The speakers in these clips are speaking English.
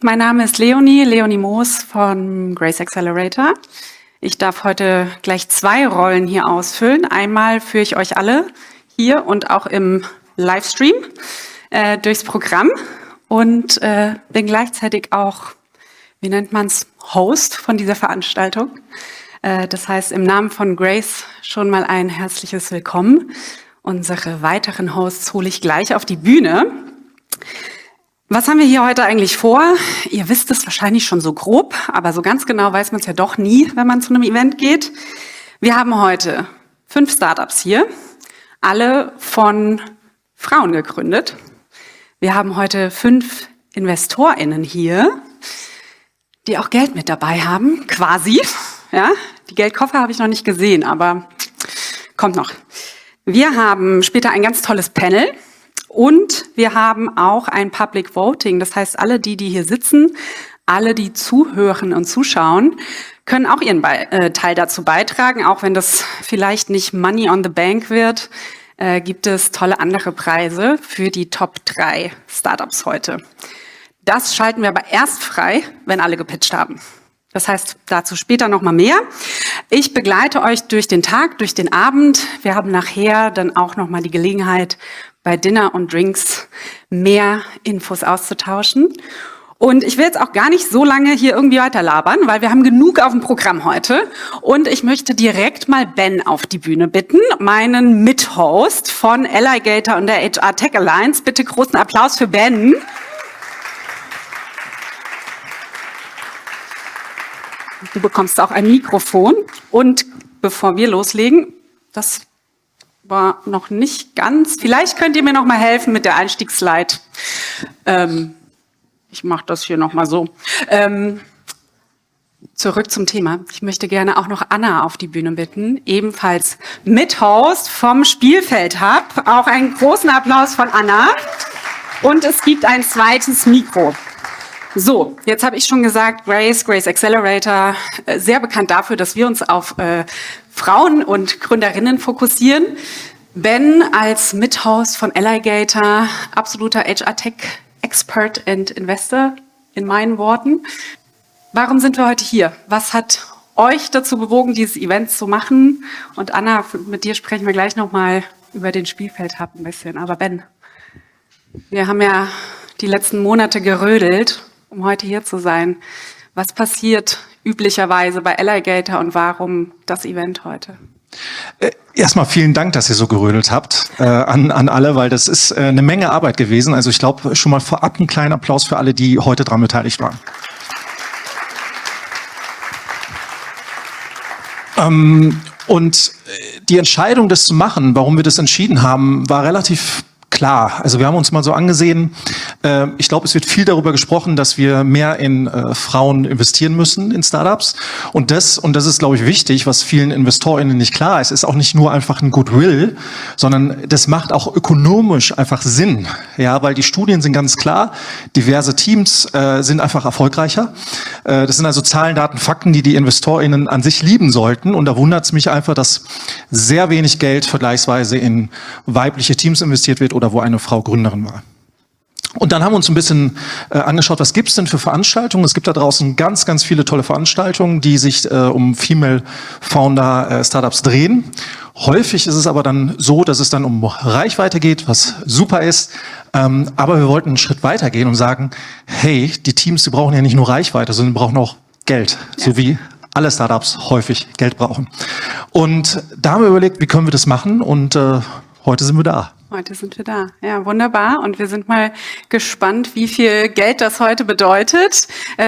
mein Name ist Leonie Moos von Grace Accelerator. Ich darf heute gleich 2 Rollen hier ausfüllen. Einmal führe ich euch alle hier und auch im Livestream durchs Programm und bin gleichzeitig auch, wie nennt man's, Host von dieser Veranstaltung. Das heißt, im Namen von Grace schon mal ein herzliches Willkommen. Unsere weiteren Hosts hole ich gleich auf die Bühne. Was haben wir hier heute eigentlich vor? Ihr wisst es wahrscheinlich schon so grob, aber so ganz genau weiß man es ja doch nie, wenn man zu einem Event geht. Wir haben heute 5 Startups hier, alle von Frauen gegründet. Wir haben heute 5 InvestorInnen hier, die auch Geld mit dabei haben, quasi. Ja, die Geldkoffer habe ich noch nicht gesehen, aber kommt noch. Wir haben später ein ganz tolles Panel. Und wir haben auch ein Public Voting. Das heißt, alle die hier sitzen, alle, die zuhören und zuschauen, können auch ihren Teil dazu beitragen. Auch wenn das vielleicht nicht Money on the Bank wird, gibt es tolle andere Preise für die Top 3 Startups heute. Das schalten wir aber erst frei, wenn alle gepitcht haben. Das heißt, dazu später noch mal mehr. Ich begleite euch durch den Tag, durch den Abend. Wir haben nachher dann auch noch mal die Gelegenheit, bei Dinner und Drinks mehr Infos auszutauschen. Und ich will jetzt auch gar nicht so lange hier irgendwie weiter labern, weil wir haben genug auf dem Programm heute. Und ich möchte direkt mal Ben auf die Bühne bitten, meinen Mithost von Allygatr und der hrtechallyance. Bitte großen Applaus für Ben. Du bekommst auch ein Mikrofon. Und bevor wir loslegen, das war noch nicht ganz. Vielleicht könnt ihr mir noch mal helfen mit der Einstiegsslide. Ich mache das hier noch mal so. Zurück zum Thema. Ich möchte gerne auch noch Anna auf die Bühne bitten, ebenfalls Mithost vom Spielfeld Hub. Auch einen großen Applaus von Anna. Und es gibt ein zweites Mikro. So, jetzt habe ich schon gesagt, Grace Accelerator, sehr bekannt dafür, dass wir uns auf Frauen und Gründerinnen fokussieren. Ben als Mithost von Allygatr, absoluter HR-Tech-Expert and Investor in meinen Worten. Warum sind wir heute hier? Was hat euch dazu bewogen, dieses Event zu machen? Und Anna, mit dir sprechen wir gleich nochmal über den Spielfeld Hub ein bisschen. Aber Ben, wir haben ja die letzten Monate gerödelt, um heute hier zu sein. Was passiert üblicherweise bei Allygatr und warum das Event heute? Erstmal vielen Dank, dass ihr so gerödelt habt an alle, weil das ist eine Menge Arbeit gewesen. Also ich glaube, schon mal vorab einen kleinen Applaus für alle, die heute daran beteiligt waren. Und die Entscheidung, das zu machen, warum wir das entschieden haben, war relativ klar. Also wir haben uns mal so angesehen, ich glaube, es wird viel darüber gesprochen, dass wir mehr in Frauen investieren müssen in Startups. Und das ist, glaube ich, wichtig, was vielen InvestorInnen nicht klar ist auch nicht nur einfach ein Goodwill, sondern das macht auch ökonomisch einfach Sinn. Ja, weil die Studien sind ganz klar, diverse Teams sind einfach erfolgreicher. Das sind also Zahlen, Daten, Fakten, die InvestorInnen an sich lieben sollten. Und da wundert es mich einfach, dass sehr wenig Geld vergleichsweise in weibliche Teams investiert wird oder wo eine Frau Gründerin war. Und dann haben wir uns ein bisschen angeschaut, was gibt's denn für Veranstaltungen? Es gibt da draußen ganz, ganz viele tolle Veranstaltungen, die sich um Female Founder Startups drehen. Häufig ist es aber dann so, dass es dann um Reichweite geht, was super ist. Aber wir wollten einen Schritt weiter gehen und sagen, hey, die Teams, die brauchen ja nicht nur Reichweite, sondern brauchen auch Geld, so wie alle Startups häufig Geld brauchen. Und da haben wir überlegt, wie können wir das machen? Und heute sind wir da. Heute sind wir da. Ja, wunderbar. Und wir sind mal gespannt, wie viel Geld das heute bedeutet.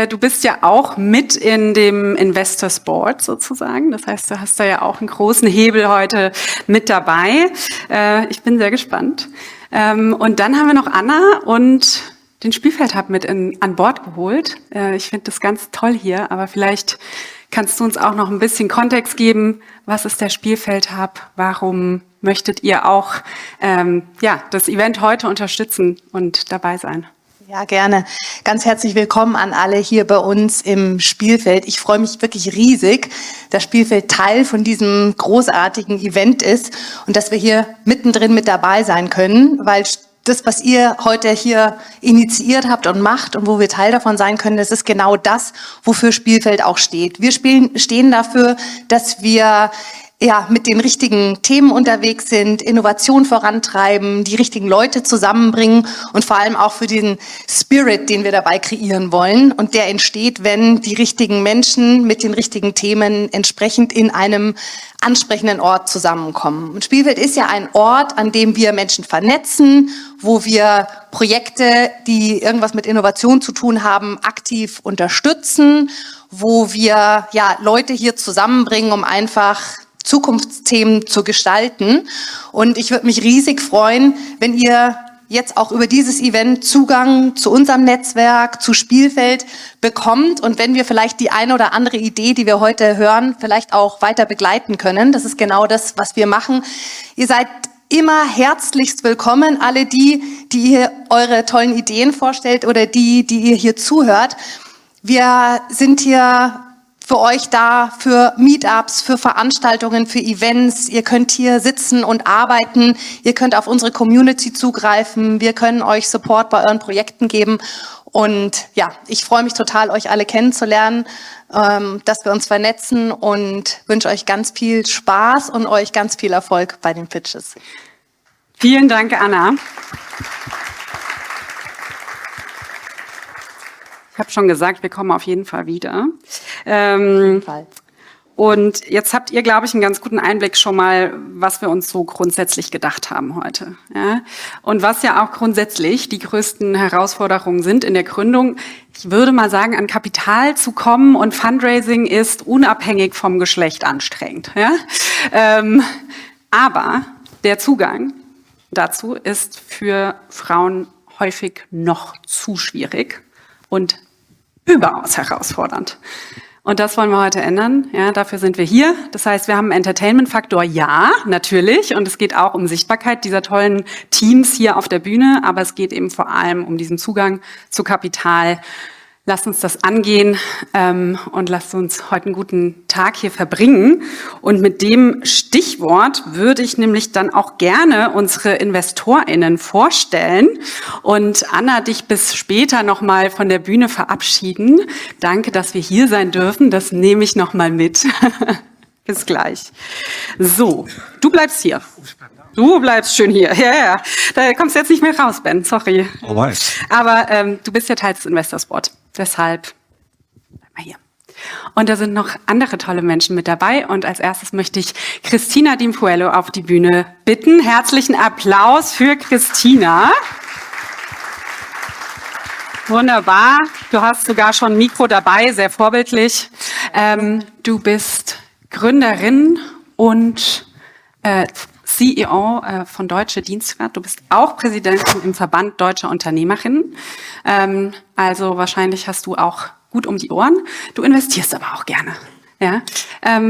Du bist ja auch mit in dem Investors Board sozusagen. Das heißt, du hast da ja auch einen großen Hebel heute mit dabei. Ich bin sehr gespannt. Und dann haben wir noch Anna und den Spielfeld Hub mit an Bord geholt. Ich finde das ganz toll hier, aber vielleicht kannst du uns auch noch ein bisschen Kontext geben. Was ist der Spielfeld Hub? Warum möchtet ihr auch das Event heute unterstützen und dabei sein? Ja, gerne. Ganz herzlich willkommen an alle hier bei uns im Spielfeld. Ich freue mich wirklich riesig, dass Spielfeld Teil von diesem großartigen Event ist und dass wir hier mittendrin mit dabei sein können, weil das, was ihr heute hier initiiert habt und macht und wo wir Teil davon sein können, das ist genau das, wofür Spielfeld auch steht. Wir stehen dafür, dass wir mit den richtigen Themen unterwegs sind, Innovation vorantreiben, die richtigen Leute zusammenbringen und vor allem auch für den Spirit, den wir dabei kreieren wollen. Und der entsteht, wenn die richtigen Menschen mit den richtigen Themen entsprechend in einem ansprechenden Ort zusammenkommen. Und Spielfeld ist ja ein Ort, an dem wir Menschen vernetzen, wo wir Projekte, die irgendwas mit Innovation zu tun haben, aktiv unterstützen, wo wir Leute hier zusammenbringen, um einfach Zukunftsthemen zu gestalten. Und ich würde mich riesig freuen, wenn ihr jetzt auch über dieses Event Zugang zu unserem Netzwerk, zu Spielfeld bekommt und wenn wir vielleicht die eine oder andere Idee, die wir heute hören, vielleicht auch weiter begleiten können. Das ist genau das, was wir machen. Ihr seid immer herzlichst willkommen, alle die ihr eure tollen Ideen vorstellt oder die ihr hier zuhört. Wir sind hier für euch da, für Meetups, für Veranstaltungen, für Events. Ihr könnt hier sitzen und arbeiten. Ihr könnt auf unsere Community zugreifen. Wir können euch Support bei euren Projekten geben. Und ich freue mich total, euch alle kennenzulernen, dass wir uns vernetzen und wünsche euch ganz viel Spaß und euch ganz viel Erfolg bei den Pitches. Vielen Dank, Anna. Ich habe schon gesagt, wir kommen auf jeden Fall wieder. Und jetzt habt ihr, glaube ich, einen ganz guten Einblick schon mal, was wir uns so grundsätzlich gedacht haben heute. Ja? Und was ja auch grundsätzlich die größten Herausforderungen sind in der Gründung. Ich würde mal sagen, an Kapital zu kommen und Fundraising ist unabhängig vom Geschlecht anstrengend. Ja? Aber der Zugang dazu ist für Frauen häufig noch zu schwierig und überaus herausfordernd. Und das wollen wir heute ändern. Ja, dafür sind wir hier. Das heißt, wir haben einen Entertainment-Faktor, ja, natürlich. Und es geht auch um Sichtbarkeit dieser tollen Teams hier auf der Bühne. Aber es geht eben vor allem um diesen Zugang zu Kapital. Lasst uns das angehen und lasst uns heute einen guten Tag hier verbringen. Und mit dem Stichwort würde ich nämlich dann auch gerne unsere InvestorInnen vorstellen und Anna, dich bis später nochmal von der Bühne verabschieden. Danke, dass wir hier sein dürfen. Das nehme ich nochmal mit. Bis gleich. So, du bleibst hier. Du bleibst schön hier. Ja. Da kommst du jetzt nicht mehr raus, Ben. Sorry. Alright. Aber du bist ja Teil des Investorsport. Deshalb bleib mal hier. Und da sind noch andere tolle Menschen mit dabei. Und als erstes möchte ich Christina Dimpuello auf die Bühne bitten. Herzlichen Applaus für Christina. Wunderbar. Du hast sogar schon ein Mikro dabei, sehr vorbildlich. Du bist Gründerin und CEO von Deutsche Dienstgrad. Du bist auch Präsidentin im Verband Deutscher Unternehmerinnen. Also wahrscheinlich hast du auch gut um die Ohren. Du investierst aber auch gerne. Ja?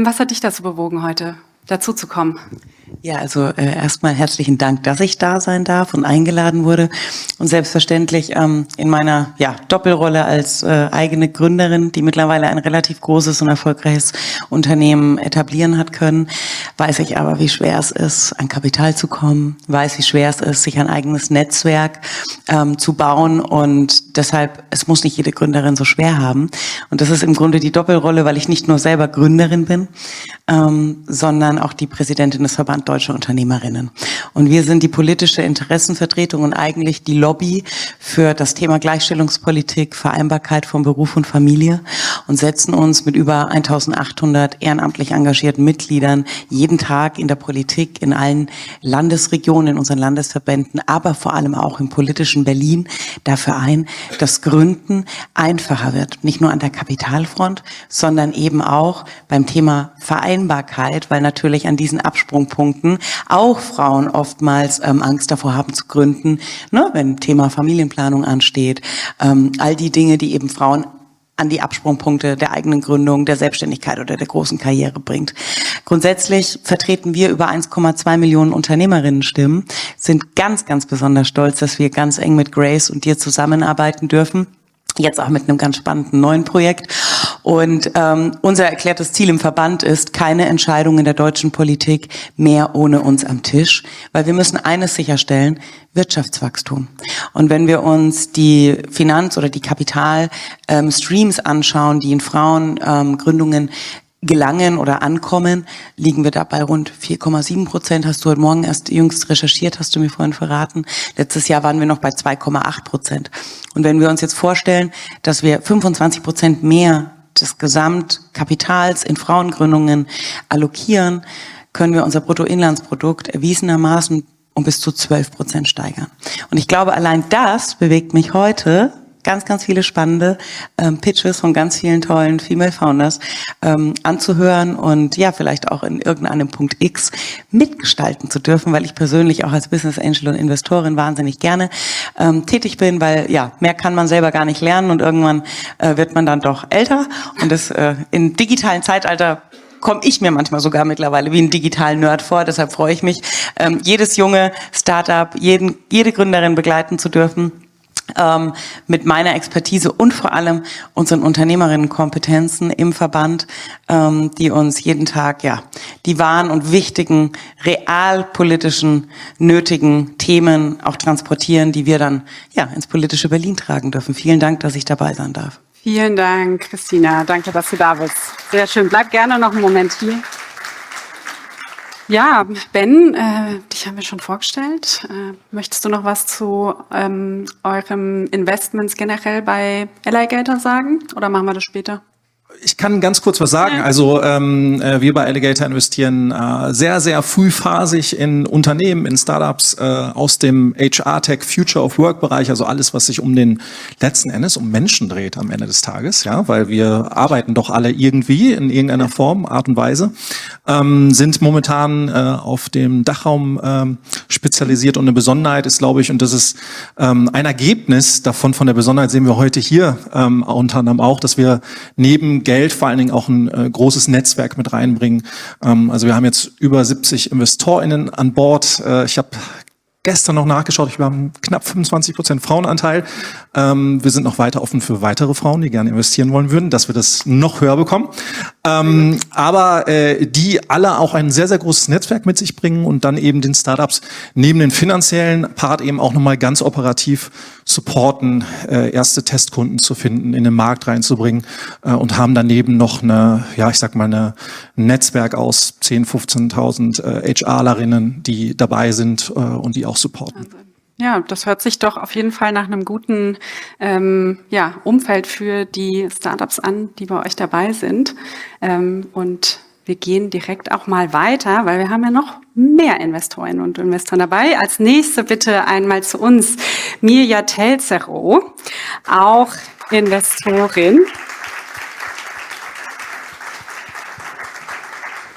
Was hat dich dazu bewogen, heute dazu zu kommen? Ja, also erstmal herzlichen Dank, dass ich da sein darf und eingeladen wurde. Und selbstverständlich in meiner Doppelrolle als eigene Gründerin, die mittlerweile ein relativ großes und erfolgreiches Unternehmen etablieren hat können, weiß ich aber, wie schwer es ist, an Kapital zu kommen, weiß, wie schwer es ist, sich ein eigenes Netzwerk zu bauen. Und deshalb, es muss nicht jede Gründerin so schwer haben. Und das ist im Grunde die Doppelrolle, weil ich nicht nur selber Gründerin bin, sondern auch die Präsidentin des Verband Deutscher Unternehmerinnen. Und wir sind die politische Interessenvertretung und eigentlich die Lobby für das Thema Gleichstellungspolitik, Vereinbarkeit von Beruf und Familie und setzen uns mit über 1800 ehrenamtlich engagierten Mitgliedern jeden Tag in der Politik, in allen Landesregionen, in unseren Landesverbänden, aber vor allem auch im politischen Berlin dafür ein, dass Gründen einfacher wird. Nicht nur an der Kapitalfront, sondern eben auch beim Thema Vereinbarkeit, weil natürlich an diesen Absprungpunkten auch Frauen oftmals Angst davor haben zu gründen, ne, wenn Thema Familienplanung ansteht. All die Dinge, die eben Frauen an die Absprungpunkte der eigenen Gründung, der Selbstständigkeit oder der großen Karriere bringt. Grundsätzlich vertreten wir über 1,2 Millionen Unternehmerinnenstimmen, sind ganz, ganz besonders stolz, dass wir ganz eng mit Grace und dir zusammenarbeiten dürfen. Jetzt auch mit einem ganz spannenden neuen Projekt. Und unser erklärtes Ziel im Verband ist, keine Entscheidung in der deutschen Politik mehr ohne uns am Tisch, weil wir müssen eines sicherstellen: Wirtschaftswachstum. Und wenn wir uns die Finanz- oder die Kapitalstreams anschauen, die in Frauengründungen gelangen oder ankommen, liegen wir da bei rund 4,7%. Hast du heute Morgen erst jüngst recherchiert, hast du mir vorhin verraten. Letztes Jahr waren wir noch bei 2,8%. Und wenn wir uns jetzt vorstellen, dass wir 25% mehr des Gesamtkapitals in Frauengründungen allokieren, können wir unser Bruttoinlandsprodukt erwiesenermaßen um bis zu 12% steigern. Und ich glaube, allein das bewegt mich heute, ganz, ganz viele spannende Pitches von ganz vielen tollen Female Founders anzuhören und ja, vielleicht auch in irgendeinem Punkt X mitgestalten zu dürfen, weil ich persönlich auch als Business Angel und Investorin wahnsinnig gerne tätig bin, weil ja, mehr kann man selber gar nicht lernen und irgendwann wird man dann doch älter und das im digitalen Zeitalter komme ich mir manchmal sogar mittlerweile wie ein digitalen Nerd vor. Deshalb freue ich mich, jedes junge Startup, jede Gründerin begleiten zu dürfen, mit meiner Expertise und vor allem unseren Unternehmerinnenkompetenzen im Verband, die uns jeden Tag ja die wahren und wichtigen, realpolitischen, nötigen Themen auch transportieren, die wir dann ja ins politische Berlin tragen dürfen. Vielen Dank, dass ich dabei sein darf. Vielen Dank, Christina. Danke, dass du da bist. Sehr schön. Bleib gerne noch einen Moment hier. Ja, Ben, dich haben wir schon vorgestellt. Möchtest du noch was zu eurem Investments generell bei Allygatr sagen? Oder machen wir das später? Ich kann ganz kurz was sagen. Also wir bei Allygatr investieren sehr, sehr frühphasig in Unternehmen, in Startups aus dem HR-Tech Future of Work-Bereich, also alles, was sich um den letzten Endes um Menschen dreht am Ende des Tages, ja, weil wir arbeiten doch alle irgendwie in irgendeiner Form, Art und Weise, sind momentan auf dem Dachraum spezialisiert und eine Besonderheit ist, glaube ich, und das ist ein Ergebnis davon, von der Besonderheit sehen wir heute hier unter anderem auch, dass wir neben Geld vor allen Dingen auch ein großes Netzwerk mit reinbringen. Also wir haben jetzt über 70 InvestorInnen an Bord. Ich habe gestern noch nachgeschaut, wir haben knapp 25% Frauenanteil. Wir sind noch weiter offen für weitere Frauen, die gerne investieren wollen würden, dass wir das noch höher bekommen. Aber die alle auch ein sehr, sehr großes Netzwerk mit sich bringen und dann eben den Startups neben den finanziellen Part eben auch nochmal ganz operativ supporten, erste Testkunden zu finden, in den Markt reinzubringen und haben daneben noch eine, ja, ich sag mal, ein Netzwerk aus 10.000, 15.000 HRlerinnen, die dabei sind und die auch supporten. Ja, das hört sich doch auf jeden Fall nach einem guten Umfeld für die Startups an, die bei euch dabei sind. Und wir gehen direkt auch mal weiter, weil wir haben ja noch mehr Investorinnen und Investoren dabei. Als nächste bitte einmal zu uns Mirja Telzero, auch Investorin.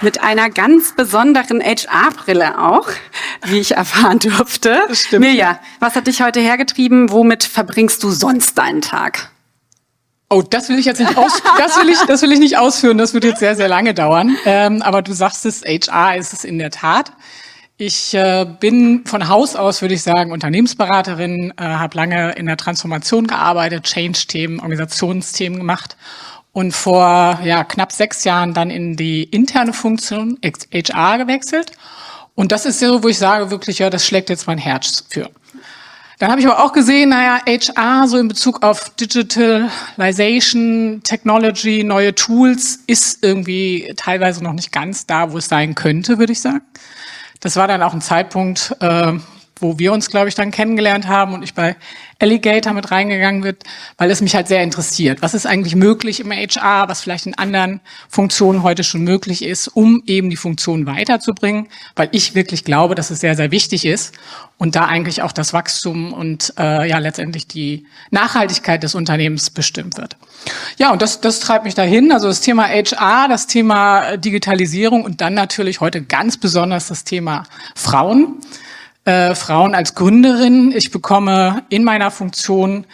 Mit einer ganz besonderen HR-Brille auch, wie ich erfahren durfte. Das stimmt. Mirja, was hat dich heute hergetrieben? Womit verbringst du sonst deinen Tag? Oh, das will ich jetzt nicht das will ich nicht ausführen. Das wird jetzt sehr, sehr lange dauern. Aber du sagst es, HR ist es in der Tat. Ich bin von Haus aus, würde ich sagen, Unternehmensberaterin, habe lange in der Transformation gearbeitet, Change-Themen, Organisationsthemen gemacht und vor knapp 6 Jahren dann in die interne Funktion HR gewechselt. Und das ist so, wo ich sage wirklich, ja, das schlägt jetzt mein Herz für. Dann habe ich aber auch gesehen, HR so in Bezug auf Digitalization, Technology, neue Tools ist irgendwie teilweise noch nicht ganz da, wo es sein könnte, würde ich sagen. Das war dann auch ein Zeitpunkt, wo wir uns, glaube ich, dann kennengelernt haben und ich bei Allygatr mit reingegangen bin, weil es mich halt sehr interessiert. Was ist eigentlich möglich im HR, was vielleicht in anderen Funktionen heute schon möglich ist, um eben die Funktion weiterzubringen, weil ich wirklich glaube, dass es sehr, sehr wichtig ist und da eigentlich auch das Wachstum und letztendlich die Nachhaltigkeit des Unternehmens bestimmt wird. Ja, und das treibt mich dahin. Also das Thema HR, das Thema Digitalisierung und dann natürlich heute ganz besonders das Thema Frauen. Frauen als Gründerin. Ich bekomme in meiner Funktion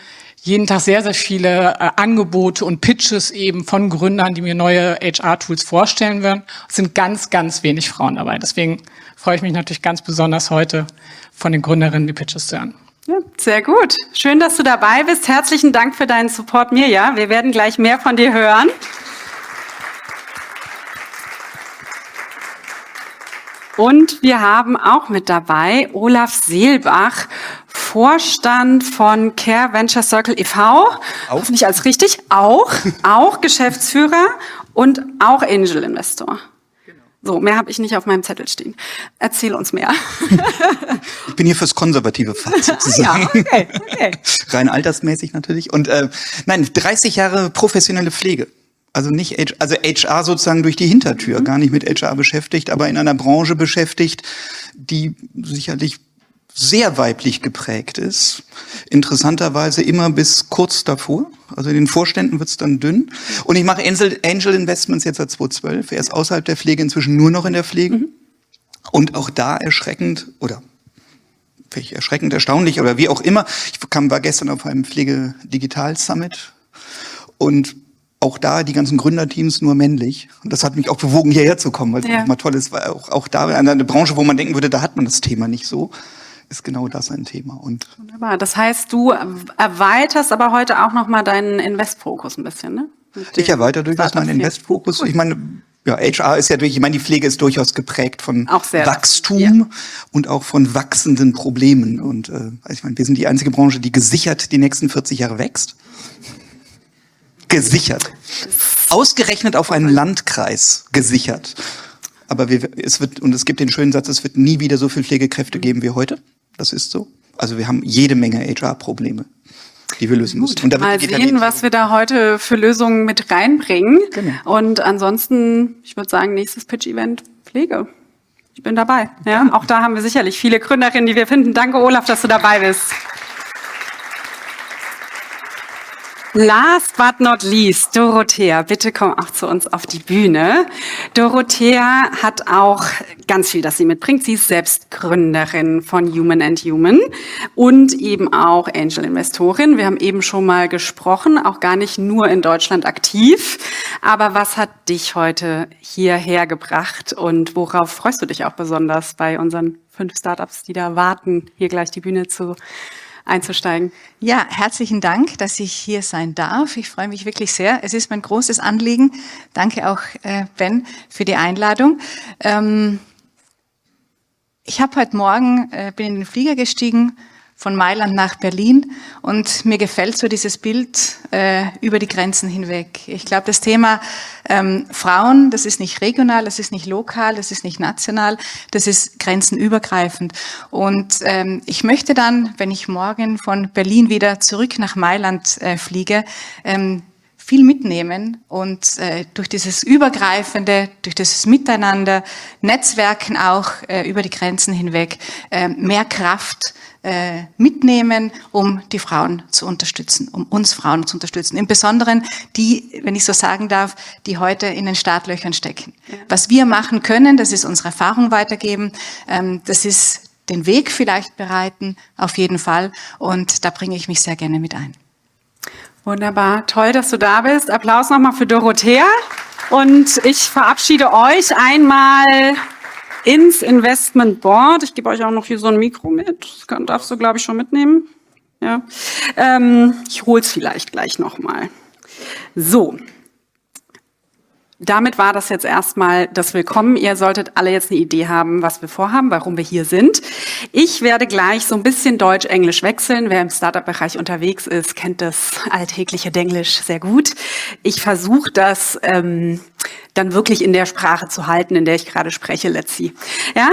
jeden Tag sehr, sehr viele Angebote und Pitches eben von Gründern, die mir neue HR-Tools vorstellen würden. Es sind ganz, ganz wenig Frauen dabei. Deswegen freue ich mich natürlich ganz besonders heute von den Gründerinnen die Pitches zu hören. Ja, sehr gut. Schön, dass du dabei bist. Herzlichen Dank für deinen Support, Mirja. Wir werden gleich mehr von dir hören. Und wir haben auch mit dabei Olaf Seelbach, Vorstand von Care Venture Circle e.V. Hoffentlich alles richtig. Auch Geschäftsführer und auch Angel Investor. So, mehr habe ich nicht auf meinem Zettel stehen. Erzähl uns mehr. Ich bin hier fürs konservative Fach sozusagen. Ja, okay. Rein altersmäßig natürlich. Und 30 Jahre professionelle Pflege. Also nicht HR sozusagen durch die Hintertür, gar nicht mit HR beschäftigt, aber in einer Branche beschäftigt, die sicherlich sehr weiblich geprägt ist. Interessanterweise immer bis kurz davor. Also in den Vorständen wird's dann dünn. Und ich mache Angel Investments jetzt seit 2012. Er ist außerhalb der Pflege, inzwischen nur noch in der Pflege. Und auch da erschreckend, oder vielleicht erschreckend, erstaunlich oder wie auch immer. War gestern auf einem Pflege-Digital-Summit und auch da die ganzen Gründerteams nur männlich. Und das hat mich auch bewogen, hierher zu kommen, weil es mal toll ist, weil auch da in einer Branche, wo man denken würde, da hat man das Thema nicht so, ist genau das ein Thema. Und wunderbar. Das heißt, du erweiterst aber heute auch nochmal deinen Investfokus ein bisschen, ne? Ich erweitere durchaus meinen Investfokus. Cool. Ich meine, ja, HR ist ja ich meine, die Pflege ist durchaus geprägt von Wachstum und auch von wachsenden Problemen. Und ich meine, wir sind die einzige Branche, die gesichert die nächsten 40 Jahre wächst. Gesichert. Ausgerechnet auf einen Landkreis gesichert. Aber es gibt den schönen Satz, es wird nie wieder so viel Pflegekräfte geben wie heute. Das ist so. Also wir haben jede Menge HR-Probleme, die wir lösen müssen. Und mal sehen, was wir da heute für Lösungen mit reinbringen. Genau. Und ansonsten, ich würde sagen, nächstes Pitch-Event Pflege. Ich bin dabei. Ja, auch da haben wir sicherlich viele Gründerinnen, die wir finden. Danke, Olaf, dass du dabei bist. Last but not least, Dorothea, bitte komm auch zu uns auf die Bühne. Dorothea hat auch ganz viel, das sie mitbringt. Sie ist selbst Gründerin von Human & Human und eben auch Angel-Investorin. Wir haben eben schon mal gesprochen, auch gar nicht nur in Deutschland aktiv. Aber was hat dich heute hierher gebracht und worauf freust du dich auch besonders bei unseren 5 Startups, die da warten, hier gleich die Bühne einzusteigen? Ja, herzlichen Dank, dass ich hier sein darf. Ich freue mich wirklich sehr. Es ist mein großes Anliegen. Danke auch, Ben, für die Einladung. Ich habe heute Morgen, bin in den Flieger gestiegen, von Mailand nach Berlin und mir gefällt so dieses Bild über die Grenzen hinweg. Ich glaube, das Thema Frauen, das ist nicht regional, das ist nicht lokal, das ist nicht national, das ist grenzenübergreifend. Und ich möchte dann, wenn ich morgen von Berlin wieder zurück nach Mailand fliege, viel mitnehmen und durch dieses Übergreifende, durch dieses Miteinander, Netzwerken auch über die Grenzen hinweg, mehr Kraft mitnehmen, um die Frauen zu unterstützen, um uns Frauen zu unterstützen. Im Besonderen die, wenn ich so sagen darf, die heute in den Startlöchern stecken. Ja. Was wir machen können, das ist unsere Erfahrung weitergeben, das ist den Weg vielleicht bereiten, auf jeden Fall. Und da bringe ich mich sehr gerne mit ein. Wunderbar, toll, dass du da bist. Applaus nochmal für Dorothea. Und ich verabschiede euch einmal ins Investment Board. Ich gebe euch auch noch hier so ein Mikro mit. Das darfst du, glaube ich, schon mitnehmen. Ja. Ich hole es vielleicht gleich nochmal. So. Damit war das jetzt erstmal das Willkommen. Ihr solltet alle jetzt eine Idee haben, was wir vorhaben, warum wir hier sind. Ich werde gleich so ein bisschen Deutsch-Englisch wechseln. Wer im Startup-Bereich unterwegs ist, kennt das alltägliche Denglisch sehr gut. Ich versuche das dann wirklich in der Sprache zu halten, in der ich gerade spreche, let's see. Ja,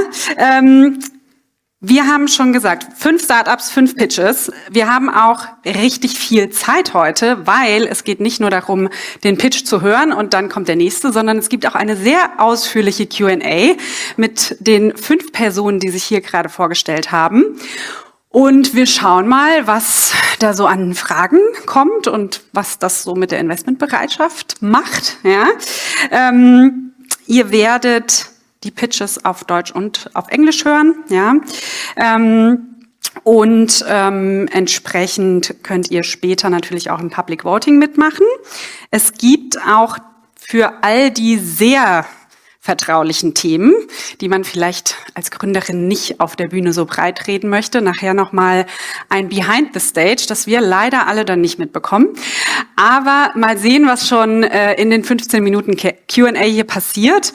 wir haben schon gesagt, 5 Startups, 5 Pitches. Wir haben auch richtig viel Zeit heute, weil es geht nicht nur darum, den Pitch zu hören und dann kommt der nächste, sondern es gibt auch eine sehr ausführliche Q&A mit den 5 Personen, die sich hier gerade vorgestellt haben. Und wir schauen mal, was da so an Fragen kommt und was das so mit der Investmentbereitschaft macht. Ja? Ihr werdet die Pitches auf Deutsch und auf Englisch hören, ja. Entsprechend könnt ihr später natürlich auch im Public Voting mitmachen. Es gibt auch für all die sehr vertraulichen Themen, die man vielleicht als Gründerin nicht auf der Bühne so breit reden möchte. Nachher nochmal ein Behind the Stage, das wir leider alle dann nicht mitbekommen. Aber mal sehen, was schon in den 15 Minuten Q&A hier passiert.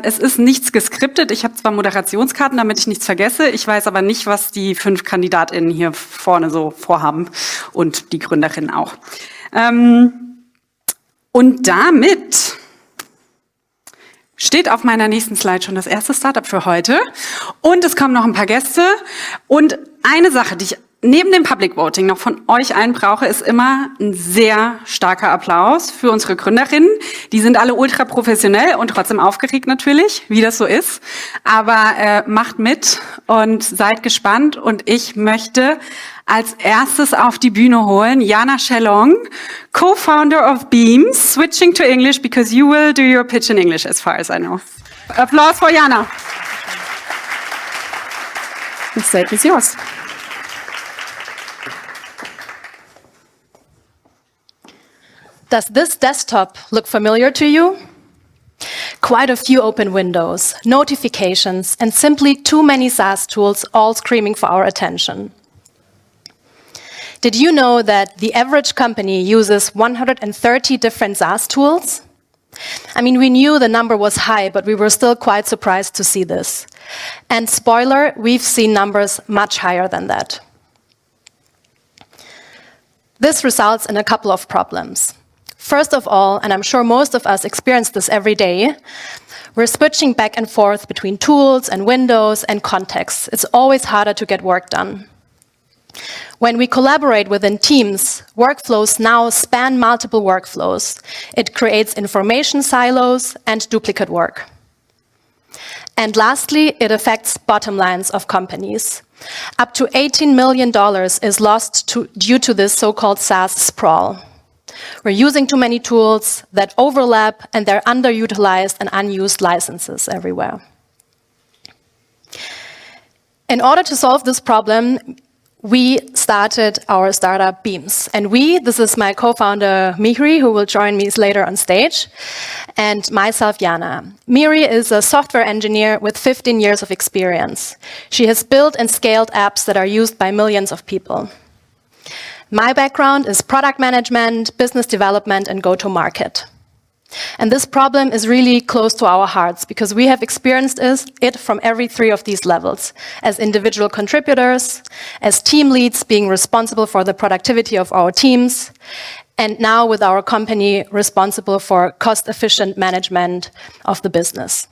Es ist nichts geskriptet. Ich habe zwar Moderationskarten, damit ich nichts vergesse. Ich weiß aber nicht, was die 5 KandidatInnen hier vorne so vorhaben und die Gründerin auch. Und damit steht auf meiner nächsten Slide schon das erste Startup für heute. Und es kommen noch ein paar Gäste. Und eine Sache, die ich neben dem Public Voting noch von euch allen brauche, ist immer ein sehr starker Applaus für unsere Gründerinnen. Die sind alle ultra professionell und trotzdem aufgeregt natürlich, wie das so ist. Aber macht mit und seid gespannt. Und ich möchte als erstes auf die Bühne holen Jana Schellong, co-founder of Beams, switching to English because you will do your pitch in English as far as I know. Applause for Jana. The stage is yours. Does this desktop look familiar to you? Quite a few open windows, notifications, and simply too many SaaS tools all screaming for our attention. Did you know that the average company uses 130 different SaaS tools? I mean, we knew the number was high, but we were still quite surprised to see this. And spoiler, we've seen numbers much higher than that. This results in a couple of problems. First of all, and I'm sure most of us experience this every day, we're switching back and forth between tools and windows and contexts. It's always harder to get work done. When we collaborate within teams, workflows now span multiple workflows. It creates information silos and duplicate work. And lastly, it affects bottom lines of companies. Up to $18 million is lost due to this so-called SaaS sprawl. We're using too many tools that overlap, and they're underutilized and unused licenses everywhere. In order to solve this problem, we started our startup Beams. And this is my co-founder Mihri, who will join me later on stage, and myself, Jana. Mihri is a software engineer with 15 years of experience. She has built and scaled apps that are used by millions of people. My background is product management, business development, and go-to-market. And this problem is really close to our hearts because we have experienced it from every 3 of these levels, as individual contributors, as team leads being responsible for the productivity of our teams, and now with our company responsible for cost-efficient management of the business.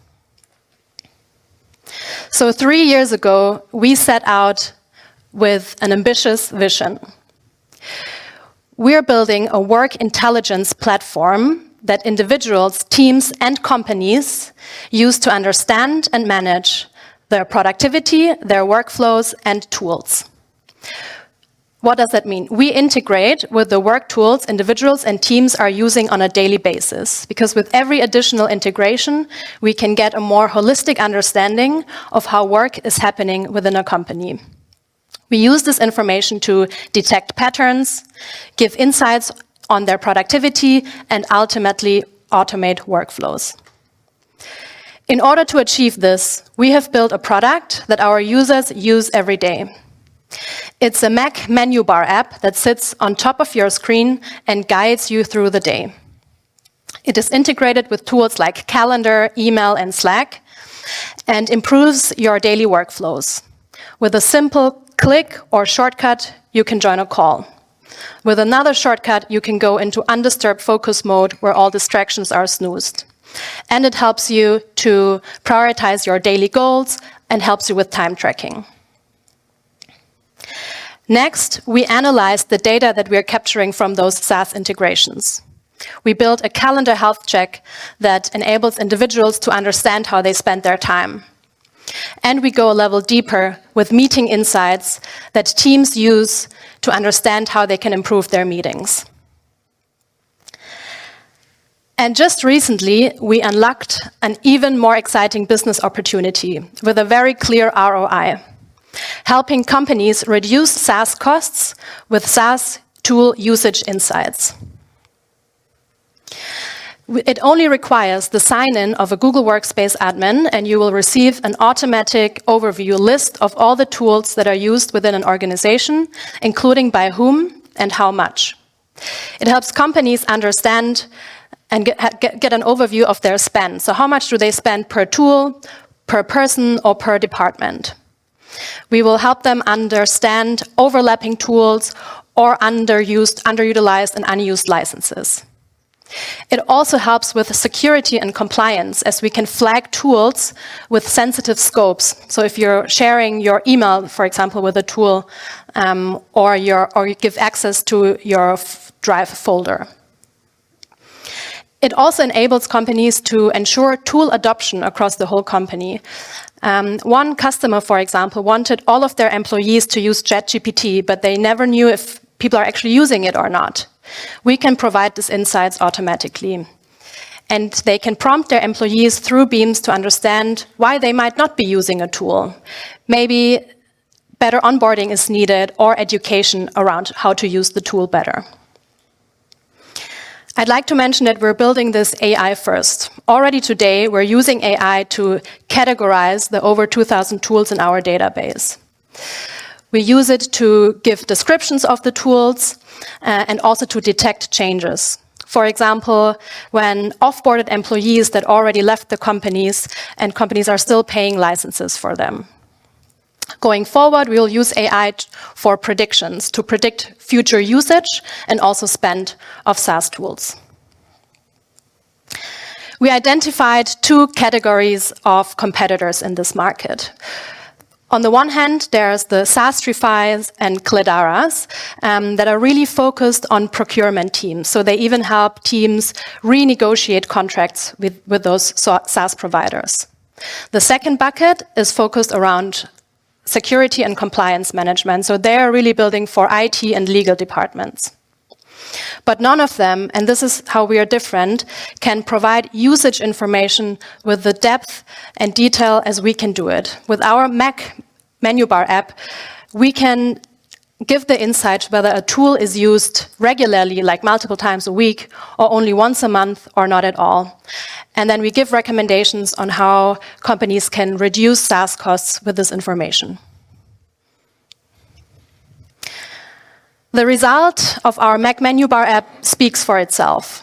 So 3 years ago, we set out with an ambitious vision. We're building a work intelligence platform that individuals, teams, and companies use to understand and manage their productivity, their workflows, and tools. What does that mean? We integrate with the work tools individuals and teams are using on a daily basis, because with every additional integration, we can get a more holistic understanding of how work is happening within a company. We use this information to detect patterns, give insights on their productivity, and ultimately automate workflows. In order to achieve this, we have built a product that our users use every day. It's a Mac menu bar app that sits on top of your screen and guides you through the day. It is integrated with tools like Calendar, email, and Slack, and improves your daily workflows. With a simple click or shortcut, you can join a call. With another shortcut, you can go into undisturbed focus mode where all distractions are snoozed. And it helps you to prioritize your daily goals and helps you with time tracking. Next, we analyzed the data that we are capturing from those SaaS integrations. We built a calendar health check that enables individuals to understand how they spend their time. And we go a level deeper with meeting insights that teams use to understand how they can improve their meetings. And just recently, we unlocked an even more exciting business opportunity with a very clear ROI, helping companies reduce SaaS costs with SaaS tool usage insights. It only requires the sign-in of a Google Workspace admin, and you will receive an automatic overview list of all the tools that are used within an organization, including by whom and how much. It helps companies understand and get an overview of their spend. So how much do they spend per tool, per person, or per department? We will help them understand overlapping tools or underutilized and unused licenses. It also helps with security and compliance, as we can flag tools with sensitive scopes. So if you're sharing your email, for example, with a tool, or you give access to your Drive folder. It also enables companies to ensure tool adoption across the whole company. One customer, for example, wanted all of their employees to use ChatGPT, but they never knew if people are actually using it or not. We can provide these insights automatically. And they can prompt their employees through Beams to understand why they might not be using a tool. Maybe better onboarding is needed or education around how to use the tool better. I'd like to mention that we're building this AI first. Already today, we're using AI to categorize the over 2,000 tools in our database. We use it to give descriptions of the tools and also to detect changes. For example, when off-boarded employees that already left the companies and companies are still paying licenses for them. Going forward, we will use AI for predictions to predict future usage and also spend of SaaS tools. We identified two categories of competitors in this market. On the one hand, there's the SaaStrifys and Cledaras that are really focused on procurement teams. So they even help teams renegotiate contracts with those SaaS providers. The second bucket is focused around security and compliance management. So they're really building for IT and legal departments. But none of them, and this is how we are different, can provide usage information with the depth and detail as we can do it. With our Mac menu bar app, we can give the insight whether a tool is used regularly, like multiple times a week, or only once a month, or not at all. And then we give recommendations on how companies can reduce SaaS costs with this information. The result of our Mac menu bar app speaks for itself.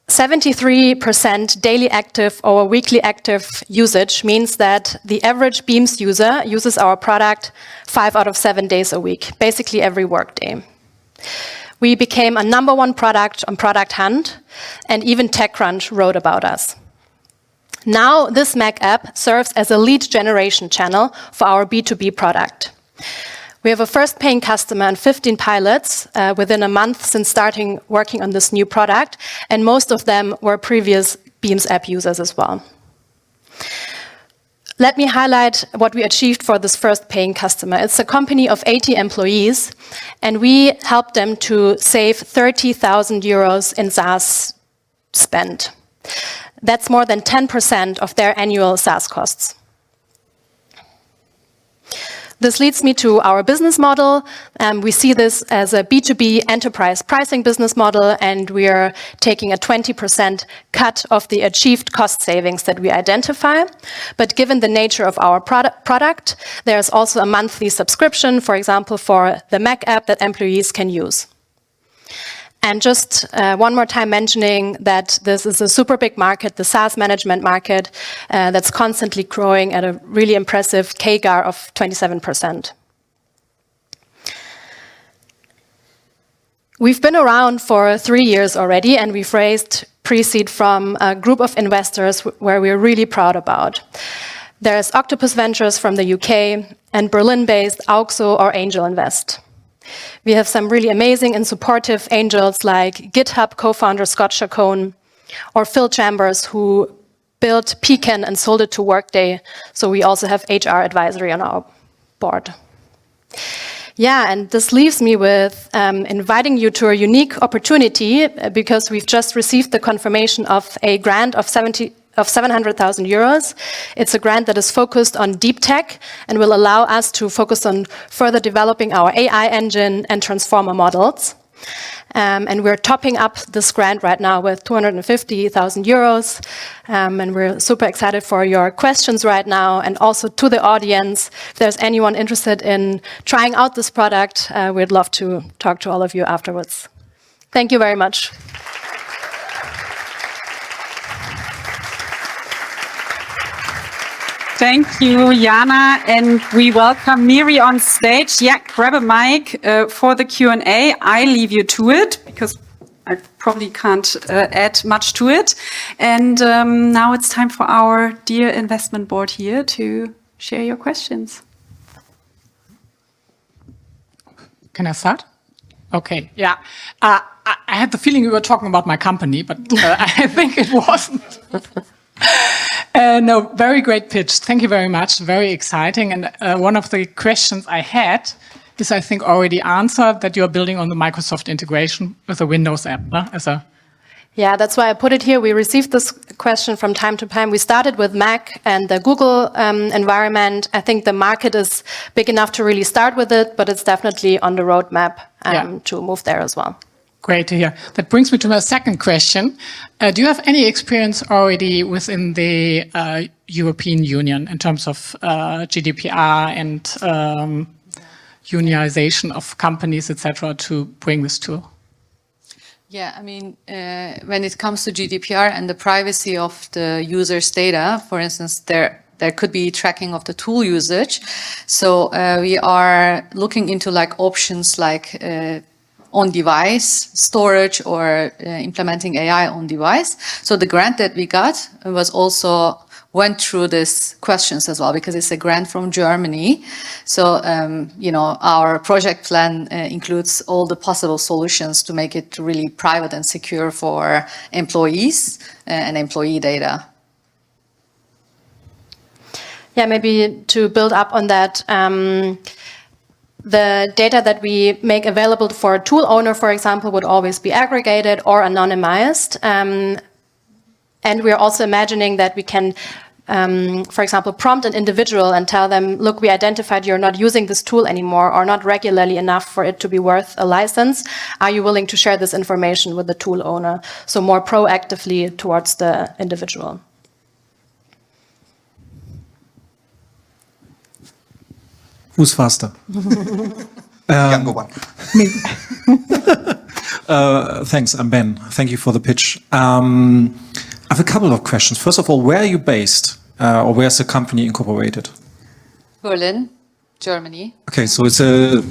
73% daily active or weekly active usage means that the average Beams user uses our product 5 out of 7 days a week, basically every workday. We became a #1 product on Product Hunt, and even TechCrunch wrote about us. Now, this Mac app serves as a lead generation channel for our B2B product. We have a first paying customer and 15 pilots within a month since starting working on this new product, and most of them were previous Beams app users as well. Let me highlight what we achieved for this first paying customer. It's a company of 80 employees, and we helped them to save 30,000 euros in SaaS spend. That's more than 10% of their annual SaaS costs. This leads me to our business model. We see this as a B2B enterprise pricing business model, and we are taking a 20% cut of the achieved cost savings that we identify. But given the nature of our product, there's also a monthly subscription, for example, for the Mac app that employees can use. And just one more time mentioning that this is a super big market, the SaaS management market, that's constantly growing at a really impressive CAGR of 27%. We've been around for 3 years already, and we've raised pre-seed from a group of investors where we're really proud about. There's Octopus Ventures from the UK and Berlin-based Auxo or Angel Invest. We have some really amazing and supportive angels like GitHub co-founder Scott Chacon or Phil Chambers, who built Pecan and sold it to Workday. So we also have HR advisory on our board. Yeah, and this leaves me with inviting you to a unique opportunity because we've just received the confirmation of a grant of 700,000 euros. It's a grant that is focused on deep tech and will allow us to focus on further developing our AI engine and transformer models. And we're topping up this grant right now with 250,000 euros. And we're super excited for your questions right now. And also to the audience, if there's anyone interested in trying out this product, we'd love to talk to all of you afterwards. Thank you very much. Thank you, Jana, and we welcome Mihri on stage. Yeah, grab a mic for the Q&A. I leave you to it because I probably can't add much to it. And now it's time for our dear investment board here to share your questions. Can I start? Okay, yeah. I had the feeling you were talking about my company, but I think it wasn't. No, very great pitch. Thank you very much. Very exciting. And one of the questions I had is, I think, already answered, that you're building on the Microsoft integration with the Windows app. Yeah, that's why I put it here. We received this question from time to time. We started with Mac and the Google environment. I think the market is big enough to really start with it, but it's definitely on the roadmap to move there as well. Great to hear. That brings me to my second question. Do you have any experience already within the European Union in terms of GDPR and unionization of companies, etc., to bring this tool? Yeah, I mean, when it comes to GDPR and the privacy of the user's data, for instance, there could be tracking of the tool usage. So we are looking into like options like on-device storage or implementing AI on-device. So the grant that we got was also went through these questions as well, because it's a grant from Germany. So, you know, our project plan includes all the possible solutions to make it really private and secure for employees and employee data. Yeah, maybe to build up on that, the data that we make available for a tool owner, for example, would always be aggregated or anonymized. And we're also imagining that we can, for example, prompt an individual and tell them, look, we identified you're not using this tool anymore or not regularly enough for it to be worth a license. Are you willing to share this information with the tool owner? So more proactively towards the individual. Who's faster? Younger one. Thanks, I'm Ben. Thank you for the pitch. I have a couple of questions. First of all, where are you based, or where's the company incorporated? Berlin, Germany. Okay, so it's a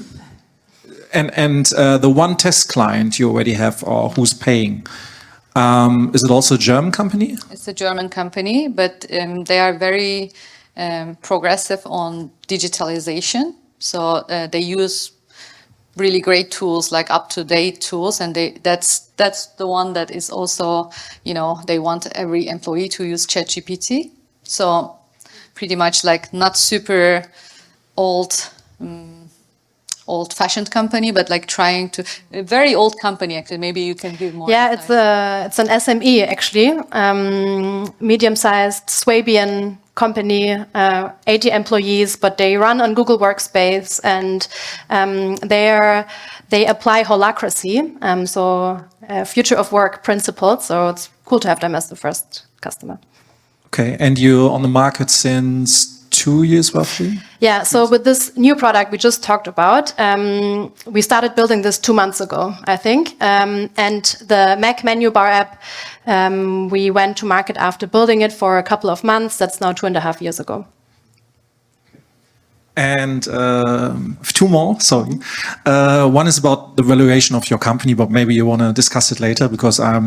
the one test client you already have, or who's paying? Is it also a German company? It's a German company, but they are very progressive on digitalization. So they use really great tools, like up-to-date tools, and that's the one that is also, you know, they want every employee to use ChatGPT. So pretty much like not super old-fashioned company, but like trying to a very old company actually. Maybe you can give more. Yeah, it's an SME actually, medium-sized Swabian company, 80 employees, but they run on Google Workspace, and they apply holacracy, so future of work principles. So it's cool to have them as the first customer. Okay, and you're on the market since 2 years roughly? Yeah, so with this new product we just talked about, we started building this 2 months ago, I think. And the Mac menu bar app, we went to market after building it for a couple of months. That's now 2.5 years ago. And two more, sorry. One is about the valuation of your company, but maybe you want to discuss it later, because I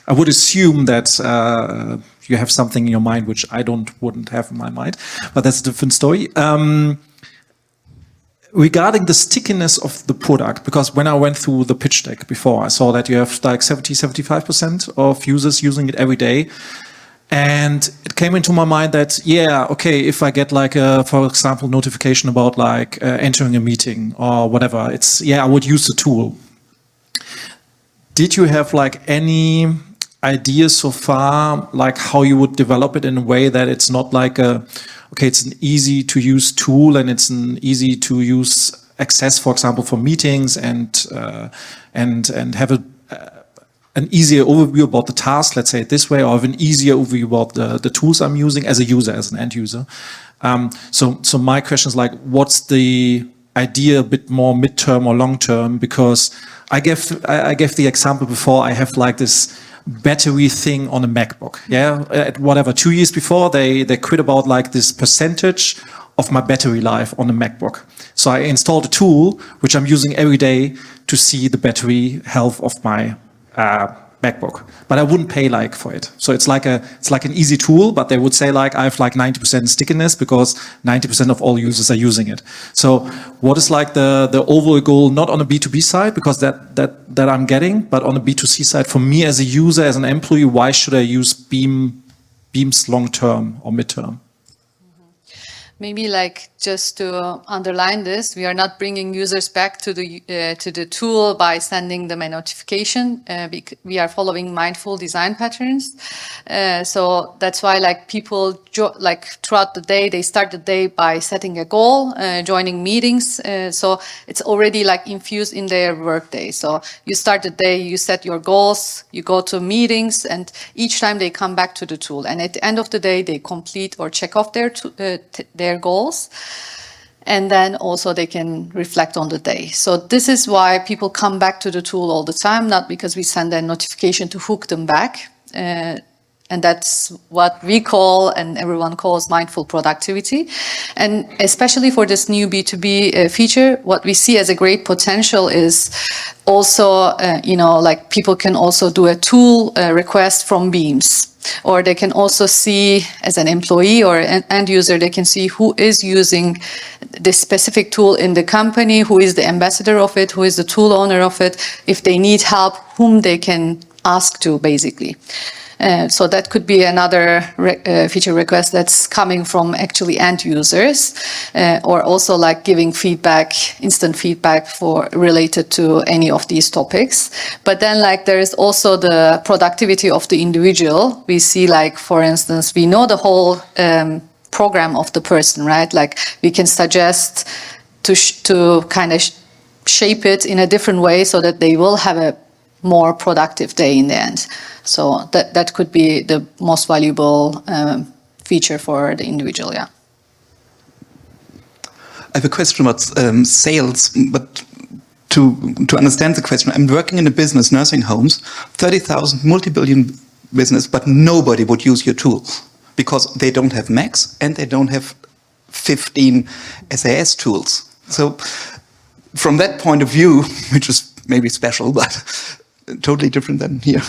would assume that you have something in your mind which I wouldn't have in my mind, but that's a different story. Regarding the stickiness of the product, because when I went through the pitch deck before, I saw that you have like 70-75% of users using it every day. And it came into my mind that, yeah, okay, if I get like a, for example, notification about like entering a meeting or whatever, it's, yeah, I would use the tool. Did you have like any ideas so far, like how you would develop it in a way that it's not like a, okay, it's an easy to use tool and it's an easy to use access, for example, for meetings and have an easier overview about the task, let's say it this way, or have an easier overview about the tools I'm using as a user, as an end user. So my question is like, what's the idea a bit more midterm or long term? Because I gave the example before, I have like this battery thing on a MacBook. Yeah, at whatever, 2 years before, they quit about like this percentage of my battery life on the MacBook. So I installed a tool which I'm using every day to see the battery health of my MacBook, but I wouldn't pay like for it. So it's like an easy tool, but they would say like I have like 90% stickiness because 90% of all users are using it. So what is like the overall goal, not on a B2B side, because that I'm getting, but on a B2C side, for me as a user, as an employee, why should I use Beams long term or midterm? Maybe like just to underline this, we are not bringing users back to the tool by sending them a notification. We are following mindful design patterns. So that's why like people like throughout the day, they start the day by setting a goal, joining meetings. So it's already like infused in their workday. So you start the day, you set your goals, you go to meetings, and each time they come back to the tool. And at the end of the day, they complete or check off their goals. And then also they can reflect on the day. So this is why people come back to the tool all the time, not because we send a notification to hook them back. And that's what we call, and everyone calls, mindful productivity. And especially for this new B2B feature, what we see as a great potential is also, like people can also do a tool request from Beams. Or they can also see, as an employee or an end user, they can see who is using this specific tool in the company, who is the ambassador of it, who is the tool owner of it, if they need help, whom they can ask to, basically. So that could be another feature request that's coming from actually end users, or also like giving feedback, instant feedback related to any of these topics. But then like there is also the productivity of the individual. We see like, for instance, we know the whole program of the person, right? Like we can suggest to kind of shape it in a different way so that they will have a more productive day in the end. So that could be the most valuable feature for the individual, yeah. I have a question about sales, but to understand the question, I'm working in a business, nursing homes, 30,000 multi-billion business, but nobody would use your tools because they don't have Macs and they don't have 15 SAS tools. So from that point of view, which is maybe special, but totally different than here.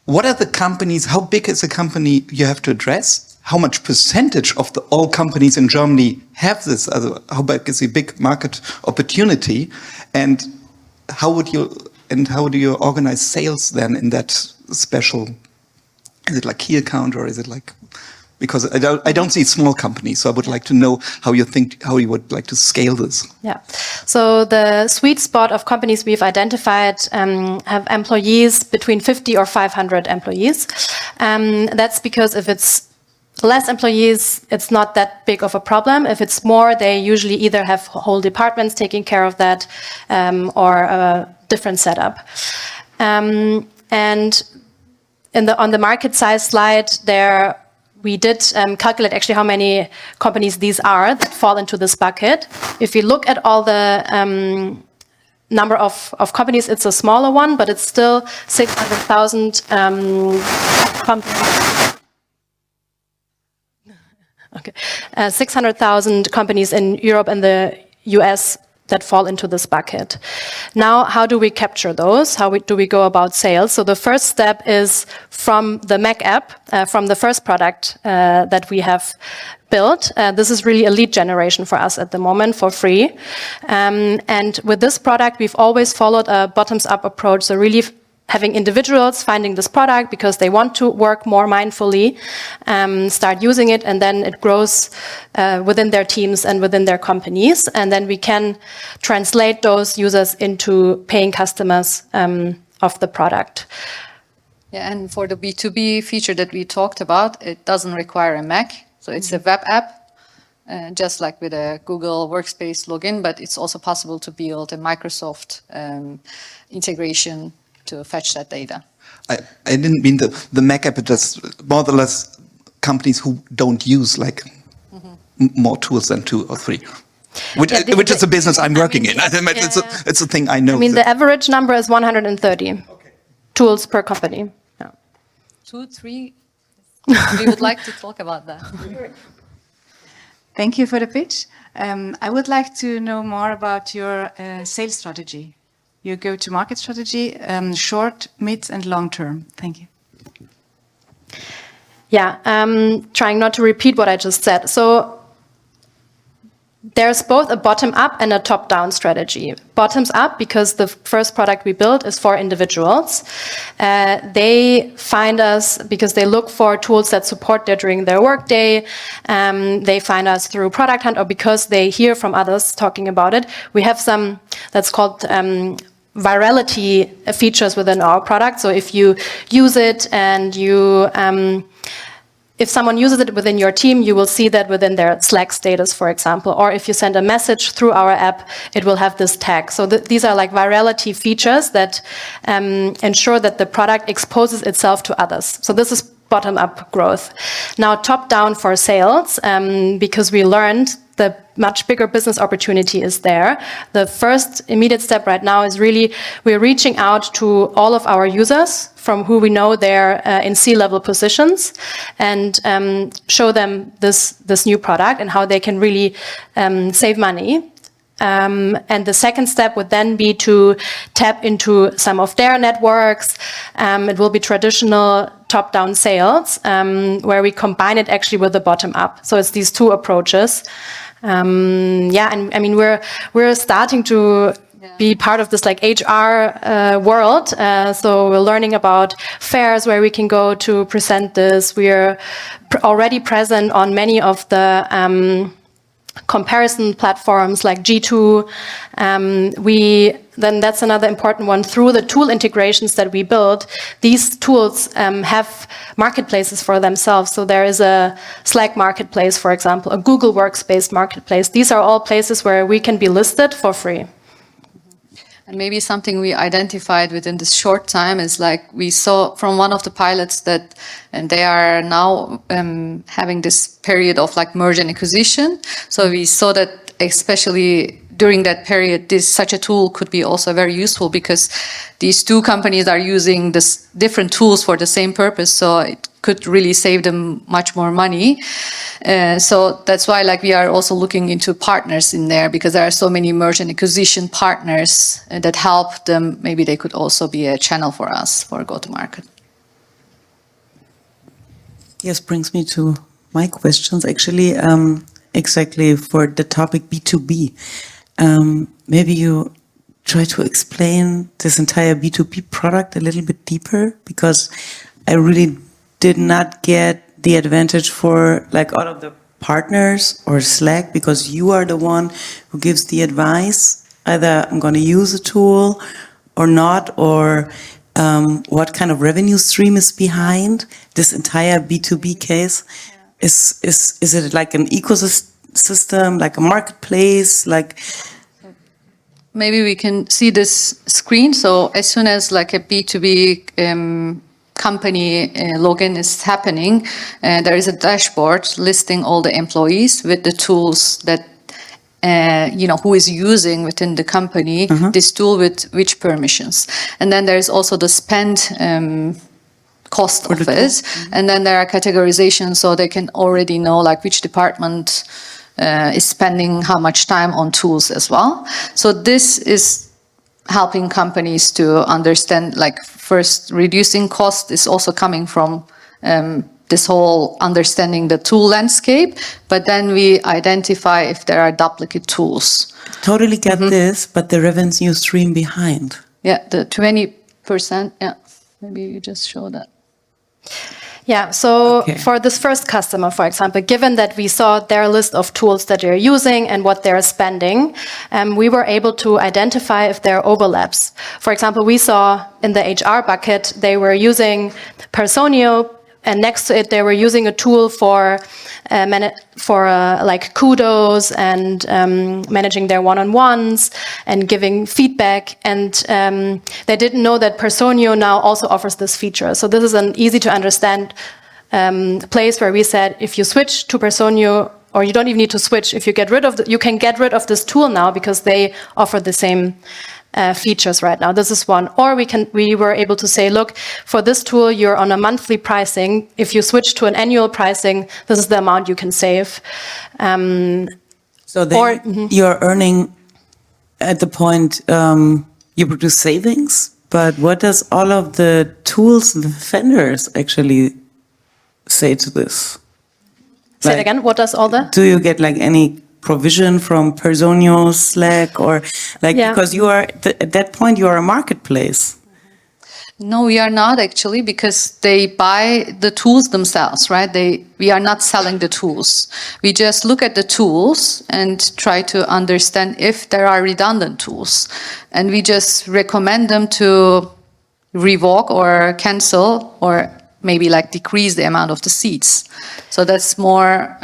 What are the companies, how big is a company you have to address? How much percentage of all companies in Germany have this? How big is the big market opportunity? And how do you organize sales then in that special, is it like key account or is it like, because I don't see small companies, so I would like to know how you would like to scale this. Yeah, so the sweet spot of companies we've identified have employees between 50 or 500 employees. That's because if it's less employees, it's not that big of a problem. If it's more, they usually either have whole departments taking care of that or a different setup. And on the market size slide there, we did calculate actually how many companies these are that fall into this bucket. If you look at all the number of companies, it's a smaller one, but it's still 600,000 companies. Okay, 600,000 companies in Europe and the US that fall into this bucket. Now, how do we capture those? How do we go about sales? So the first step is from the Mac app, from the first product that we have built. This is really a lead generation for us at the moment for free. And with this product, we've always followed a bottoms-up approach. So really having individuals finding this product because they want to work more mindfully, start using it, and then it grows within their teams and within their companies. And then we can translate those users into paying customers of the product. Yeah, and for the B2B feature that we talked about, it doesn't require a Mac. So it's a web app just like with a Google Workspace login, but it's also possible to build a Microsoft integration to fetch that data. I didn't mean the Mac app, but just more or less companies who don't use like more tools than 2 or 3. Which is a business I'm working in. It's a thing I know. I mean, the average number is 130 tools per company. Yeah. 2, 3, we would like to talk about that. Thank you for the pitch. I would like to know more about your sales strategy, your go-to-market strategy, short, mid, and long term. Thank you. Yeah, trying not to repeat what I just said. So there's both a bottom-up and a top-down strategy. Bottoms up, because the first product we built is for individuals. They find us because they look for tools that support them during their workday. They find us through Product Hunt or because they hear from others talking about it. We have some that's called virality features within our product. So if you use it and you if someone uses it within your team, you will see that within their Slack status, for example. Or if you send a message through our app, it will have this tag. So these are like virality features that ensure that the product exposes itself to others. So this is bottom-up growth. Now top-down for sales, because we learned the much bigger business opportunity is there. The first immediate step right now is really we're reaching out to all of our users from who we know they're in C-level positions and show them this new product and how they can really save money. And the second step would then be to tap into some of their networks. It will be traditional top-down sales, where we combine it actually with the bottom-up. So it's these two approaches. Yeah, and I mean we're starting to be part of this like HR world. So we're learning about fairs where we can go to present this. We're already present on many of the comparison platforms like G2. Then that's another important one. Through the tool integrations that we build, these tools have marketplaces for themselves. So there is a Slack marketplace, for example, a Google Workspace marketplace. These are all places where we can be listed for free. And maybe something we identified within this short time is like we saw from one of the pilots that, and they are now having this period of like merge and acquisition. So we saw that especially during that period, such a tool could be also very useful because these two companies are using this different tools for the same purpose. So it could really save them much more money. So that's why like we are also looking into partners in there because there are so many merge and acquisition partners that help them. Maybe they could also be a channel for us for go-to-market. Yes, brings me to my questions actually, exactly for the topic B2B. Maybe you try to explain this entire B2B product a little bit deeper because I really did not get the advantage for like all of the partners or Slack because you are the one who gives the advice. Either I'm going to use a tool or not, or what kind of revenue stream is behind this entire B2B case. Is it like an ecosystem, like a marketplace, like? Maybe we can see this screen. So as soon as like a B2B company login is happening, there is a dashboard listing all the employees with the tools that who is using within the company this tool with which permissions. And then there's also the spend cost of it. And then there are categorizations so they can already know like which department is spending how much time on tools as well. So this is helping companies to understand, like first reducing cost is also coming from this whole understanding the tool landscape, but then we identify if there are duplicate tools. Totally get this, but the revenue stream behind. Yeah, the 20%, yeah, maybe you just show that. Yeah, so for this first customer, for example, given that we saw their list of tools that they're using and what they're spending, we were able to identify if there are overlaps. For example, we saw in the HR bucket, they were using Personio and next to it, they were using a tool for like kudos and managing their one-on-ones and giving feedback. And they didn't know that Personio now also offers this feature. So this is an easy to understand place where we said, if you switch to Personio, or you don't even need to switch, if you get rid of you can get rid of this tool now because they offer the same features right now. This is one. Or we were able to say, look, for this tool, you're on a monthly pricing. If you switch to an annual pricing, this is the amount you can save. So then you're earning at the point you produce savings, but what does all of the tools, the vendors actually say to this? Say it again, what does all the? Do you get like any provision from Personio, Slack, or like, because you are, at that point, you are a marketplace. No, we are not actually, because they buy the tools themselves, right? We are not selling the tools. We just look at the tools and try to understand if there are redundant tools. And we just recommend them to revoke or cancel or maybe like decrease the amount of the seats. So that's more,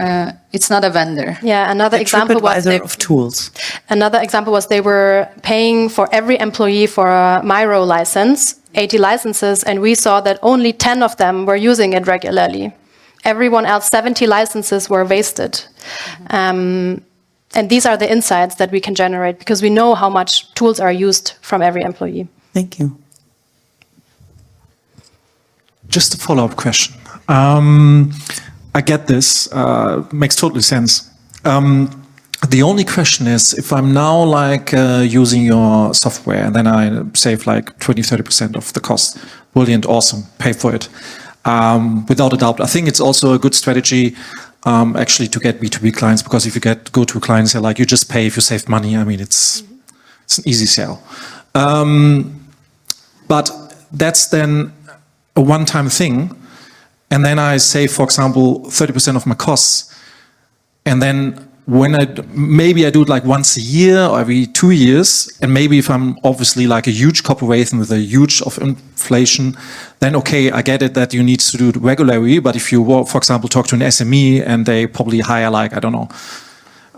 it's not a vendor. Yeah, another example was of tools. Another example was they were paying for every employee for a Miro license, 80 licenses, and we saw that only 10 of them were using it regularly. Everyone else, 70 licenses were wasted. And these are the insights that we can generate because we know how much tools are used from every employee. Thank you. Just a follow-up question. I get this, makes totally sense. The only question is, if I'm now like using your software and then I save like 20-30% of the cost, brilliant, awesome, pay for it. Without a doubt, I think it's also a good strategy actually to get B2B clients, because if you go to clients, they're like, you just pay if you save money. I mean, it's an easy sell. But that's then a one-time thing, and then I save, for example, 30% of my costs, and then when maybe I do it like once a year or every 2 years, and maybe if I'm obviously like a huge corporation with a huge of inflation, then okay, I get it that you need to do it regularly, but if you, for example, talk to an SME and they probably hire like, I don't know,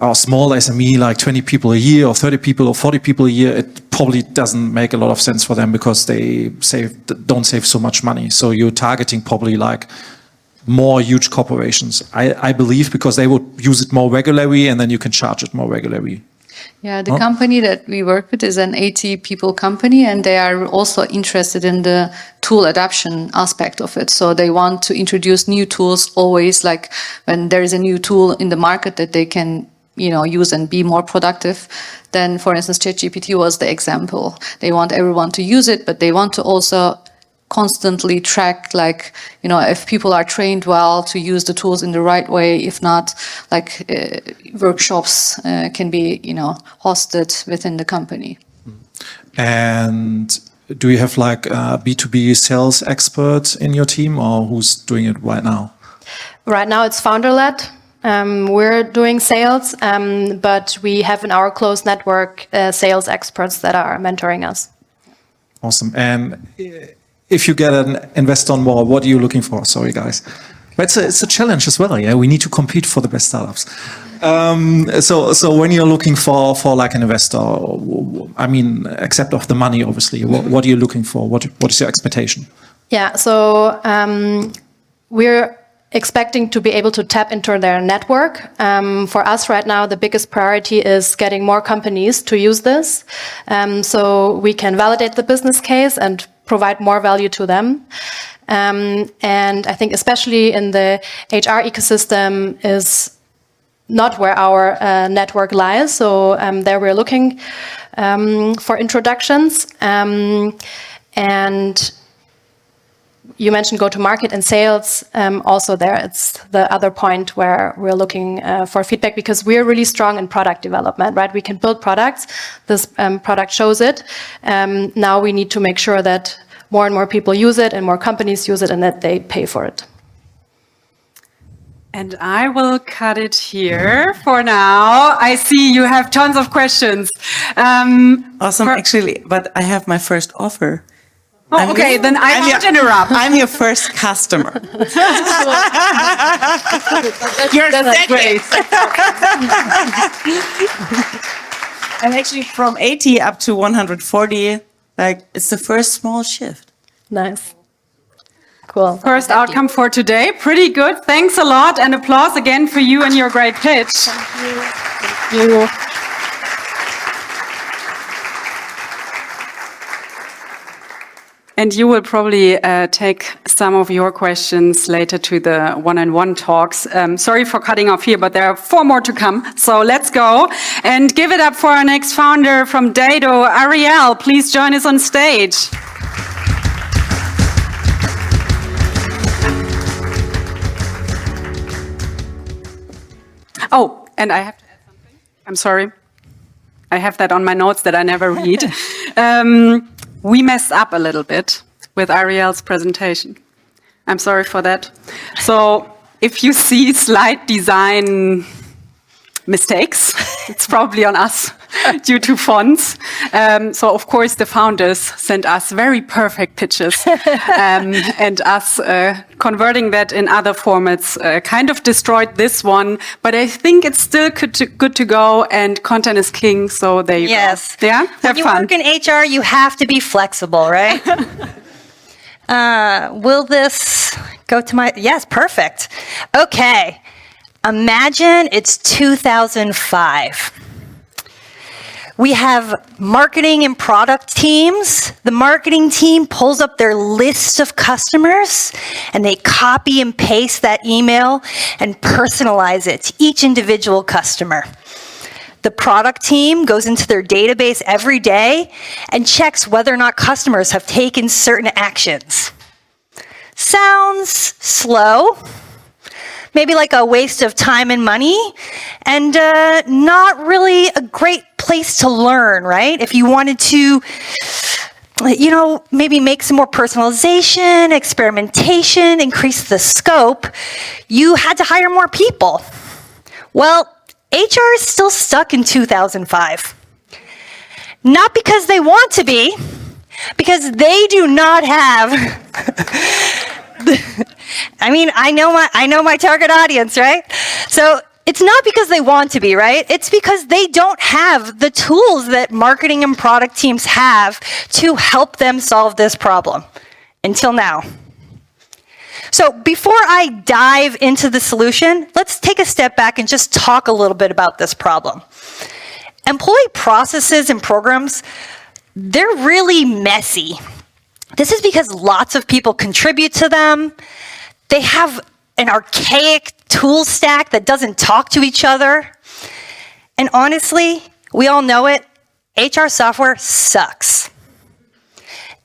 a small SME, like 20 people a year or 30 people or 40 people a year, it probably doesn't make a lot of sense for them because they don't save so much money. So you're targeting probably like more huge corporations, I believe, because they would use it more regularly and then you can charge it more regularly. Yeah, the company that we work with is an 80 people company, and they are also interested in the tool adoption aspect of it. So they want to introduce new tools always, like when there is a new tool in the market that they can use and be more productive. Then, for instance, ChatGPT was the example. They want everyone to use it, but they want to also constantly track, like, if people are trained well to use the tools in the right way. If not, like workshops can be, hosted within the company. And do you have like a B2B sales expert in your team, or who's doing it right now? Right now it's founder-led. We're doing sales, but we have in our close network sales experts that are mentoring us. Awesome. And if you get an investor on board, what are you looking for? Sorry, guys. But it's a challenge as well. Yeah, we need to compete for the best startups. So when you're looking for like an investor, I mean, except of the money, obviously, what are you looking for? What is your expectation? Yeah. So we're expecting to be able to tap into their network. For us right now, the biggest priority is getting more companies to use this, so we can validate the business case and provide more value to them. And I think especially in the HR ecosystem is not where our network lies. So there we're looking for introductions. And you mentioned go-to-market and sales. Also there, it's the other point where we're looking for feedback, because we're really strong in product development, right? We can build products. This product shows it. Now we need to make sure that more and more people use it and more companies use it and that they pay for it. And I will cut it here for now. I see you have tons of questions. Awesome, actually, but I have my first offer. Oh, okay, then I won't interrupt. I'm your first customer. You're second. And actually from 80 up to 140, like it's the first small shift. Nice. Cool. First outcome for today. Pretty good. Thanks a lot, and applause again for you and your great pitch. Thank you. And you will probably take some of your questions later to the one-on-one talks. Sorry for cutting off here, but there are 4 more to come. So let's go and give it up for our next founder from Dado, Arielle. Please join us on stage. Oh, and I have to add something. I'm sorry. I have that on my notes that I never read. We messed up a little bit with Arielle's presentation. I'm sorry for that. So if you see slide design mistakes, it's probably on us due to fonts. So of course the founders sent us very perfect pitches, and us converting that in other formats kind of destroyed this one. But I think it's still good to go, and content is king. So there you go. Yeah, When you work in HR, you have to be flexible, right? Will this go to my? Yes, perfect. Okay. Imagine it's 2005. We have marketing and product teams. The marketing team pulls up their list of customers and they copy and paste that email and personalize it to each individual customer. The product team goes into their database every day and checks whether or not customers have taken certain actions. Sounds slow. Maybe like a waste of time and money, and not really a great place to learn, right? If you wanted to, maybe make some more personalization, experimentation, increase the scope, you had to hire more people. Well, HR is still stuck in 2005. Not because they want to be, because they do not have I know my target audience, right? So it's not because they want to be, right? It's because they don't have the tools that marketing and product teams have to help them solve this problem until now. So before I dive into the solution, let's take a step back and just talk a little bit about this problem. Employee processes and programs, they're really messy. This is because lots of people contribute to them. They have an archaic tool stack that doesn't talk to each other. And honestly, we all know it, HR software sucks.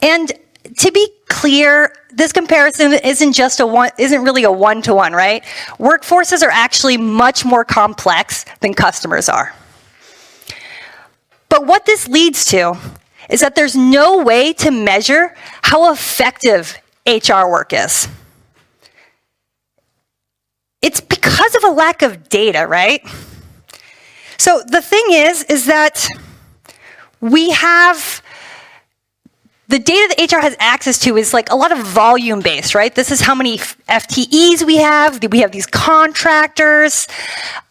And to be clear, this comparison isn't really a one-to-one, right? Workforces are actually much more complex than customers are. But what this leads to is that there's no way to measure how effective HR work is. It's because of a lack of data, right? So the thing is that we have the data that HR has access to is like a lot of volume based, right? This is how many FTEs we have. We have these contractors.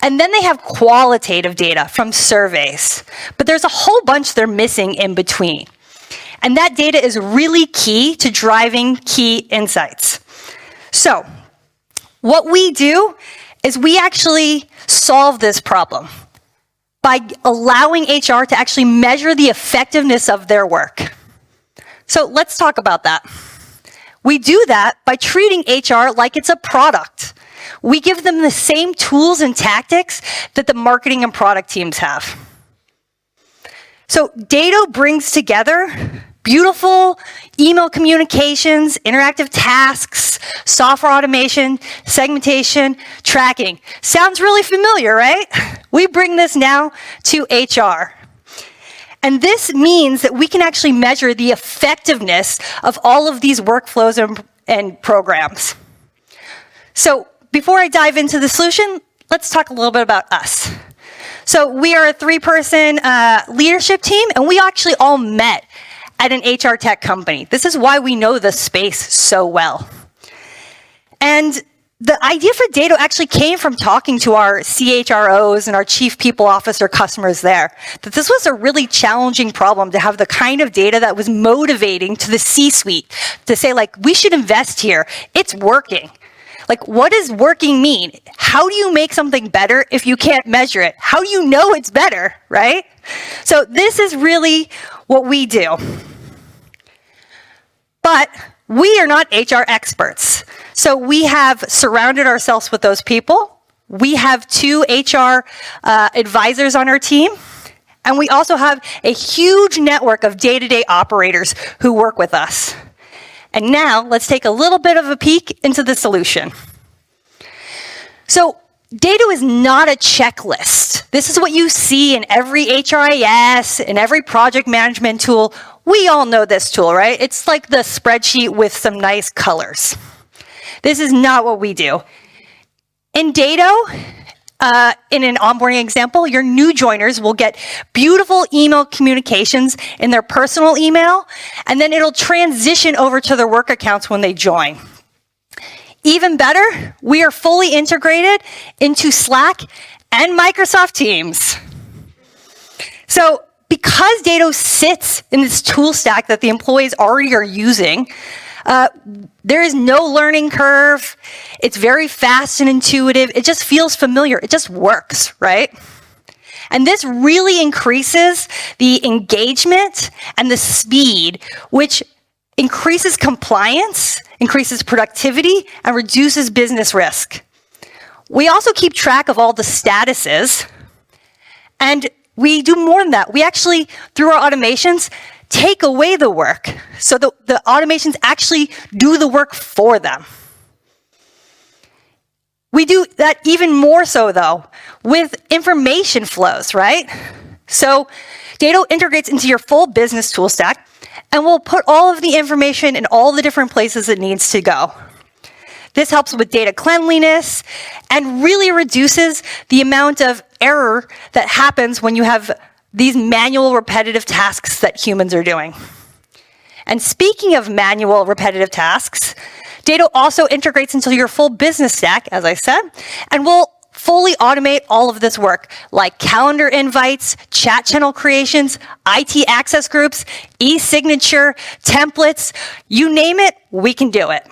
And then they have qualitative data from surveys. But there's a whole bunch they're missing in between. And that data is really key to driving key insights. So what we do is we actually solve this problem by allowing HR to actually measure the effectiveness of their work. So let's talk about that. We do that by treating HR like it's a product. We give them the same tools and tactics that the marketing and product teams have. So Dado brings together beautiful email communications, interactive tasks, software automation, segmentation, tracking. Sounds really familiar, right? We bring this now to HR. And this means that we can actually measure the effectiveness of all of these workflows and programs. So before I dive into the solution, let's talk a little bit about us. So we are a 3-person leadership team, and we actually all met at an HR tech company. This is why we know the space so well. And the idea for Dado actually came from talking to our CHROs and our chief people officer customers there, that this was a really challenging problem to have the kind of data that was motivating to the C-suite to say, like, we should invest here. It's working. Like, what does working mean? How do you make something better if you can't measure it? How do you know it's better, right? So this is really what we do. But we are not HR experts. So we have surrounded ourselves with those people. We have 2 HR advisors on our team. And we also have a huge network of day-to-day operators who work with us. And now let's take a little bit of a peek into the solution. So Dado is not a checklist. This is what you see in every HRIS, in every project management tool. We all know this tool, right? It's like the spreadsheet with some nice colors. This is not what we do. In Dado, in an onboarding example, your new joiners will get beautiful email communications in their personal email, and then it'll transition over to their work accounts when they join. Even better, we are fully integrated into Slack and Microsoft Teams. So because Dado sits in this tool stack that the employees already are using, there is no learning curve. It's very fast and intuitive. It just feels familiar. It just works, right? And this really increases the engagement and the speed, which increases compliance, increases productivity, and reduces business risk. We also keep track of all the statuses, and we do more than that. We actually, through our automations, take away the work. So the automations actually do the work for them. We do that even more so, though, with information flows, right? So Dado integrates into your full business tool stack, and we'll put all of the information in all the different places it needs to go. This helps with data cleanliness and really reduces the amount of error that happens when you have these manual repetitive tasks that humans are doing. And speaking of manual repetitive tasks, Dado also integrates into your full business stack, as I said, and will fully automate all of this work, like calendar invites, chat channel creations, IT access groups, e-signature, templates, you name it, we can do it.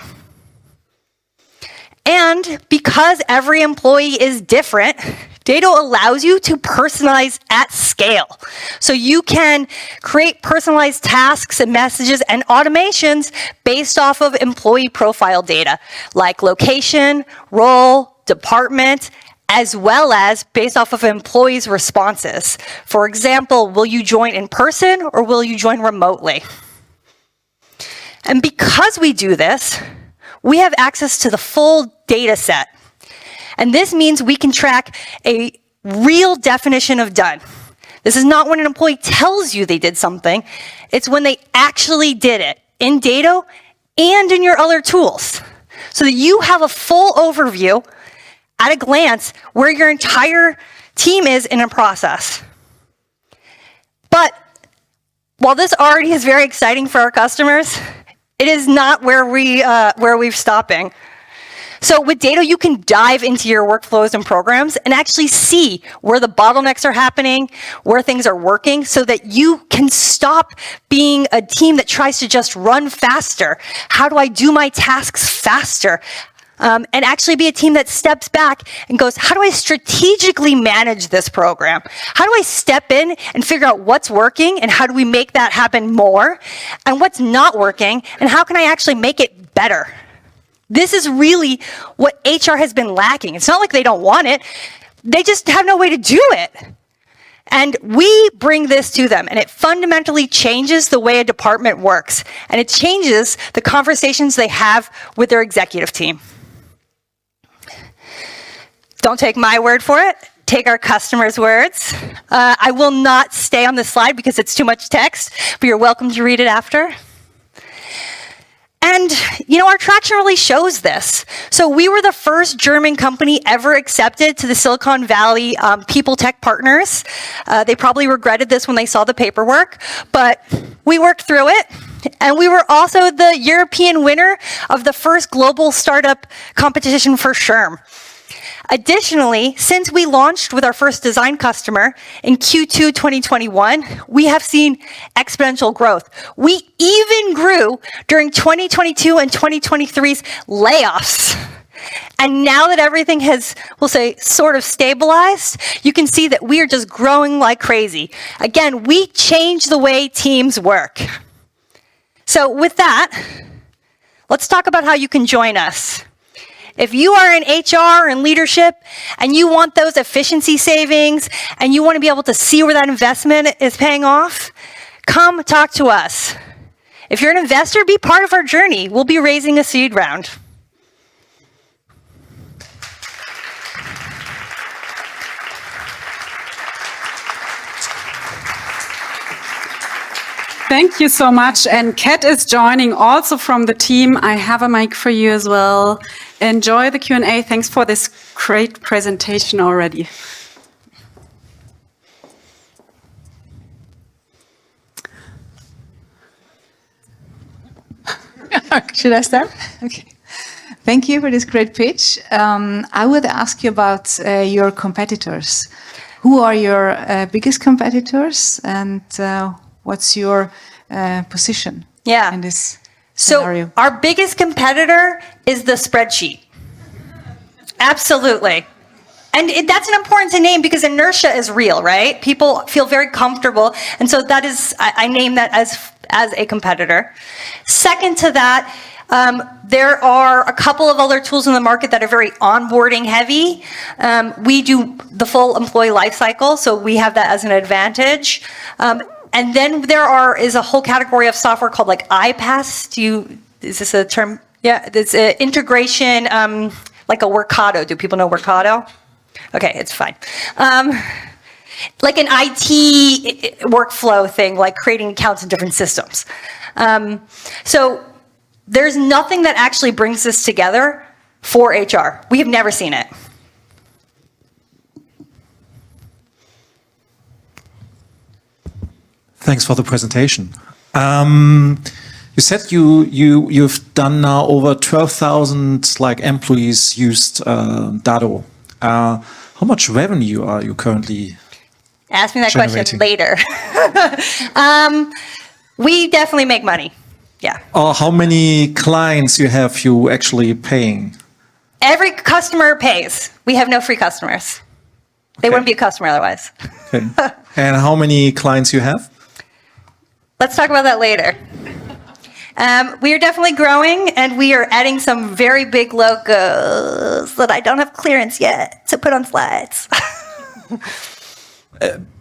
And because every employee is different, Dado allows you to personalize at scale. So you can create personalized tasks and messages and automations based off of employee profile data, like location, role, department, as well as based off of employees' responses. For example, will you join in person or will you join remotely? And because we do this, we have access to the full data set. And this means we can track a real definition of done. This is not when an employee tells you they did something, it's when they actually did it in Dado and in your other tools. So that you have a full overview at a glance where your entire team is in a process. But while this already is very exciting for our customers, it is not where we're stopping. So with Dado, you can dive into your workflows and programs and actually see where the bottlenecks are happening, where things are working, so that you can stop being a team that tries to just run faster. How do I do my tasks faster? And actually be a team that steps back and goes, how do I strategically manage this program? How do I step in and figure out what's working and how do we make that happen more? And what's not working and how can I actually make it better? This is really what HR has been lacking. It's not like they don't want it. They just have no way to do it. And we bring this to them, and it fundamentally changes the way a department works. And it changes the conversations they have with their executive team. Don't take my word for it. Take our customers' words. I will not stay on this slide because it's too much text, but you're welcome to read it after. And, you know, our traction really shows this. So we were the first German company ever accepted to the Silicon Valley People Tech Partners. They probably regretted this when they saw the paperwork, but we worked through it. And we were also the European winner of the first global startup competition for SHRM. Additionally, since we launched with our first design customer in Q2 2021, we have seen exponential growth. We even grew during 2022 and 2023's layoffs. And now that everything has, we'll say, sort of stabilized, you can see that we are just growing like crazy. Again, we change the way teams work. So with that, let's talk about how you can join us. If you are in HR and leadership and you want those efficiency savings and you want to be able to see where that investment is paying off, come talk to us. If you're an investor, be part of our journey. We'll be raising a seed round. Thank you so much. And Kat is joining also from the team. I have a mic for you as well. Enjoy the Q&A. Thanks for this great presentation already. Should I start? Okay. Thank you for this great pitch. I would ask you about your competitors. Who are your biggest competitors, and what's your position in this scenario? So our biggest competitor is the spreadsheet. Absolutely. And that's an important to name because inertia is real, right? People feel very comfortable. And so that is, I name that as a competitor. Second to that, there are a couple of other tools in the market that are very onboarding heavy. We do the full employee life cycle, so we have that as an advantage. And then there is a whole category of software called like iPaaS. Is this a term? Yeah, it's integration, like a Workato. Do people know Workato? Okay, it's fine. Like an IT workflow thing, like creating accounts in different systems. So there's nothing that actually brings this together for HR. We have never seen it. Thanks for the presentation. You said you've done now over 12,000 like employees used Dado. How much revenue are you currently Ask me that generating? question later. We definitely make money. Yeah. Or how many clients you have you actually paying? Every customer pays. We have no free customers. They wouldn't be a customer otherwise. Okay. And how many clients you have? Let's talk about that later. We are definitely growing, and we are adding some very big logos that I don't have clearance yet to put on slides.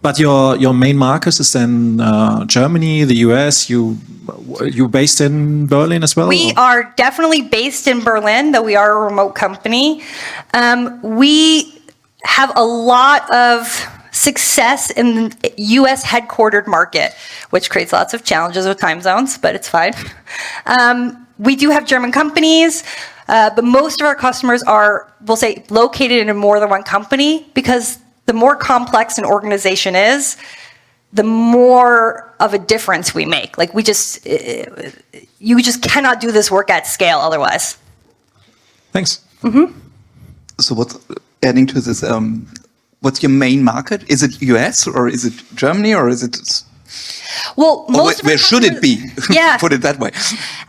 But your main market is then Germany, the US. You based in Berlin as well? We are definitely based in Berlin, though we are a remote company. We have a lot of success in the US headquartered market, which creates lots of challenges with time zones, but it's fine. We do have German companies, but most of our customers are, we'll say, located in more than one company, because the more complex an organization is, the more of a difference we make. Like you just cannot do this work at scale otherwise. Thanks. Mm-hmm. So what's adding to this? What's your main market? Is it US or is it Germany or is it? Well, most where should it be? Yeah. Put it that way.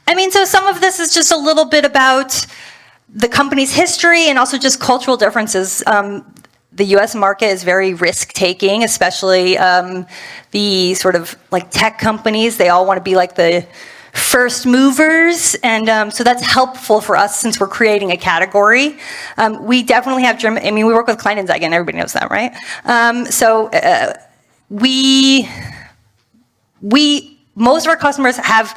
I mean, so some of this is just a little bit about the company's history and also just cultural differences. The US market is very risk-taking, especially the sort of like tech companies. They all want to be like the first movers, and so that's helpful for us since we're creating a category. We definitely have German, I mean, we work with Kleinanzeigen, everybody knows that, right? Most of our customers have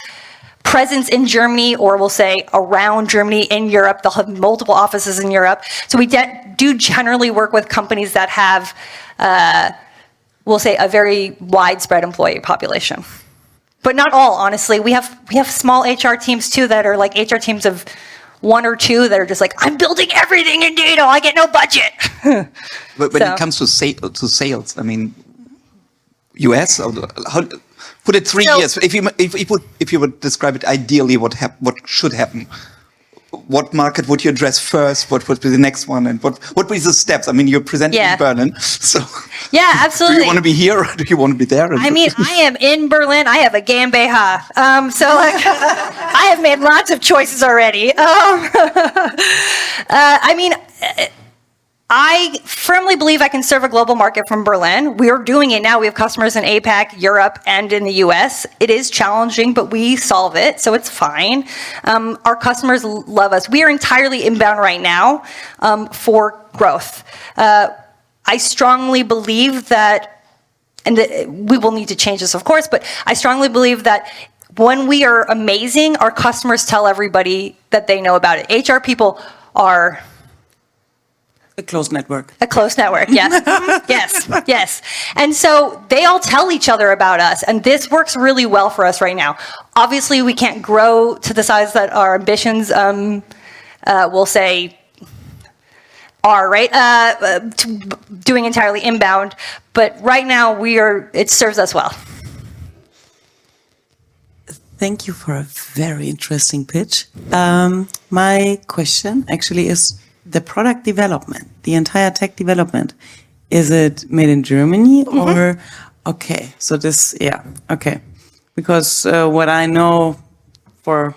presence in Germany, or we'll say around Germany, in Europe. They'll have multiple offices in Europe. So we do generally work with companies that have, we'll say, a very widespread employee population. but not all, honestly. We have small HR teams too that are like HR teams of 1 or 2 that are just like, I'm building everything in Dado, I get no budget. But when it comes to sales, I mean, US, how, put it 3 years. If you would describe it ideally, what should happen? What market would you address first? What would be the next one? And what would be the steps? I mean, you're presenting in Berlin, so yeah, absolutely. Do you want to be here or do you want to be there? I mean, I am in Berlin. I have a GmbH. So like, I have made lots of choices already. I mean, I firmly believe I can serve a global market from Berlin. We are doing it now. We have customers in APAC, Europe, and in the US. It is challenging, but we solve it, so it's fine. Our customers love us. We are entirely inbound right now for growth. I strongly believe that, and we will need to change this, of course, but I strongly believe that when we are amazing, our customers tell everybody that they know about it. HR people are... A closed network. A closed network, yes. yes. And so they all tell each other about us, and this works really well for us right now. Obviously, we can't grow to the size that our ambitions, we'll say, are, right? Doing entirely inbound, but right now it serves us well. Thank you for a very interesting pitch. My question actually is, the product development, the entire tech development, is it made in Germany or, okay, so this, okay. Because what I know for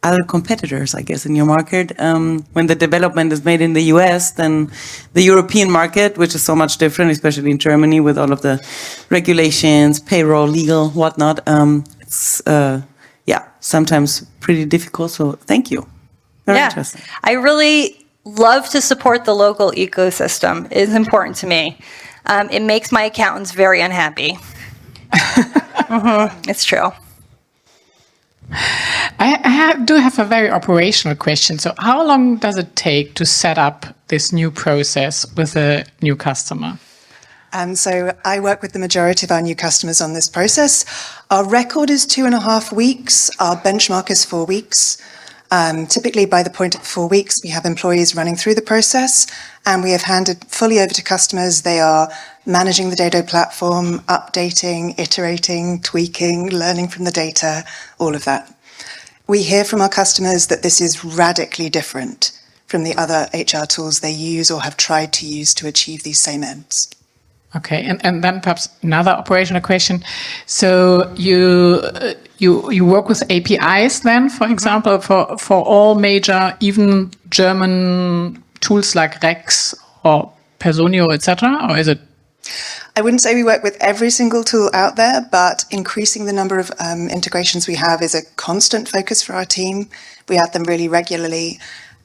other competitors, I guess, in your market, when the development is made in the US, then the European market, which is so much different, especially in Germany with all of the regulations, payroll, legal, whatnot, it's, sometimes pretty difficult. So thank you. Very interesting. I really love to support the local ecosystem. It is important to me. It makes my accountants very unhappy. It's true. I do have a very operational question. So how long does it take to set up this new process with a new customer? So I work with the majority of our new customers on this process. Our record is 2.5 weeks. Our benchmark is 4 weeks. Typically, by the point at 4 weeks, we have employees running through the process, and we have handed fully over to customers. They are managing the Dado platform, updating, iterating, tweaking, learning from the data, all of that. We hear from our customers that this is radically different from the other HR tools they use or have tried to use to achieve these same ends. Okay, and then perhaps another operational question. So you work with APIs then, for example, for all major, even German tools like Rex or Personio, etc., or is it? I wouldn't say we work with every single tool out there, but increasing the number of integrations we have is a constant focus for our team. We add them really regularly,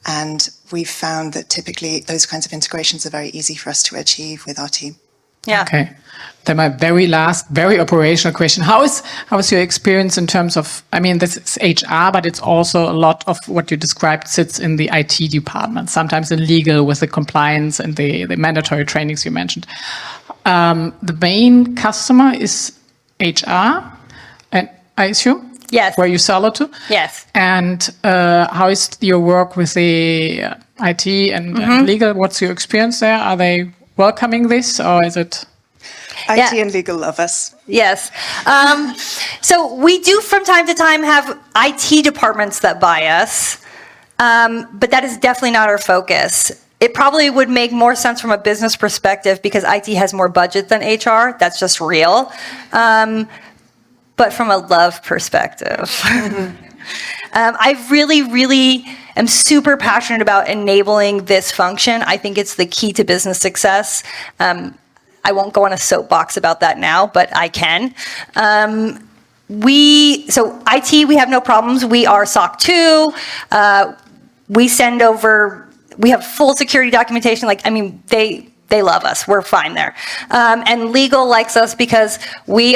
and we've found that typically those kinds of integrations are very easy for us to achieve with our team. Yeah. Okay. Then my very last, very operational question. How is your experience in terms of, I mean, this is HR, but it's also a lot of what you described sits in the IT department, sometimes in legal with the compliance and the mandatory trainings you mentioned. The main customer is HR, and I assume? Yes. Where you sell it to? Yes. And how is your work with the IT and legal? What's your experience there? Are they welcoming this, or is it? IT and legal love us. Yes. So we do from time to time have IT departments that buy us, but that is definitely not our focus. It probably would make more sense from a business perspective because IT has more budget than HR. That's just real. But from a love perspective, I really am super passionate about enabling this function. I think it's the key to business success. I won't go on a soapbox about that now, but I can. So IT, we have no problems. We are SOC 2. We send over, we have full security documentation. Like, I mean, they love us. We're fine there. And legal likes us because we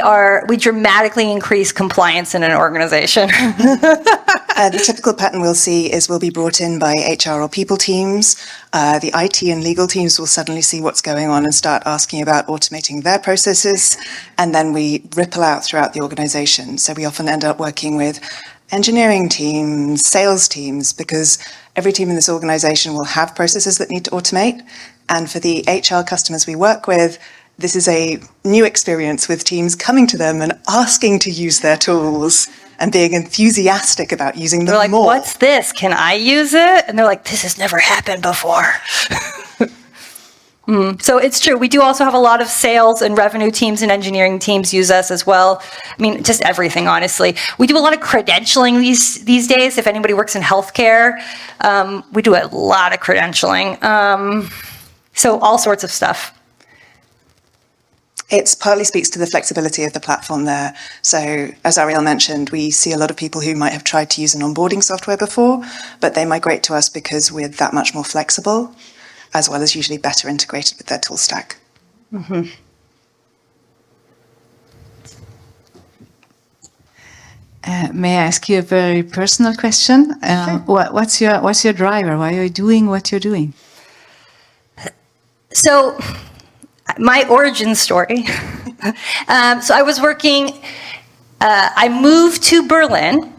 dramatically increase compliance in an organization. The typical pattern we'll see is we'll be brought in by HR or people teams. The IT and legal teams will suddenly see what's going on and start asking about automating their processes. And then we ripple out throughout the organization. So we often end up working with engineering teams, sales teams, because every team in this organization will have processes that need to automate. And for the HR customers we work with, this is a new experience with teams coming to them and asking to use their tools and being enthusiastic about using them They're like, more. what's this? Can I use it? And they're like, this has never happened before. So it's true. We do also have a lot of sales and revenue teams and engineering teams use us as well. I mean, just everything, honestly. We do a lot of credentialing these days. If anybody works in healthcare, we do a lot of credentialing. So all sorts of stuff. It partly speaks to the flexibility of the platform there. So as Arielle mentioned, we see a lot of people who might have tried to use an onboarding software before, but they migrate to us because we're that much more flexible, as well as usually better integrated with their tool stack. Mm-hmm. May I ask you a very personal question? Sure. What's your driver? Why are you doing what you're doing? So my origin story. So I was working, I moved to Berlin.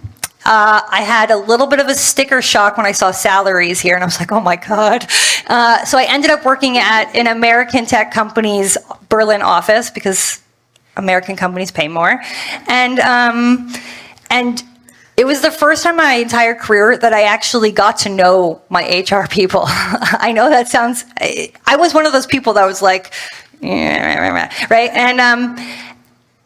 I had a little bit of a sticker shock when I saw salaries here, and I was like, oh my God. So I ended up working at an American tech company's Berlin office because American companies pay more. And it was the first time in my entire career that I actually got to know my HR people. I know that sounds, I was one of those people that was like, right? And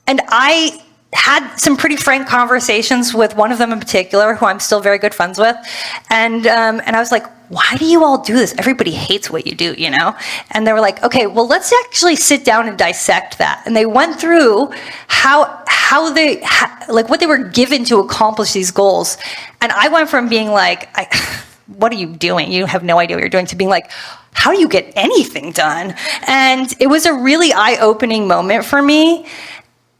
I had some pretty frank conversations with one of them in particular, who I'm still very good friends with. And I was like, why do you all do this? Everybody hates what you do, you know? And they were like, okay, well, let's actually sit down and dissect that. And they went through what they were given to accomplish these goals. And I went from being like, what are you doing? You have no idea what you're doing, to being like, how do you get anything done? And it was a really eye-opening moment for me.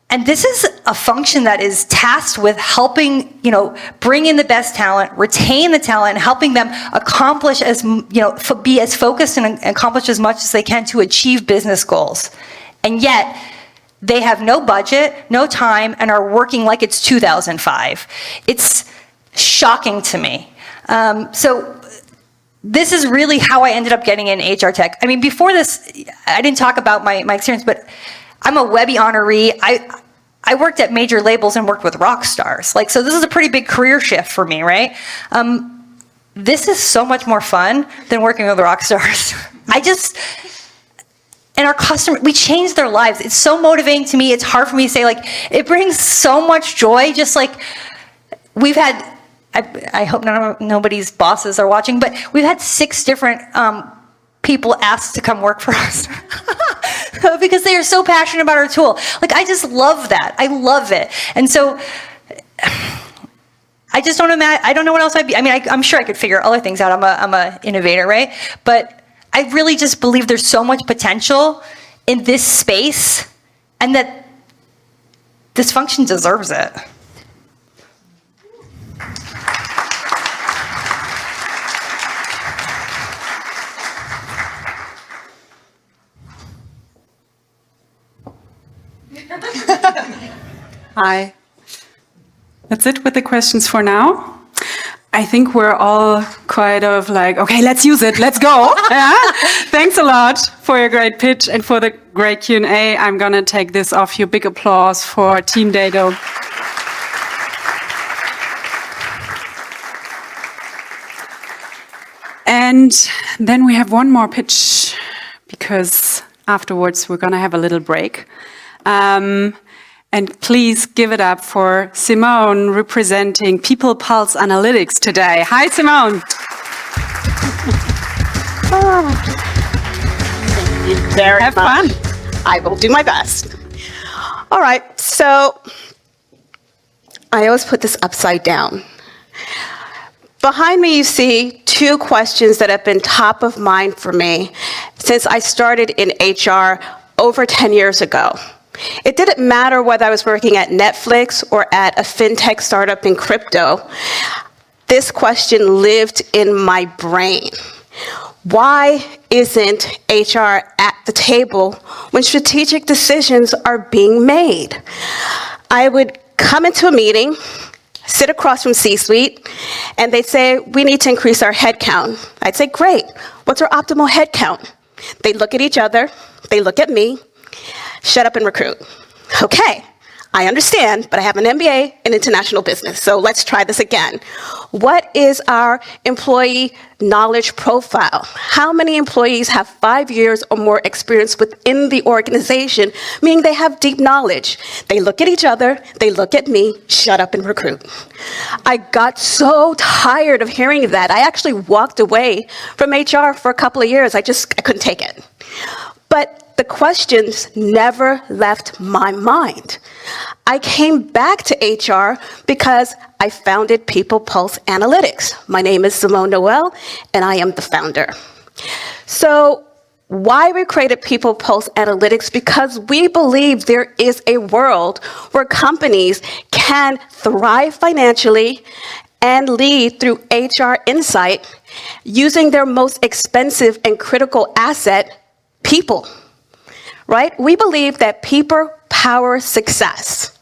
And this is a function that is tasked with helping, bring in the best talent, retain the talent, and helping them accomplish be as focused and accomplish as much as they can to achieve business goals. And yet, they have no budget, no time, and are working like it's 2005. It's shocking to me. So this is really how I ended up getting in HR tech. I mean, before this, I didn't talk about my experience, but I'm a Webby honoree. I worked at major labels and worked with rock stars. So this is a pretty big career shift for me, right? This is so much more fun than working with rock stars. And our customers, we change their lives. It's so motivating to me. It's hard for me to say, it brings so much joy. Just we've had, I hope nobody's bosses are watching, but we've had 6 different people asked to come work for us because they are so passionate about our tool. I just love that. I love it. And so I just don't imagine, I don't know what else I'd be. I mean, I'm sure I could figure other things out. I'm a innovator, right? But I really just believe there's so much potential in this space and that this function deserves it. Hi. That's it with the questions for now. I think we're all quite okay, let's use it, let's go. Yeah? Thanks a lot for your great pitch and for the great Q&A. I'm going to take this off you. Big applause for Team Dado. And then we have one more pitch, because afterwards we're going to have a little break. And please give it up for Semone, representing People Pulse Analytics today. Hi, Semone. Thank you very much. Have fun. I will do my best. All right, so I always put this upside down. Behind me, you see 2 questions that have been top of mind for me since since I started in HR over 10 years ago. It didn't matter whether I was working at Netflix or at a fintech startup in crypto. This question lived in my brain. Why isn't HR at the table when strategic decisions are being made? I would come into a meeting, sit across from C-suite, and they'd say, we need to increase our headcount. I'd say, great, what's our optimal headcount? They'd look at each other, they look at me, shut up and recruit. Okay, I understand, but I have an MBA in international business, so let's try this again. What is our employee knowledge profile? How many employees have 5 years or more experience within the organization, meaning they have deep knowledge? They look at each other, they look at me, shut up and recruit. I got so tired of hearing that. I actually walked away from HR for a couple of years. I couldn't take it. But the questions never left my mind. I came back to HR because I founded People Pulse Analytics. My name is Semone Noel, and I am the founder. So why we created People Pulse Analytics? Because we believe there is a world where companies can thrive financially and lead through HR insight using their most expensive and critical asset, people. Right? We believe that people power success.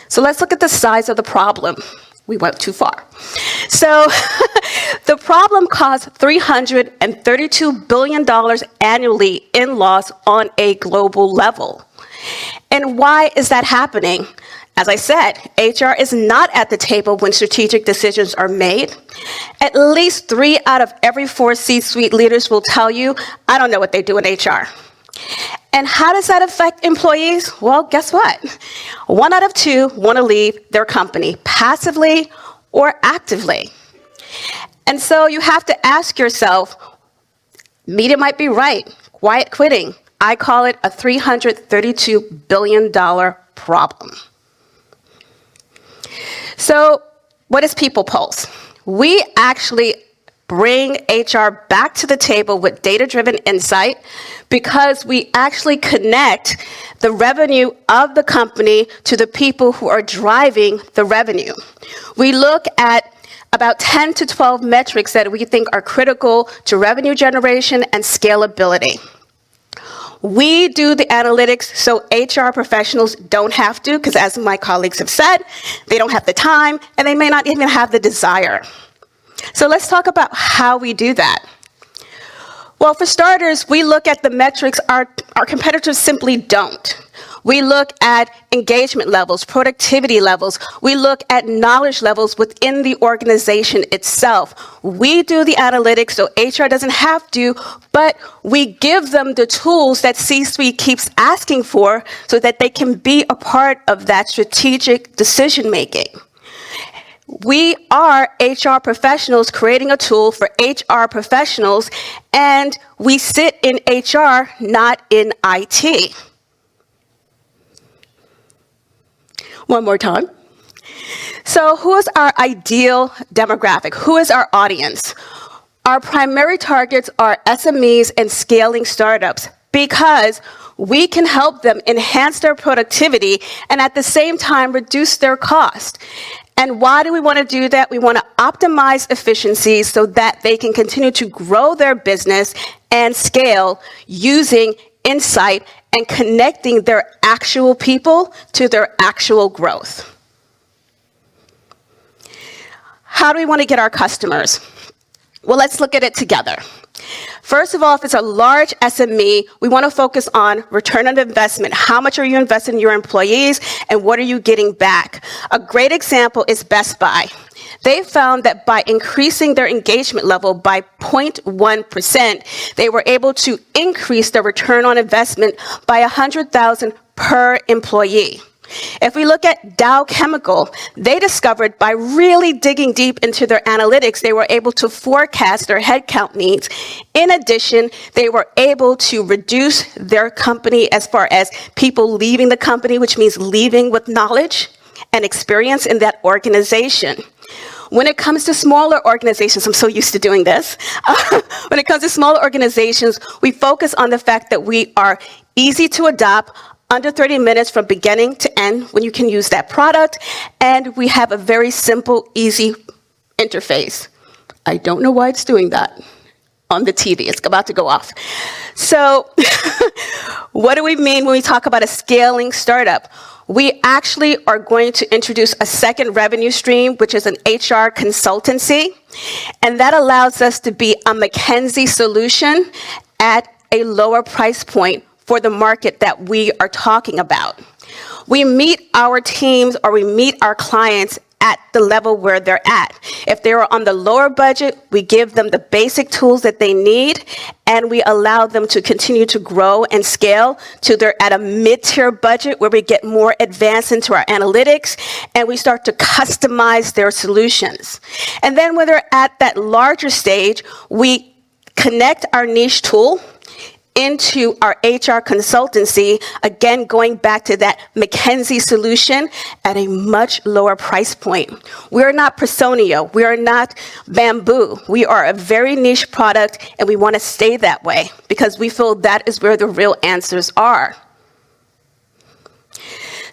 So let's look at the size of the problem. We went too far. So the problem costs $332 billion annually in loss on a global level. And why is that happening? As I said, HR is not at the table when strategic decisions are made. At least 3 out of every 4 C-suite leaders will tell you, I don't know what they do in HR. And how does that affect employees? Well, guess what? 1 out of 2 want to leave their company, passively or actively. And so you have to ask yourself, media might be right, quiet quitting. I call it a $332 billion problem. So what is People Pulse? We actually bring HR back to the table with data-driven insight because we actually connect the revenue of the company to the people who are driving the revenue. We look at about 10 to 12 metrics that we think are critical to revenue generation and scalability. We do the analytics so HR professionals don't have to, because as my colleagues have said, they don't have the time and they may not even have the desire. So let's talk about how we do that. Well, for starters, we look at the metrics our competitors simply don't. We look at engagement levels, productivity levels. We look at knowledge levels within the organization itself. We do the analytics so HR doesn't have to, but we give them the tools that C-suite keeps asking for so that they can be a part of that strategic decision making. We are HR professionals creating a tool for HR professionals, and we sit in HR, not in IT. One more time. So who is our ideal demographic? Who is our audience? Our primary targets are SMEs and scaling startups because we can help them enhance their productivity and at the same time reduce their cost. And why do we want to do that? We want to optimize efficiencies so that they can continue to grow their business and scale using insight and connecting their actual people to their actual growth. How do we want to get our customers? Well, let's look at it together. First of all, if it's a large SME, we want to focus on return on investment. How much are you investing in your employees and what are you getting back? A great example is Best Buy. They found that by increasing their engagement level by 0.1%, they were able to increase their return on investment by $100,000 per employee. If we look at Dow Chemical, they discovered by really digging deep into their analytics, they were able to forecast their headcount needs. In addition, they were able to reduce their company as far as people leaving the company, which means leaving with knowledge and experience in that organization. When it comes to smaller organizations, I'm so used to doing this. When it comes to smaller organizations, we focus on the fact that we are easy to adopt, under 30 minutes from beginning to end when you can use that product, and we have a very simple, easy interface. I don't know why it's doing that on the TV. It's about to go off. So what do we mean when we talk about a scaling startup? We actually are going to introduce a second revenue stream, which is an HR consultancy, and that allows us to be a McKinsey solution at a lower price point for the market that we are talking about. We meet our teams or we meet our clients at the level where they're at. If they are on the lower budget, we give them the basic tools that they need, and we allow them to continue to grow and scale to they're at a mid-tier budget where we get more advanced into our analytics, and we start to customize their solutions. And then when they're at that larger stage, we connect our niche tool into our HR consultancy, again, going back to that McKinsey solution at a much lower price point. We're not Personio, we are not Bamboo. We are a very niche product, and we want to stay that way because we feel that is where the real answers are.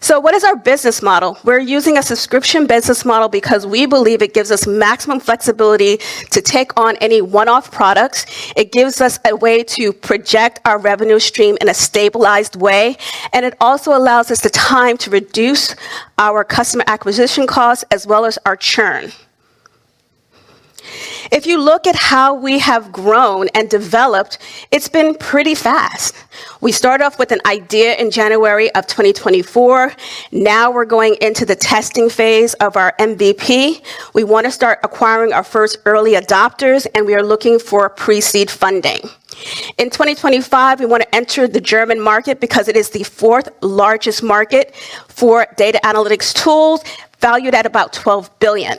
So what is our business model? We're using a subscription business model because we believe it gives us maximum flexibility to take on any one-off products. It gives us a way to project our revenue stream in a stabilized way, and it also allows us the time to reduce our customer acquisition costs as well as our churn. If you look at how we have grown and developed, it's been pretty fast. We started off with an idea in January of 2024. Now we're going into the testing phase of our MVP. We want to start acquiring our first early adopters, and we are looking for pre-seed funding. In 2025, we want to enter the German market because it is the 4th largest market for data analytics tools, valued at about 12 billion.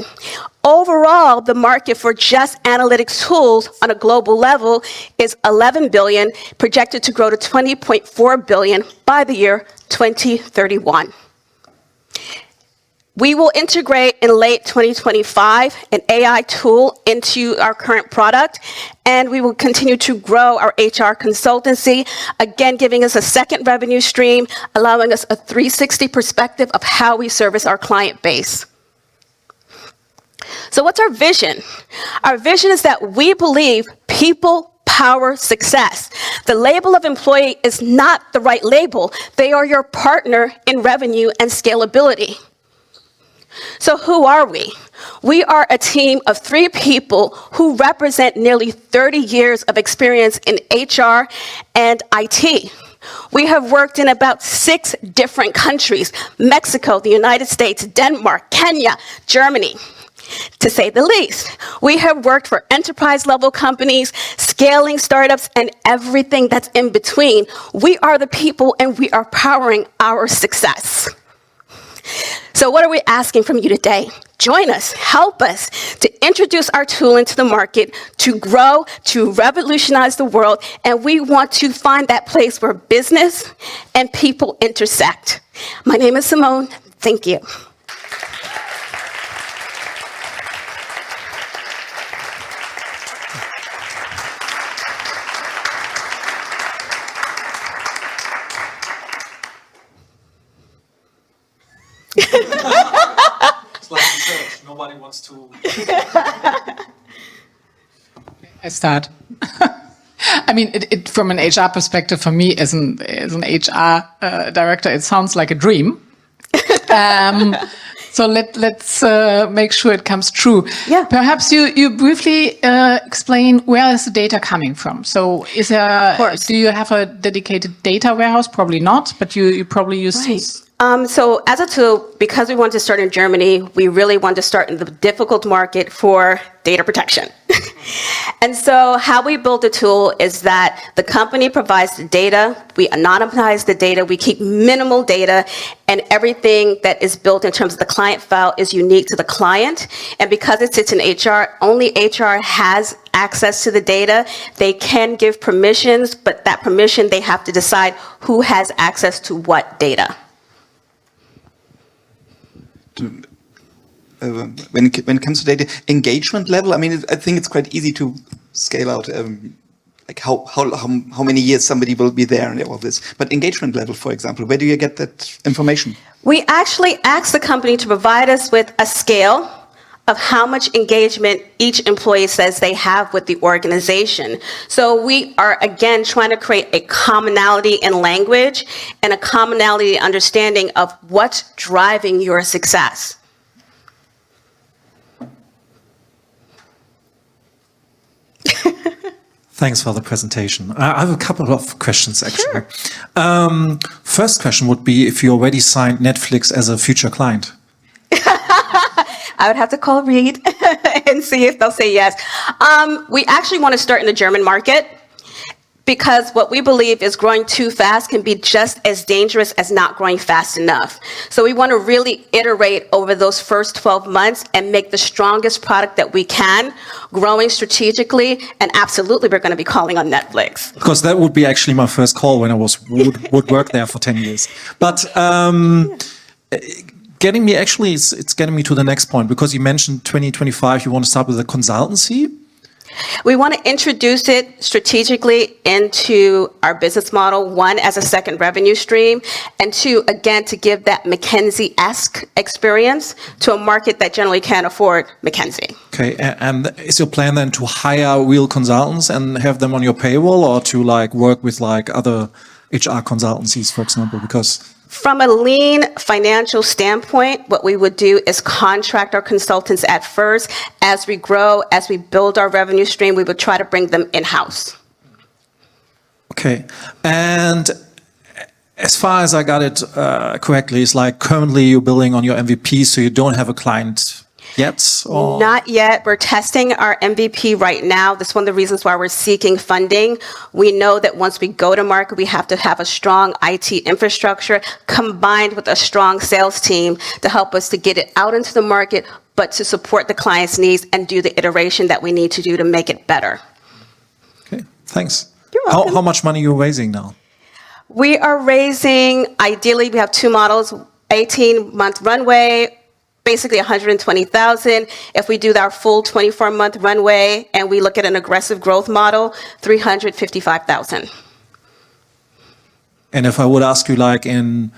Overall, the market for just analytics tools on a global level is 11 billion, projected to grow to 20.4 billion by the year 2031. We will integrate in late 2025 an AI tool into our current product, and we will continue to grow our HR consultancy, again giving us a second revenue stream, allowing us a 360 perspective of how we service our client base. So what's our vision? Our vision is that we believe people power success. The label of employee is not the right label. They are your partner in revenue and scalability. So who are we? We are a team of 3 people who represent nearly 30 years of experience in HR and IT. We have worked in about 6 different countries: Mexico, the United States, Denmark, Kenya, Germany, to say the least. We have worked for enterprise-level companies, scaling startups, and everything that's in between. We are the people, and we are powering our success. So what are we asking from you today? Join us, help us to introduce our tool into the market, to grow, to revolutionize the world, and we want to find that place where business and people intersect. My name is Semone. Thank you. It's like in church, nobody wants to. I start. I mean, it from an HR perspective, for me as an HR director, it sounds like a dream. So let's make sure it comes true. Yeah. Perhaps you briefly explain where is the data coming from. So is there? Do you have a dedicated data warehouse? Probably not, but you probably use. Right. So as a tool, because we want to start in Germany, we really want to start in the difficult market for data protection. And so how we build the tool is that the company provides the data, we anonymize the data, we keep minimal data, and everything that is built in terms of the client file is unique to the client. And because it sits in HR, only HR has access to the data. They can give permissions, but that permission, they have to decide who has access to what data. when it comes to data engagement level, I mean, I think it's quite easy to scale out like how many years somebody will be there and all this. But engagement level, for example, where do you get that information? We actually asked the company to provide us with a scale of how much engagement each employee says they have with the organization. So we are, again, trying to create a commonality in language and a commonality in understanding of what's driving your success. Thanks for the presentation. I have a couple of questions, actually. Sure. First question would be if you already signed Netflix as a future client. I would have to call Reed and see if they'll say yes. We actually want to start in the German market because what we believe is growing too fast can be just as dangerous as not growing fast enough. So we want to really iterate over those first 12 months and make the strongest product that we can, growing strategically, and absolutely we're going to be calling on Netflix. Because that would be actually my first call when I would work there for 10 years. But getting me it's getting me to the next point, because you mentioned 2025, you want to start with a consultancy. We want to introduce it strategically into our business model, one, as a second revenue stream, and two, again, to give that McKinsey-esque experience to a market that generally can't afford McKinsey. Okay, and is your plan then to hire real consultants and have them on your payroll, or to like work with like other HR consultancies, for example? Because from a lean financial standpoint, what we would do is contract our consultants at first. As we grow, as we build our revenue stream, we would try to bring them in-house. Okay, and as far as I got it correctly, it's like currently you're building on your MVP, so you don't have a client yet? Or? Not yet. We're testing our MVP right now. That's one of the reasons why we're seeking funding. We know that once we go to market, we have to have a strong IT infrastructure combined with a strong sales team to help us to get it out into the market, but to support the client's needs and do the iteration that we need to do to make it better. Okay, thanks. You're welcome. How much money are you raising now? We are raising, ideally, we have two models, 18-month runway, basically 120,000. If we do our full 24-month runway and we look at an aggressive growth model, 355,000. And if I would ask you, like in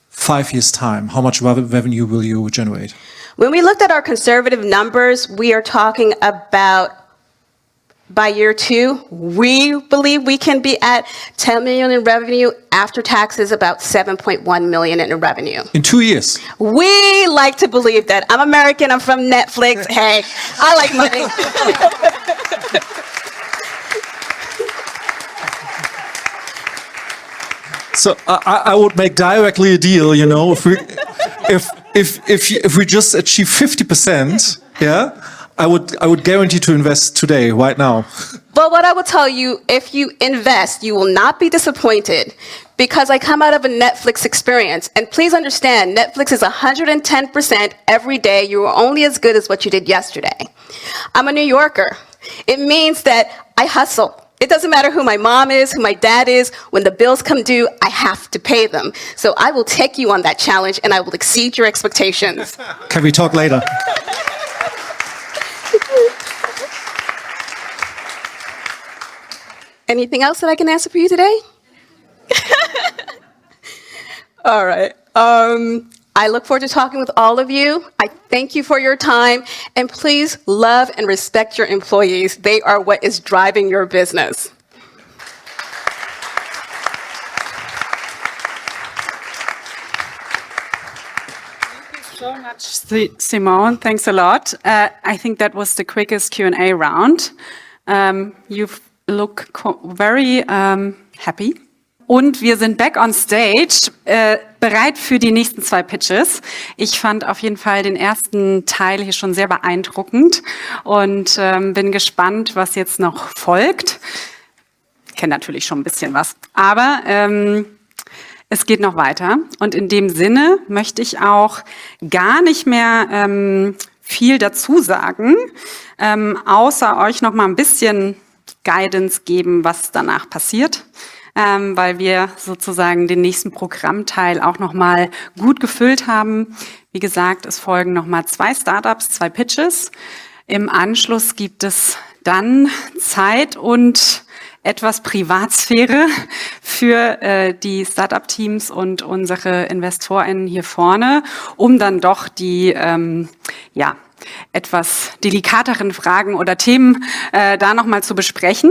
5 years' time, how much revenue will you generate? When we looked at our conservative numbers, we are talking about, by year 2, we believe we can be at 10 million in revenue, after taxes about 7.1 million in revenue. In 2 years? We like to believe that. I'm American, I'm from Netflix. Hey, I like money. So I would make directly a deal, you know, if we just achieve 50%, yeah, I would guarantee to invest today, right now. Well, what I will tell you, if you invest, you will not be disappointed, because I come out of a Netflix experience. And please understand, Netflix is 110% every day. You are only as good as what you did yesterday. I'm a New Yorker. It means that I hustle. It doesn't matter who my mom is, who my dad is. When the bills come due, I have to pay them. So I will take you on that challenge, and I will exceed your expectations. Can we talk later? Anything else that I can answer for you today? All right. I look forward to talking with all of you. I thank you for your time, and please love and respect your employees. They are what is driving your business. So much, Semone. Thanks a lot. I think that was the quickest Q&A round. You look very happy. Und wir sind back on stage, bereit für die nächsten 2 Pitches. Ich fand auf jeden Fall den ersten Teil hier schon sehr beeindruckend und bin gespannt, was jetzt noch folgt. Ich kenne natürlich schon ein bisschen was, aber es geht noch weiter. Und in dem Sinne möchte ich auch gar nicht mehr viel dazu sagen, außer euch noch mal ein bisschen Guidance geben, was danach passiert. Weil wir sozusagen den nächsten Programmteil auch noch mal gut gefüllt haben. Wie gesagt, es folgen nochmal 2 Startups, 2 Pitches. Im Anschluss gibt es dann Zeit und etwas Privatsphäre für die Startup-Teams und unsere InvestorInnen hier vorne, um dann doch die etwas delikateren Fragen oder Themen da nochmal zu besprechen.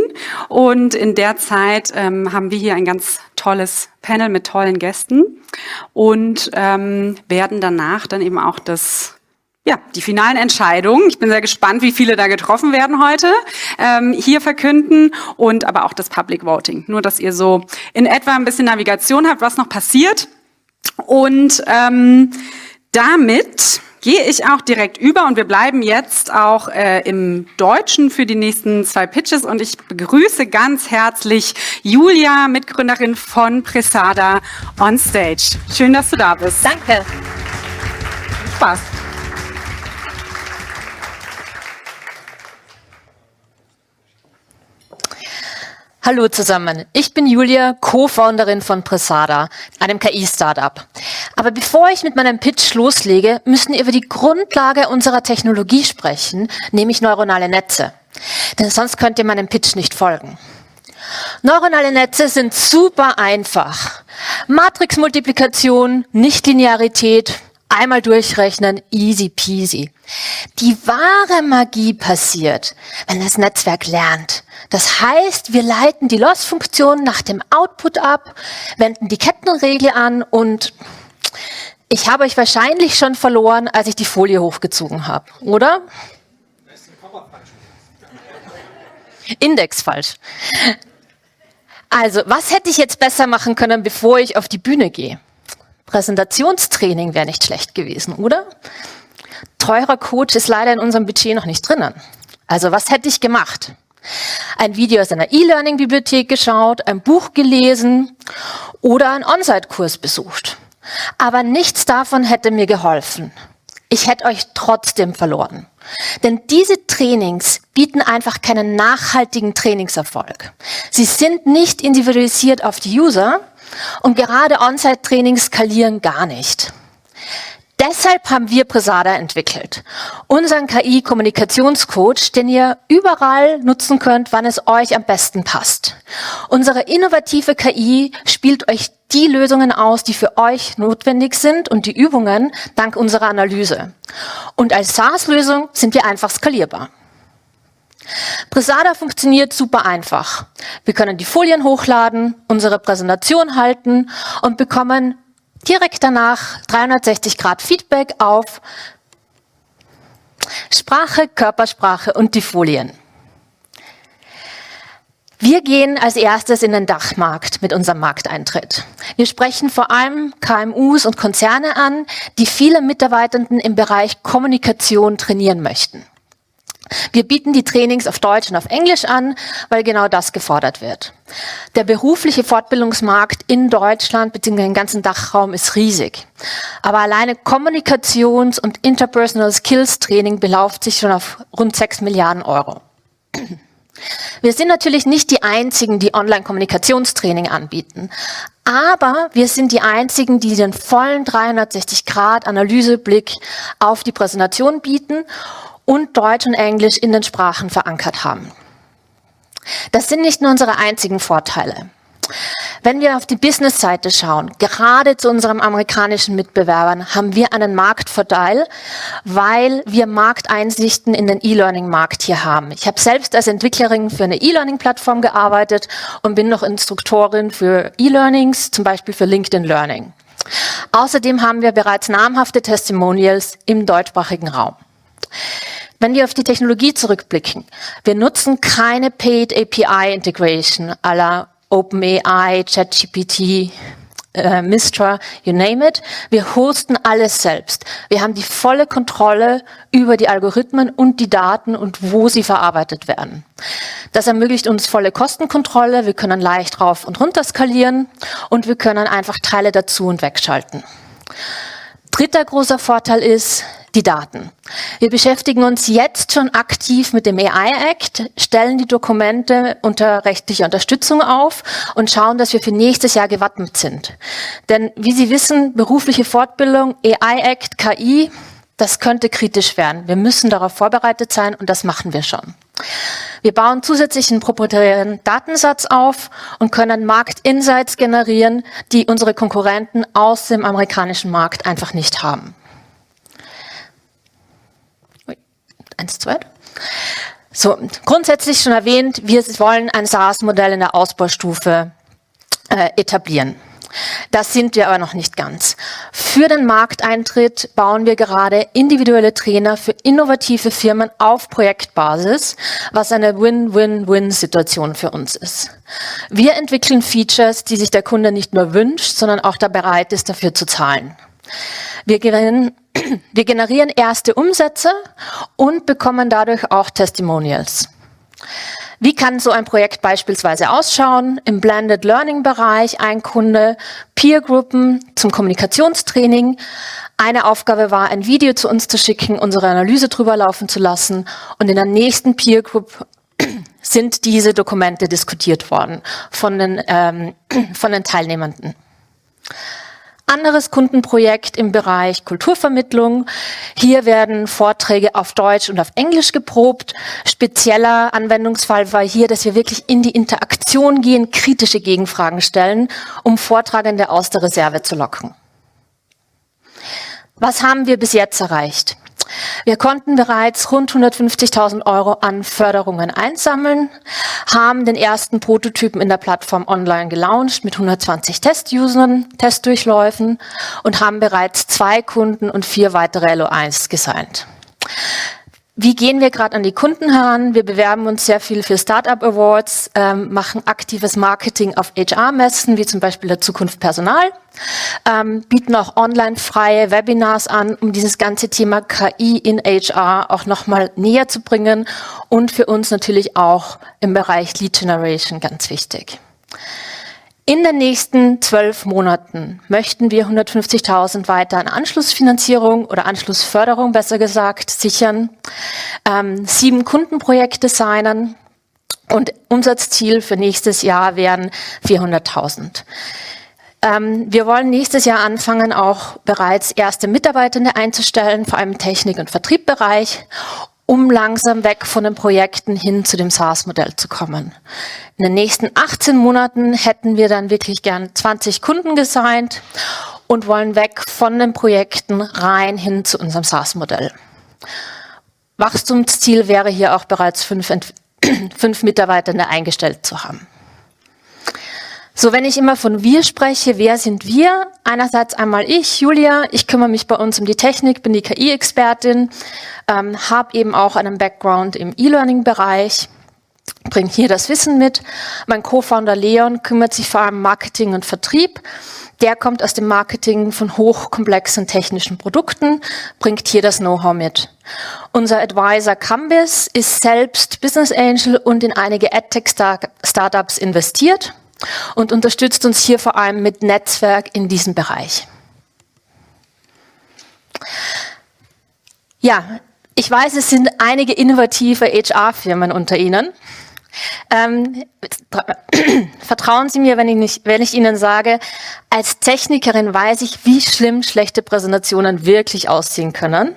Und in der Zeit haben wir hier ein ganz tolles Panel mit tollen Gästen und werden danach dann eben auch die finalen Entscheidungen, ich bin sehr gespannt, wie viele da getroffen werden heute, hier verkünden und aber auch das Public Voting. Nur, dass ihr so in etwa ein bisschen Navigation habt, was noch passiert. Und damit gehe ich auch direkt über und wir bleiben jetzt auch im Deutschen für die nächsten 2 Pitches und ich begrüße ganz herzlich Julia, Mitgründerin von Presada, on stage. Schön, dass du da bist. Danke. Spaß. Hallo zusammen, ich bin Julia, Co-Founderin von Presada, einem KI-Startup. Aber bevor ich mit meinem Pitch loslege, müssen wir über die Grundlage unserer Technologie sprechen, nämlich neuronale Netze. Denn sonst könnt ihr meinem Pitch nicht folgen. Neuronale Netze sind super einfach. Matrixmultiplikation, Nichtlinearität, einmal durchrechnen, easy peasy. Die wahre Magie passiert, wenn das Netzwerk lernt. Das heißt, wir leiten die Loss-Funktion nach dem Output ab, wenden die Kettenregel an und ich habe euch wahrscheinlich schon verloren, als ich die Folie hochgezogen habe, oder? Index falsch. Also, was hätte ich jetzt besser machen können, bevor ich auf die Bühne gehe? Präsentationstraining wäre nicht schlecht gewesen, oder? Teurer Coach ist leider in unserem Budget noch nicht drinnen. Also, was hätte ich gemacht? Ein Video aus einer E-Learning-Bibliothek geschaut, ein Buch gelesen oder einen On-Site-Kurs besucht. Aber nichts davon hätte mir geholfen. Ich hätte euch trotzdem verloren. Denn diese Trainings bieten einfach keinen nachhaltigen Trainingserfolg. Sie sind nicht individualisiert auf die User und gerade On-Site-Trainings skalieren gar nicht. Deshalb haben wir Presada entwickelt, unseren KI-Kommunikationscoach, den ihr überall nutzen könnt, wann es euch am besten passt. Unsere innovative KI spielt euch die Lösungen aus, die für euch notwendig sind und die Übungen dank unserer Analyse. Und als SaaS-Lösung sind wir einfach skalierbar. Presada funktioniert super einfach. Wir können die Folien hochladen, unsere Präsentation halten und bekommen direkt danach 360 Grad Feedback auf Sprache, Körpersprache und die Folien. Wir gehen als erstes in den Dachmarkt mit unserem Markteintritt. Wir sprechen vor allem KMUs und Konzerne an, die viele Mitarbeitenden im Bereich Kommunikation trainieren möchten. Wir bieten die Trainings auf Deutsch und auf Englisch an, weil genau das gefordert wird. Der berufliche Fortbildungsmarkt in Deutschland bzw. im ganzen Dachraum ist riesig. Aber alleine Kommunikations- und Interpersonal Skills Training belauft sich schon auf rund 6 Milliarden Euro. Wir sind natürlich nicht die Einzigen, die Online-Kommunikationstraining anbieten. Aber wir sind die Einzigen, die den vollen 360-Grad-Analyseblick auf die Präsentation bieten und Deutsch und Englisch in den Sprachen verankert haben. Das sind nicht nur unsere einzigen Vorteile. Wenn wir auf die Business-Seite schauen, gerade zu unseren amerikanischen Mitbewerbern, haben wir einen Marktvorteil, weil wir Markteinsichten in den E-Learning-Markt hier haben. Ich habe selbst als Entwicklerin für eine E-Learning-Plattform gearbeitet und bin noch Instruktorin für E-Learnings, zum Beispiel für LinkedIn Learning. Außerdem haben wir bereits namhafte Testimonials im deutschsprachigen Raum. Wenn wir auf die Technologie zurückblicken, wir nutzen keine Paid API Integration à la OpenAI, ChatGPT, Mistra, you name it. Wir hosten alles selbst. Wir haben die volle Kontrolle über die Algorithmen und die Daten und wo sie verarbeitet werden. Das ermöglicht uns volle Kostenkontrolle. Wir können leicht rauf und runter skalieren und wir können einfach Teile dazu und wegschalten. Dritter großer Vorteil ist, die Daten. Wir beschäftigen uns jetzt schon aktiv mit dem AI Act, stellen die Dokumente unter rechtlicher Unterstützung auf und schauen, dass wir für nächstes Jahr gewappnet sind. Denn wie Sie wissen, berufliche Fortbildung, AI Act, KI, das könnte kritisch werden. Wir müssen darauf vorbereitet sein und das machen wir schon. Wir bauen zusätzlich einen proprietären Datensatz auf und können Marktinsights generieren, die unsere Konkurrenten aus dem amerikanischen Markt einfach nicht haben. So, grundsätzlich schon erwähnt, wir wollen ein SaaS-Modell in der Ausbaustufe etablieren. Das sind wir aber noch nicht ganz. Für den Markteintritt bauen wir gerade individuelle Trainer für innovative Firmen auf Projektbasis, was eine Win-Win-Win-Situation für uns ist. Wir entwickeln Features, die sich der Kunde nicht nur wünscht, sondern auch da bereit ist, dafür zu zahlen. Wir generieren erste Umsätze und bekommen dadurch auch Testimonials. Wie kann so ein Projekt beispielsweise ausschauen? Im Blended Learning Bereich ein Kunde, Peergruppen zum Kommunikationstraining. Eine Aufgabe war, ein Video zu uns zu schicken, unsere Analyse drüber laufen zu lassen und in der nächsten Peer Group sind diese Dokumente diskutiert worden von den Teilnehmenden. Anderes Kundenprojekt im Bereich Kulturvermittlung. Hier werden Vorträge auf Deutsch und auf Englisch geprobt. Spezieller Anwendungsfall war hier, dass wir wirklich in die Interaktion gehen, kritische Gegenfragen stellen, um Vortragende aus der Reserve zu locken. Was haben wir bis jetzt erreicht? Wir konnten bereits rund 150.000 € an Förderungen einsammeln, haben den ersten Prototypen in der Plattform online gelauncht mit 120 Test-Usern, Testdurchläufen und haben bereits 2 Kunden und 4 weitere LOIs gesigned. Wie gehen wir gerade an die Kunden heran? Wir bewerben uns sehr viel für Startup Awards, machen aktives Marketing auf HR-Messen, wie zum Beispiel der Zukunft Personal, bieten auch online freie Webinars an, um dieses ganze Thema KI in HR auch nochmal näher zu bringen und für uns natürlich auch im Bereich Lead Generation ganz wichtig. In den nächsten 12 Monaten möchten wir 150.000 weiter an Anschlussfinanzierung oder Anschlussförderung, besser gesagt, sichern, 7 Kundenprojekte signen und Umsatzziel für nächstes Jahr wären 400.000. Wir wollen nächstes Jahr anfangen, auch bereits erste Mitarbeitende einzustellen, vor allem im Technik- und Vertriebsbereich, um langsam weg von den Projekten hin zu dem SaaS-Modell zu kommen. In den nächsten 18 Monaten hätten wir dann wirklich gern 20 Kunden gesigned und wollen weg von den Projekten rein hin zu unserem SaaS-Modell. Wachstumsziel wäre hier auch bereits 5 Mitarbeitende eingestellt zu haben. So, wenn ich immer von wir spreche, wer sind wir? Einerseits einmal ich, Julia, ich kümmere mich bei uns um die Technik, bin die KI-Expertin, habe eben auch einen Background im E-Learning-Bereich, bringe hier das Wissen mit. Mein Co-Founder Leon kümmert sich vor allem um Marketing und Vertrieb. Der kommt aus dem Marketing von hochkomplexen technischen Produkten, bringt hier das Know-how mit. Unser Advisor Cambis ist selbst Business Angel und in einige AdTech-Startups investiert und unterstützt uns hier vor allem mit Netzwerk in diesem Bereich. Ja, ich weiß, es sind einige innovative HR-Firmen unter Ihnen. Vertrauen Sie mir, wenn ich Ihnen sage, als Technikerin weiß ich, wie schlimm schlechte Präsentationen wirklich aussehen können.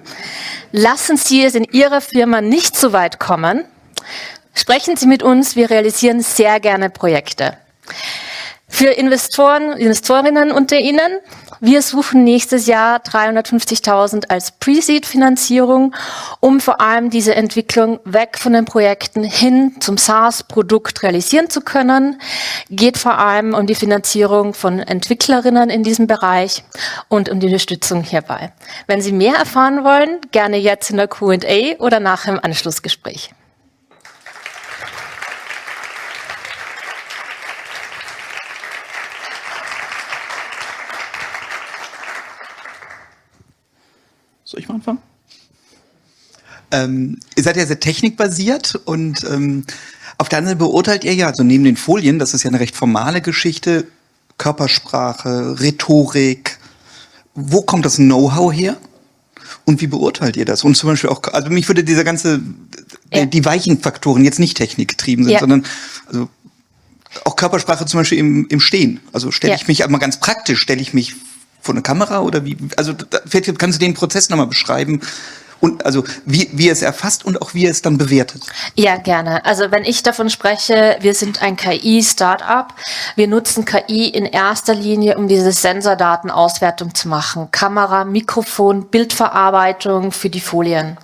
Lassen Sie es in Ihrer Firma nicht so weit kommen. Sprechen Sie mit uns, wir realisieren sehr gerne Projekte. Für Investorinnen unter Ihnen, wir suchen nächstes Jahr 350.000 als Pre-Seed-Finanzierung, um vor allem diese Entwicklung weg von den Projekten hin zum SaaS-Produkt realisieren zu können. Geht vor allem um die Finanzierung von Entwicklerinnen in diesem Bereich und um die Unterstützung hierbei. Wenn Sie mehr erfahren wollen, gerne jetzt in der Q&A oder nach dem Anschlussgespräch. Soll ich mal anfangen? Ihr seid ja sehr technikbasiert und auf der anderen Seite beurteilt ihr ja, also neben den Folien, das ist ja eine recht formale Geschichte, Körpersprache, Rhetorik. Wo kommt das Know-how her? Und wie beurteilt ihr das? Und zum Beispiel auch, also mich würde dieser ganze, die weichen Faktoren jetzt nicht technikgetrieben sind, sondern also auch Körpersprache zum Beispiel im Stehen. Also stelle ich mich, aber mal ganz praktisch, stelle ich mich vor eine Kamera oder wie? Also vielleicht kannst du den Prozess nochmal beschreiben. Und also wie er es erfasst und auch wie er es dann bewertet. Ja, gerne. Also wenn ich davon spreche, wir sind ein KI-Startup. Wir nutzen KI in erster Linie, um diese Sensordatenauswertung zu machen. Kamera, Mikrofon, Bildverarbeitung für die Folien.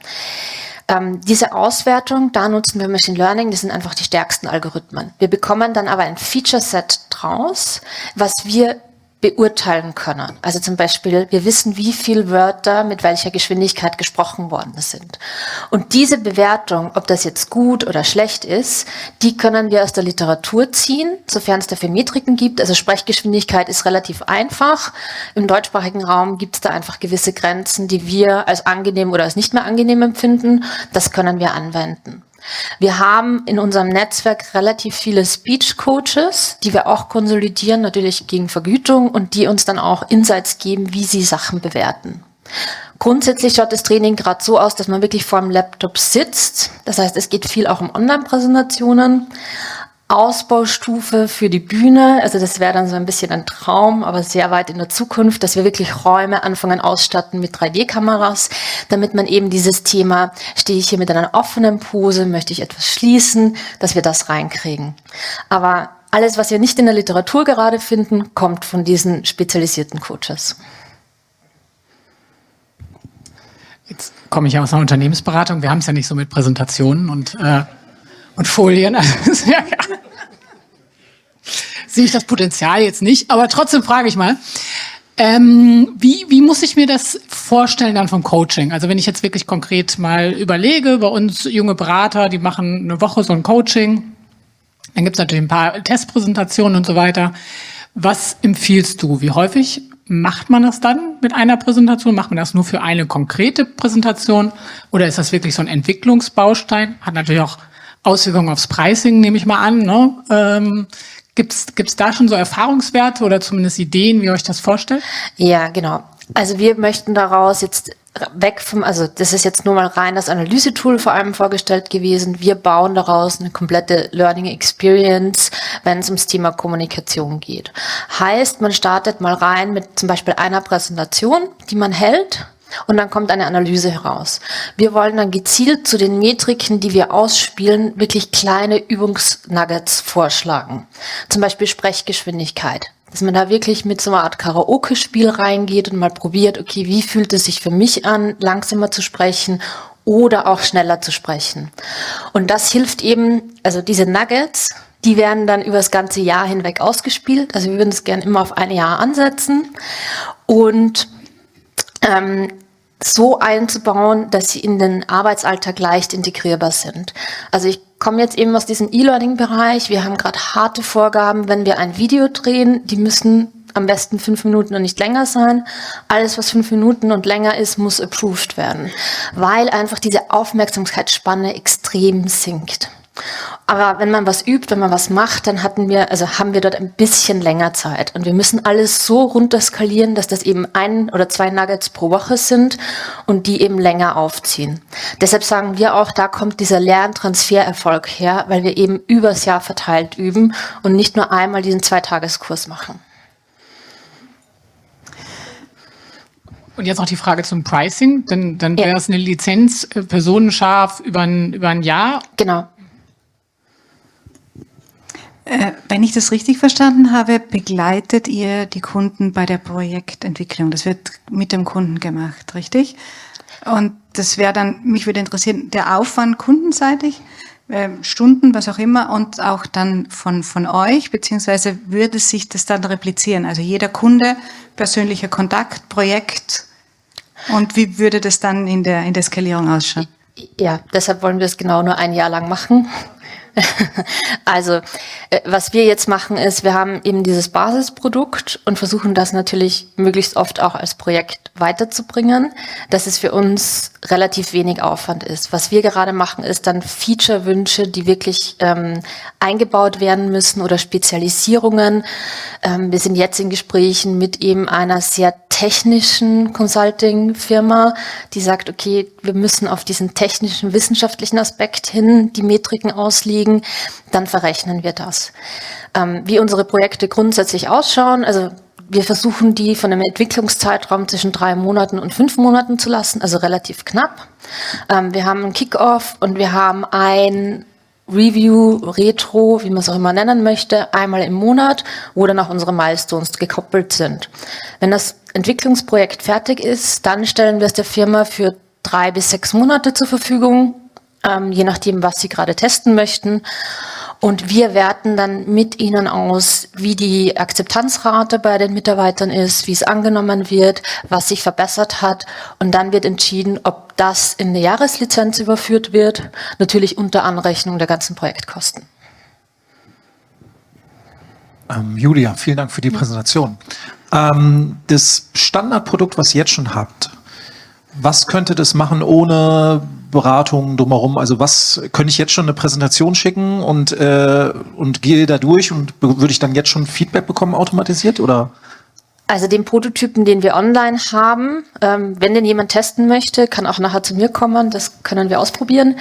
Diese Auswertung, da nutzen wir Machine Learning, das sind einfach die stärksten Algorithmen. Wir bekommen dann aber ein Feature-Set draus, was wir beurteilen können. Also zum Beispiel, wir wissen, wie viele Wörter mit welcher Geschwindigkeit gesprochen worden sind. Und diese Bewertung, ob das jetzt gut oder schlecht ist, die können wir aus der Literatur ziehen, sofern es dafür Metriken gibt. Also Sprechgeschwindigkeit ist relativ einfach. Im deutschsprachigen Raum gibt es da einfach gewisse Grenzen, die wir als angenehm oder als nicht mehr angenehm empfinden. Das können wir anwenden. Wir haben in unserem Netzwerk relativ viele Speech-Coaches, die wir auch konsolidieren, natürlich gegen Vergütung und die uns dann auch Insights geben, wie sie Sachen bewerten. Grundsätzlich schaut das Training gerade so aus, dass man wirklich vor dem Laptop sitzt. Das heißt, es geht viel auch um Online-Präsentationen. Ausbaustufe für die Bühne, also das wäre dann so ein bisschen ein Traum, aber sehr weit in der Zukunft, dass wir wirklich Räume anfangen ausstatten mit 3D-Kameras, damit man eben dieses Thema, stehe ich hier mit einer offenen Pose, möchte ich etwas schließen, dass wir das reinkriegen. Aber alles, was wir nicht in der Literatur gerade finden, kommt von diesen spezialisierten Coaches. Jetzt komme ich aus einer Unternehmensberatung, wir haben es ja nicht so mit Präsentationen und Folien. Ja. Sehe ich das Potenzial jetzt nicht, aber trotzdem frage ich mal, wie muss ich mir das vorstellen dann vom Coaching? Also wenn ich jetzt wirklich konkret mal überlege, bei uns junge Berater, die machen eine Woche so ein Coaching, dann gibt es natürlich ein paar Testpräsentationen und so weiter. Was empfiehlst du? Wie häufig macht man das dann mit einer Präsentation? Macht man das nur für eine konkrete Präsentation oder ist das wirklich so ein Entwicklungsbaustein? Hat natürlich auch Auswirkungen aufs Pricing, nehme ich mal an. Ne? Gibt's da schon so Erfahrungswerte oder zumindest Ideen, wie ihr euch das vorstellt? Ja, genau. Also wir möchten daraus jetzt weg vom, also das ist jetzt nur mal rein das Analyse-Tool vor allem vorgestellt gewesen. Wir bauen daraus eine komplette Learning Experience, wenn es ums Thema Kommunikation geht. Heißt, man startet mal rein mit zum Beispiel einer Präsentation, die man hält. Und dann kommt eine Analyse heraus. Wir wollen dann gezielt zu den Metriken, die wir ausspielen, wirklich kleine Übungsnuggets vorschlagen. Zum Beispiel Sprechgeschwindigkeit. Dass man da wirklich mit so einer Art Karaoke-Spiel reingeht und mal probiert, okay, wie fühlt es sich für mich an, langsamer zu sprechen oder auch schneller zu sprechen. Und das hilft eben, also diese Nuggets, die werden dann über das ganze Jahr hinweg ausgespielt. Also wir würden es gerne immer auf ein Jahr ansetzen und so einzubauen, dass sie in den Arbeitsalltag leicht integrierbar sind. Also ich komme jetzt eben aus diesem E-Learning-Bereich. Wir haben gerade harte Vorgaben, wenn wir ein Video drehen, die müssen am besten 5 Minuten und nicht länger sein. Alles, was 5 Minuten und länger ist, muss approved werden, weil einfach diese Aufmerksamkeitsspanne extrem sinkt. Aber wenn man was übt, wenn man was macht, dann haben wir dort ein bisschen länger Zeit. Und wir müssen alles so runterskalieren, dass das eben 1 oder 2 Nuggets pro Woche sind und die eben länger aufziehen. Deshalb sagen wir auch, da kommt dieser Lerntransfererfolg her, weil wir eben übers Jahr verteilt üben und nicht nur einmal diesen 2-Tageskurs machen. Und jetzt noch die Frage zum Pricing. Dann wäre es eine Lizenz personenscharf über ein Jahr. Genau. Wenn ich das richtig verstanden habe, begleitet ihr die Kunden bei der Projektentwicklung. Das wird mit dem Kunden gemacht, richtig? Und das wäre dann, mich würde interessieren, der Aufwand kundenseitig, Stunden, was auch immer, und auch dann von euch, beziehungsweise würde sich das dann replizieren? Also jeder Kunde, persönlicher Kontakt, Projekt, und wie würde das dann in der Skalierung ausschauen? Ja, deshalb wollen wir es genau nur ein Jahr lang machen. Also, was wir jetzt machen ist, wir haben eben dieses Basisprodukt und versuchen das natürlich möglichst oft auch als Projekt weiterzubringen, dass es für uns relativ wenig Aufwand ist. Was wir gerade machen, ist dann Feature-Wünsche, die wirklich eingebaut werden müssen oder Spezialisierungen. Wir sind jetzt in Gesprächen mit eben einer sehr technischen Consulting-Firma, die sagt, okay, wir müssen auf diesen technischen, wissenschaftlichen Aspekt hin die Metriken auslegen, dann verrechnen wir das. Wie unsere Projekte grundsätzlich ausschauen, also wir versuchen die von einem Entwicklungszeitraum zwischen 3 Monaten und 5 Monaten zu lassen, also relativ knapp. Wir haben einen Kick-Off und wir haben ein Review, Retro, wie man es auch immer nennen möchte, einmal im Monat, wo dann auch unsere Milestones gekoppelt sind. Wenn das Entwicklungsprojekt fertig ist, dann stellen wir es der Firma für 3 bis 6 Monate zur Verfügung, je nachdem, was sie gerade testen möchten. Und wir werten dann mit ihnen aus, wie die Akzeptanzrate bei den Mitarbeitern ist, wie es angenommen wird, was sich verbessert hat. Und dann wird entschieden, ob das in eine Jahreslizenz überführt wird, natürlich unter Anrechnung der ganzen Projektkosten. Julia, vielen Dank für die Präsentation. Das Standardprodukt, was ihr jetzt schon habt, was könnte das machen ohne Beratung drumherum? Also was könnte ich jetzt schon eine Präsentation schicken und gehe da durch und würde ich dann jetzt schon Feedback bekommen automatisiert oder? Also den Prototypen, den wir online haben, wenn den jemand testen möchte, kann auch nachher zu mir kommen, das können wir ausprobieren,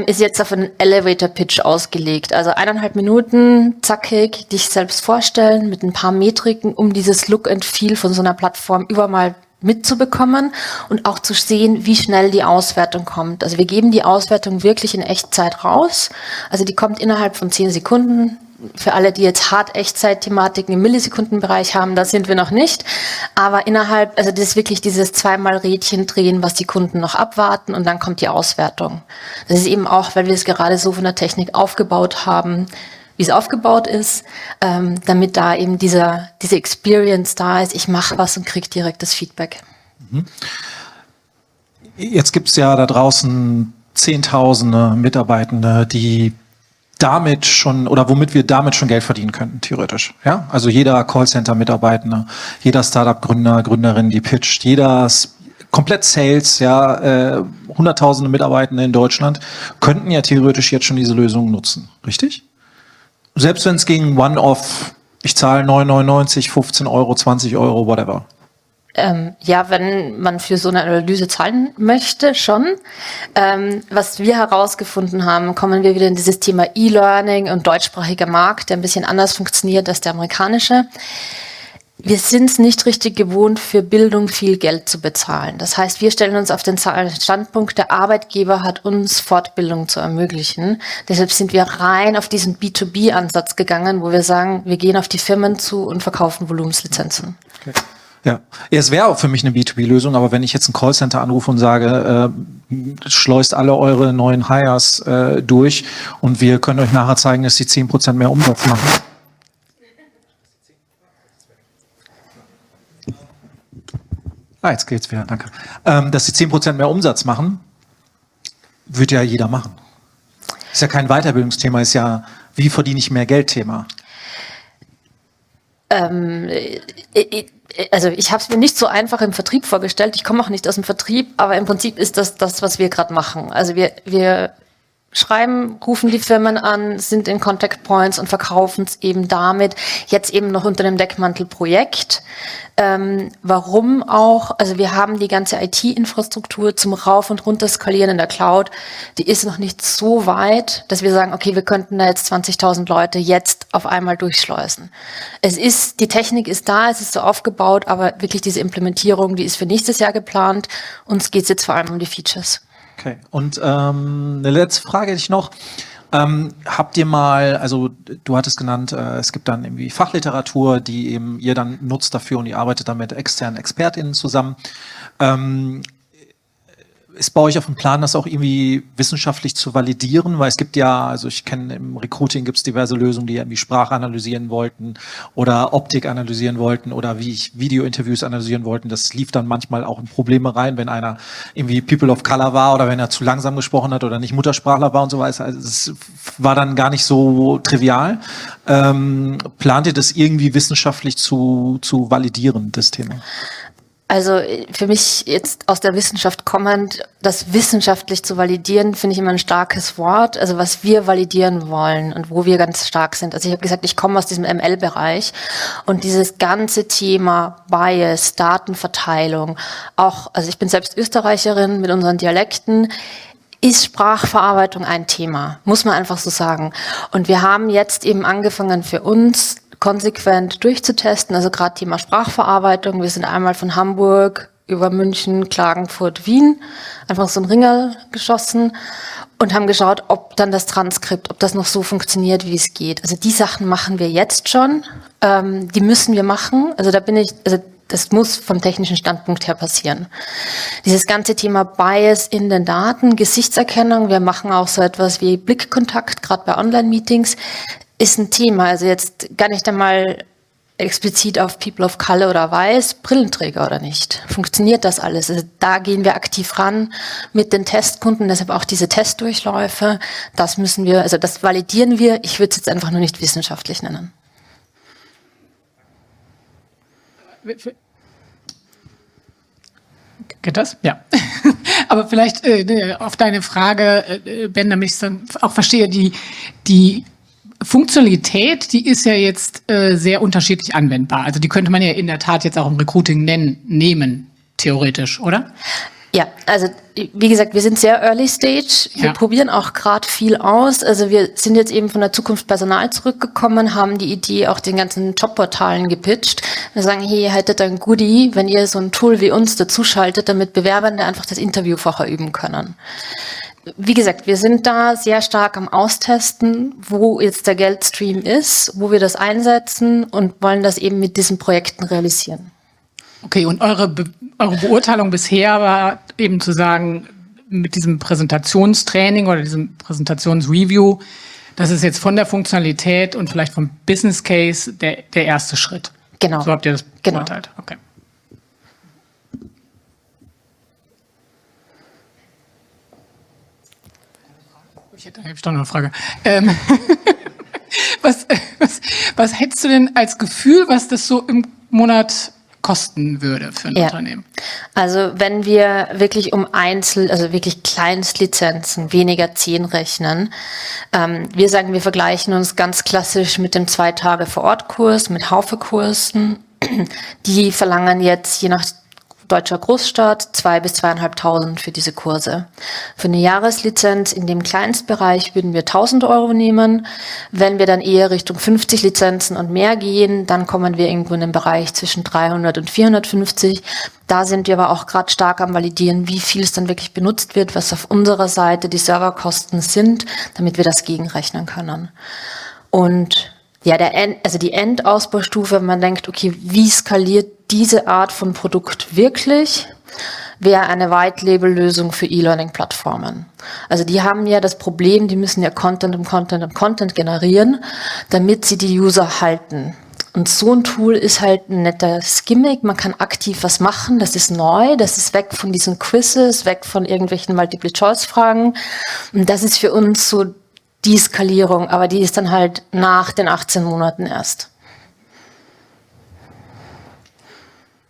ist jetzt auf einen Elevator-Pitch ausgelegt. Also 1,5 Minuten, zackig, dich selbst vorstellen mit ein paar Metriken, um dieses Look and Feel von so einer Plattform mal mitzubekommen und auch zu sehen, wie schnell die Auswertung kommt. Also wir geben die Auswertung wirklich in Echtzeit raus. Also die kommt innerhalb von 10 Sekunden. Für alle, die jetzt Hard-Echtzeit-Thematiken im Millisekundenbereich haben, da sind wir noch nicht. Aber innerhalb, also das ist wirklich dieses 2-mal Rädchen drehen, was die Kunden noch abwarten und dann kommt die Auswertung. Das ist eben auch, weil wir es gerade so von der Technik aufgebaut haben, wie es aufgebaut ist, damit da eben diese Experience da ist, ich mache was und kriege direkt das Feedback. Jetzt gibt es ja da draußen Zehntausende Mitarbeitende, die damit schon oder womit wir damit schon Geld verdienen könnten, theoretisch. Ja? Also jeder Callcenter-Mitarbeitende, jeder Startup-Gründer, Gründerin, die pitcht, jeder komplett Sales, ja, Hunderttausende Mitarbeitende in Deutschland könnten ja theoretisch jetzt schon diese Lösung nutzen, richtig? Selbst wenn es gegen One-Off, ich zahle 9,99, 15 Euro, 20 Euro, whatever. Ja, wenn man für so eine Analyse zahlen möchte, schon. Was wir herausgefunden haben, kommen wir wieder in dieses Thema E-Learning und deutschsprachiger Markt, der ein bisschen anders funktioniert als der amerikanische. Wir sind es nicht richtig gewohnt, für Bildung viel Geld zu bezahlen. Das heißt, wir stellen uns auf den Standpunkt, der Arbeitgeber hat uns Fortbildung zu ermöglichen. Deshalb sind wir rein auf diesen B2B-Ansatz gegangen, wo wir sagen, wir gehen auf die Firmen zu und verkaufen Volumenslizenzen. Okay. Ja, es wäre auch für mich eine B2B-Lösung, aber wenn ich jetzt ein Callcenter anrufe und sage, schleust alle eure neuen Hires durch und wir können euch nachher zeigen, dass die 10% mehr Umsatz machen. Jetzt geht's wieder, danke. Dass die 10% mehr Umsatz machen, wird ja jeder machen. Ist ja kein Weiterbildungsthema, ist ja, wie verdiene ich mehr Geld-Thema. Also ich habe es mir nicht so einfach im Vertrieb vorgestellt. Ich komme auch nicht aus dem Vertrieb, aber im Prinzip ist das, was wir gerade machen. Also wir schreiben, rufen die Firmen an, sind in Contact Points und verkaufen es eben damit, jetzt eben noch unter dem Deckmantel Projekt. Warum auch? Also wir haben die ganze IT-Infrastruktur zum Rauf- und Runterskalieren in der Cloud. Die ist noch nicht so weit, dass wir sagen, okay, wir könnten da jetzt 20.000 Leute jetzt auf einmal durchschleusen. Die Technik ist da, es ist so aufgebaut, aber wirklich diese Implementierung, die ist für nächstes Jahr geplant. Uns geht es jetzt vor allem um die Features. Okay, und eine letzte Frage hätte ich noch. Habt ihr mal, also du hattest genannt, es gibt dann irgendwie Fachliteratur, die eben ihr dann nutzt dafür und ihr arbeitet dann mit externen ExpertInnen zusammen. ist bei euch auf dem Plan, das auch irgendwie wissenschaftlich zu validieren? Weil es gibt ja, also ich kenne im Recruiting gibt es diverse Lösungen, die irgendwie Sprache analysieren wollten oder Optik analysieren wollten oder wie ich Video-Interviews analysieren wollten. Das lief dann manchmal auch in Probleme rein, wenn einer irgendwie People of Color war oder wenn er zu langsam gesprochen hat oder nicht Muttersprachler war und so weiter. Also es war dann gar nicht so trivial. Plant ihr das irgendwie wissenschaftlich zu validieren, das Thema? Also für mich jetzt aus der Wissenschaft kommend, das wissenschaftlich zu validieren, finde ich immer ein starkes Wort. Also was wir validieren wollen und wo wir ganz stark sind. Also ich habe gesagt, ich komme aus diesem ML-Bereich und dieses ganze Thema Bias, Datenverteilung, auch, also ich bin selbst Österreicherin mit unseren Dialekten, ist Sprachverarbeitung ein Thema, muss man einfach so sagen. Und wir haben jetzt eben angefangen für uns konsequent durchzutesten, also gerade Thema Sprachverarbeitung. Wir sind einmal von Hamburg über München, Klagenfurt, Wien, einfach so ein Ringerl geschossen und haben geschaut, ob dann das Transkript, ob das noch so funktioniert, wie es geht. Also die Sachen machen wir jetzt schon, die müssen wir machen. Also das muss vom technischen Standpunkt her passieren. Dieses ganze Thema Bias in den Daten, Gesichtserkennung, wir machen auch so etwas wie Blickkontakt, gerade bei Online-Meetings, ist ein Thema. Also jetzt gar nicht einmal explizit auf People of Color oder Weiß, Brillenträger oder nicht. Funktioniert das alles? Also da gehen wir aktiv ran mit den Testkunden, deshalb auch diese Testdurchläufe. Das müssen wir, also das validieren wir. Ich würde es jetzt einfach nur nicht wissenschaftlich nennen. Geht das? Ja. Aber vielleicht auf deine Frage, Ben, damit ich dann auch verstehe, die Funktionalität, die ist ja jetzt sehr unterschiedlich anwendbar. Also die könnte man ja in der Tat jetzt auch im Recruiting nehmen, theoretisch, oder? Ja, also wie gesagt, wir sind sehr early stage. Wir probieren auch gerade viel aus. Also wir sind jetzt eben von der Zukunft Personal zurückgekommen, haben die Idee auch den ganzen Jobportalen gepitcht. Wir sagen, hey, ihr hättet ein Goodie, wenn ihr so ein Tool wie uns dazuschaltet, damit Bewerbende einfach das Interview vorher üben können. Wie gesagt, wir sind da sehr stark am Austesten, wo jetzt der Geldstream ist, wo wir das einsetzen und wollen das eben mit diesen Projekten realisieren. Okay, und eure Beurteilung bisher war eben zu sagen, mit diesem Präsentationstraining oder diesem Präsentationsreview, das ist jetzt von der Funktionalität und vielleicht vom Business Case der erste Schritt. Genau. So habt ihr das beurteilt. Okay. Da habe ich doch noch eine Frage. Was hättest du denn als Gefühl, was das so im Monat kosten würde für ein Unternehmen? Also wenn wir wirklich also wirklich Kleinstlizenzen, weniger 10 rechnen, wir sagen, wir vergleichen uns ganz klassisch mit dem 2-Tage-Vor-Ort-Kurs, mit Haufe-Kursen. Die verlangen jetzt je nach deutscher Großstadt 2.000 bis 2.500 für diese Kurse. Für eine Jahreslizenz in dem Kleinstbereich würden wir 1.000 Euro nehmen. Wenn wir dann eher Richtung 50 Lizenzen und mehr gehen, dann kommen wir irgendwo in den Bereich zwischen 300 und 450. Da sind wir aber auch gerade stark am Validieren, wie viel es dann wirklich benutzt wird, was auf unserer Seite die Serverkosten sind, damit wir das gegenrechnen können. Und ja, die Endausbaustufe, wenn man denkt, okay, wie skaliert diese Art von Produkt wirklich, wäre eine White-Label-Lösung für E-Learning-Plattformen. Also die haben ja das Problem, die müssen ja Content generieren, damit sie die User halten. Und so ein Tool ist halt ein netter Gimmick, man kann aktiv was machen, das ist neu, das ist weg von diesen Quizzes, weg von irgendwelchen Multiple-Choice-Fragen. Und das ist für uns so die Skalierung, aber die ist dann halt nach den 18 Monaten erst.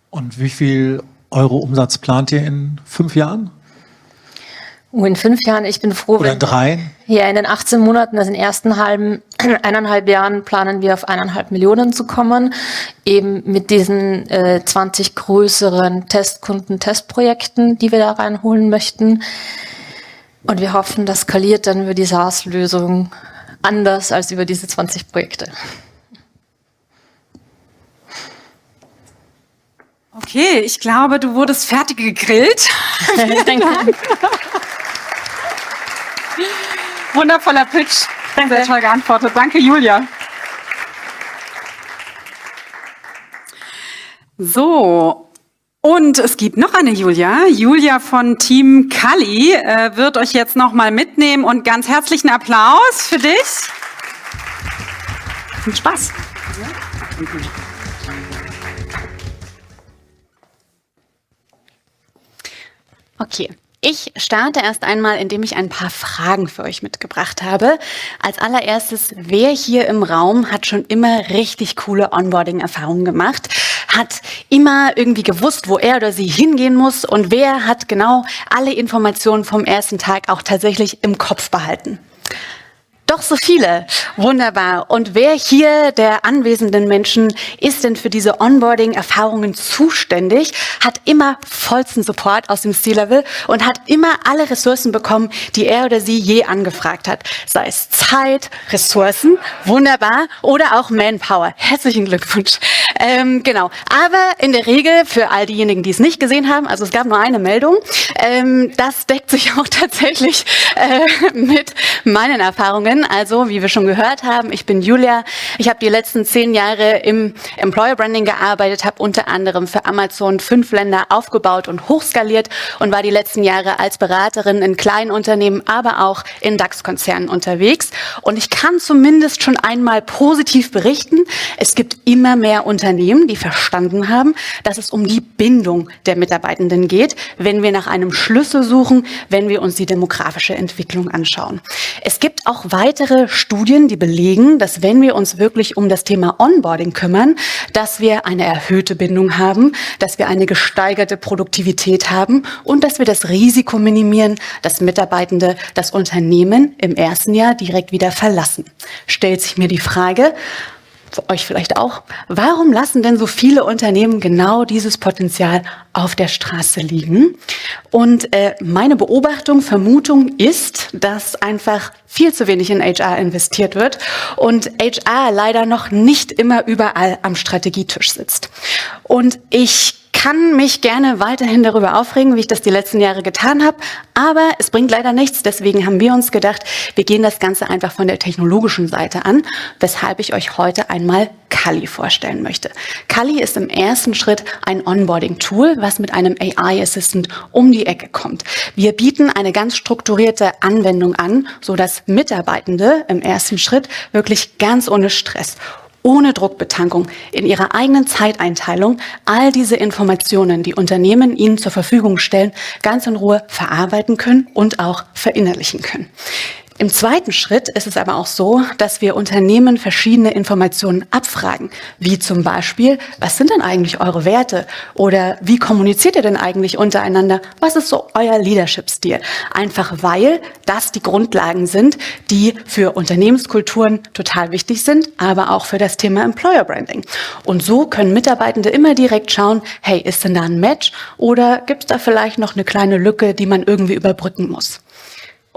Und wie viel Euro Umsatz plant ihr in 5 Jahren? In 5 Jahren, ich bin froh, oder in 3? Ja, in den 18 Monaten, also in den ersten 1,5 Jahren planen wir auf 1,5 Millionen zu kommen, eben mit diesen 20 größeren Testkunden-Testprojekten, die wir da reinholen möchten. Und wir hoffen, das skaliert dann über die SaaS-Lösung anders als über diese 20 Projekte. Okay, ich glaube, du wurdest fertig gegrillt. Danke. Wundervoller Pitch. Sehr toll geantwortet. Danke, Julia. So, Und es gibt noch eine Julia. Julia von Team Cully wird euch jetzt noch mal mitnehmen und ganz herzlichen Applaus für dich. Viel Spaß. Okay. Ich starte erst einmal, indem ich ein paar Fragen für euch mitgebracht habe. Als allererstes, wer hier im Raum hat schon immer richtig coole Onboarding-Erfahrungen gemacht? Hat immer irgendwie gewusst, wo er oder sie hingehen muss? Und wer hat genau alle Informationen vom ersten Tag auch tatsächlich im Kopf behalten? Doch so viele. Wunderbar. Und wer hier der anwesenden Menschen ist denn für diese Onboarding-Erfahrungen zuständig, hat immer vollsten Support aus dem C-Level und hat immer alle Ressourcen bekommen, die er oder sie je angefragt hat. Sei es Zeit, Ressourcen, wunderbar, oder auch Manpower. Herzlichen Glückwunsch. Genau. Aber in der Regel, für all diejenigen, die es nicht gesehen haben, also es gab nur eine Meldung, das deckt sich auch tatsächlich mit meinen Erfahrungen. Also, wie wir schon gehört haben, ich bin Julia. Ich habe die letzten 10 Jahre im Employer Branding gearbeitet, habe unter anderem für Amazon 5 Länder aufgebaut und hochskaliert und war die letzten Jahre als Beraterin in kleinen Unternehmen, aber auch in DAX-Konzernen unterwegs. Und ich kann zumindest schon einmal positiv berichten, es gibt immer mehr Unternehmen, die verstanden haben, dass es um die Bindung der Mitarbeitenden geht, wenn wir nach einem Schlüssel suchen, wenn wir uns die demografische Entwicklung anschauen. Es gibt auch weitere Studien, die belegen, dass wenn wir uns wirklich um das Thema Onboarding kümmern, dass wir eine erhöhte Bindung haben, dass wir eine gesteigerte Produktivität haben und dass wir das Risiko minimieren, dass Mitarbeitende das Unternehmen im ersten Jahr direkt wieder verlassen. Stellt sich mir die Frage, für euch vielleicht auch, warum lassen denn so viele Unternehmen genau dieses Potenzial auf der Straße liegen? Und meine Beobachtung, Vermutung ist, dass einfach viel zu wenig in HR investiert wird und HR leider noch nicht immer überall am Strategietisch sitzt. Und ich kann mich gerne weiterhin darüber aufregen, wie ich das die letzten Jahre getan habe, aber es bringt leider nichts. Deswegen haben wir uns gedacht, wir gehen das Ganze einfach von der technologischen Seite an, weshalb ich euch heute einmal Cully vorstellen möchte. Cully ist im ersten Schritt ein Onboarding-Tool, was mit einem AI-Assistant um die Ecke kommt. Wir bieten eine ganz strukturierte Anwendung an, sodass Mitarbeitende im ersten Schritt wirklich ganz ohne Stress, ohne Druckbetankung, in ihrer eigenen Zeiteinteilung all diese Informationen, die Unternehmen ihnen zur Verfügung stellen, ganz in Ruhe verarbeiten können und auch verinnerlichen können. Im zweiten Schritt ist es aber auch so, dass wir Unternehmen verschiedene Informationen abfragen, wie zum Beispiel, was sind denn eigentlich eure Werte oder wie kommuniziert ihr denn eigentlich untereinander, was ist so euer Leadership-Stil? Einfach weil das die Grundlagen sind, die für Unternehmenskulturen total wichtig sind, aber auch für das Thema Employer Branding. Und so können Mitarbeitende immer direkt schauen, hey, ist denn da ein Match oder gibt es da vielleicht noch eine kleine Lücke, die man irgendwie überbrücken muss?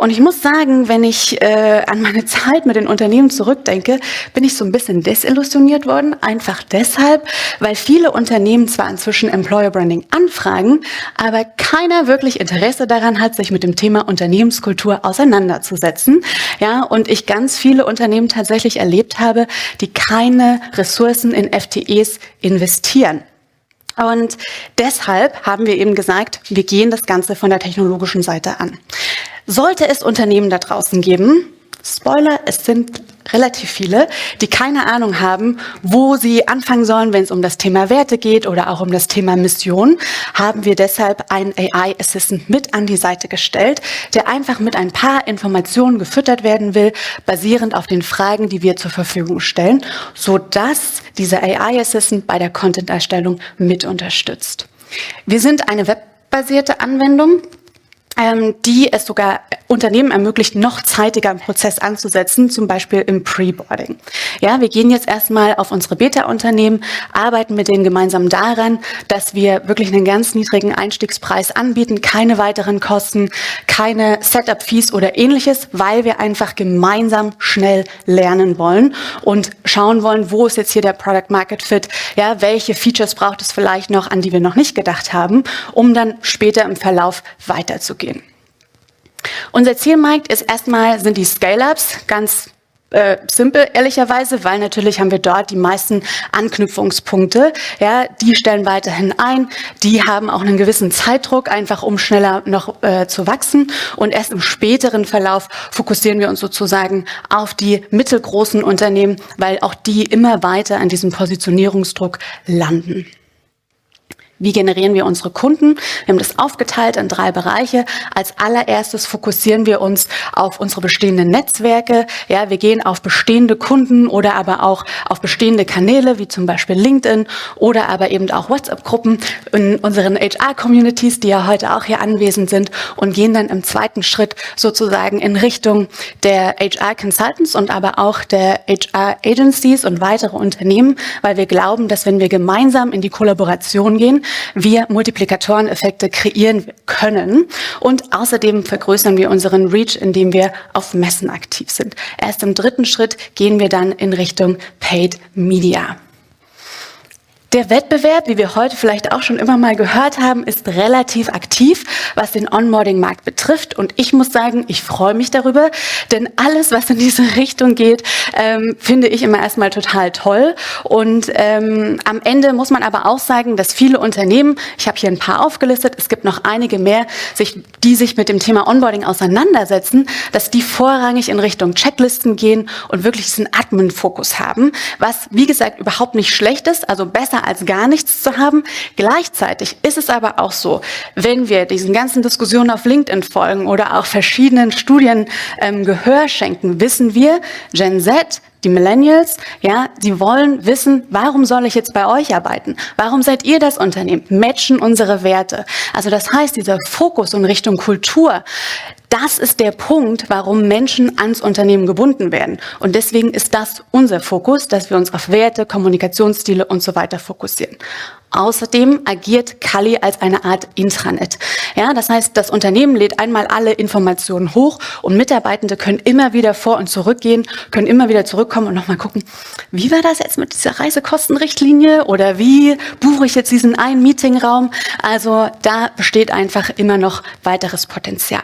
Und ich muss sagen, wenn ich an meine Zeit mit den Unternehmen zurückdenke, bin ich so ein bisschen desillusioniert worden. Einfach deshalb, weil viele Unternehmen zwar inzwischen Employer Branding anfragen, aber keiner wirklich Interesse daran hat, sich mit dem Thema Unternehmenskultur auseinanderzusetzen. Ja, und ich ganz viele Unternehmen tatsächlich erlebt habe, die keine Ressourcen in FTEs investieren. Und deshalb haben wir eben gesagt, wir gehen das Ganze von der technologischen Seite an. Sollte es Unternehmen da draußen geben, Spoiler, es sind relativ viele, die keine Ahnung haben, wo sie anfangen sollen, wenn es um das Thema Werte geht oder auch um das Thema Mission, haben wir deshalb einen AI-Assistant mit an die Seite gestellt, der einfach mit ein paar Informationen gefüttert werden will, basierend auf den Fragen, die wir zur Verfügung stellen, sodass dieser AI-Assistant bei der Content-Erstellung mit unterstützt. Wir sind eine webbasierte Anwendung, die es sogar Unternehmen ermöglicht, noch zeitiger im Prozess anzusetzen, zum Beispiel im Preboarding. Ja, wir gehen jetzt erstmal auf unsere Beta-Unternehmen, arbeiten mit denen gemeinsam daran, dass wir wirklich einen ganz niedrigen Einstiegspreis anbieten, keine weiteren Kosten, keine Setup-Fees oder ähnliches, weil wir einfach gemeinsam schnell lernen wollen und schauen wollen, wo ist jetzt hier der Product Market Fit, ja, welche Features braucht es vielleicht noch, an die wir noch nicht gedacht haben, um dann später im Verlauf weiterzugehen. Unser Zielmarkt ist erstmal, sind die Scale-Ups, ganz simpel, ehrlicherweise, weil natürlich haben wir dort die meisten Anknüpfungspunkte. Ja, die stellen weiterhin ein, die haben auch einen gewissen Zeitdruck, einfach um schneller noch zu wachsen. Und erst im späteren Verlauf fokussieren wir uns sozusagen auf die mittelgroßen Unternehmen, weil auch die immer weiter an diesem Positionierungsdruck landen. Wie generieren wir unsere Kunden? Wir haben das aufgeteilt in 3 Bereiche. Als allererstes fokussieren wir uns auf unsere bestehenden Netzwerke. Ja, wir gehen auf bestehende Kunden oder aber auch auf bestehende Kanäle, wie zum Beispiel LinkedIn oder aber eben auch WhatsApp-Gruppen in unseren HR-Communities, die ja heute auch hier anwesend sind, und gehen dann im zweiten Schritt sozusagen in Richtung der HR-Consultants und aber auch der HR-Agencies und weitere Unternehmen, weil wir glauben, dass wenn wir gemeinsam in die Kollaboration gehen, wir Multiplikatoreneffekte kreieren können. Und außerdem vergrößern wir unseren Reach, indem wir auf Messen aktiv sind. Erst im dritten Schritt gehen wir dann in Richtung Paid Media. Der Wettbewerb, wie wir heute vielleicht auch schon immer mal gehört haben, ist relativ aktiv, was den Onboarding-Markt betrifft. Und ich muss sagen, ich freue mich darüber, denn alles, was in diese Richtung geht, finde ich immer erstmal total toll. Und am Ende muss man aber auch sagen, dass viele Unternehmen, ich habe hier ein paar aufgelistet, es gibt noch einige mehr, die sich mit dem Thema Onboarding auseinandersetzen, dass die vorrangig in Richtung Checklisten gehen und wirklich diesen Admin-Fokus haben, was, wie gesagt, überhaupt nicht schlecht ist, also besser als gar nichts zu haben. Gleichzeitig ist es aber auch so, wenn wir diesen ganzen Diskussionen auf LinkedIn folgen oder auch verschiedenen Studien Gehör schenken, wissen wir, Gen Z, die Millennials, ja, sie wollen wissen, warum soll ich jetzt bei euch arbeiten? Warum seid ihr das Unternehmen? Matchen unsere Werte. Also das heißt, dieser Fokus in Richtung Kultur, das ist der Punkt, warum Menschen ans Unternehmen gebunden werden. Und deswegen ist das unser Fokus, dass wir uns auf Werte, Kommunikationsstile und so weiter fokussieren. Außerdem agiert Cully als eine Art Intranet. Ja, das heißt, das Unternehmen lädt einmal alle Informationen hoch und Mitarbeitende können immer wieder vor und zurückgehen, können immer wieder zurückkommen und nochmal gucken, wie war das jetzt mit dieser Reisekostenrichtlinie oder wie buche ich jetzt diesen einen Meetingraum? Also da besteht einfach immer noch weiteres Potenzial.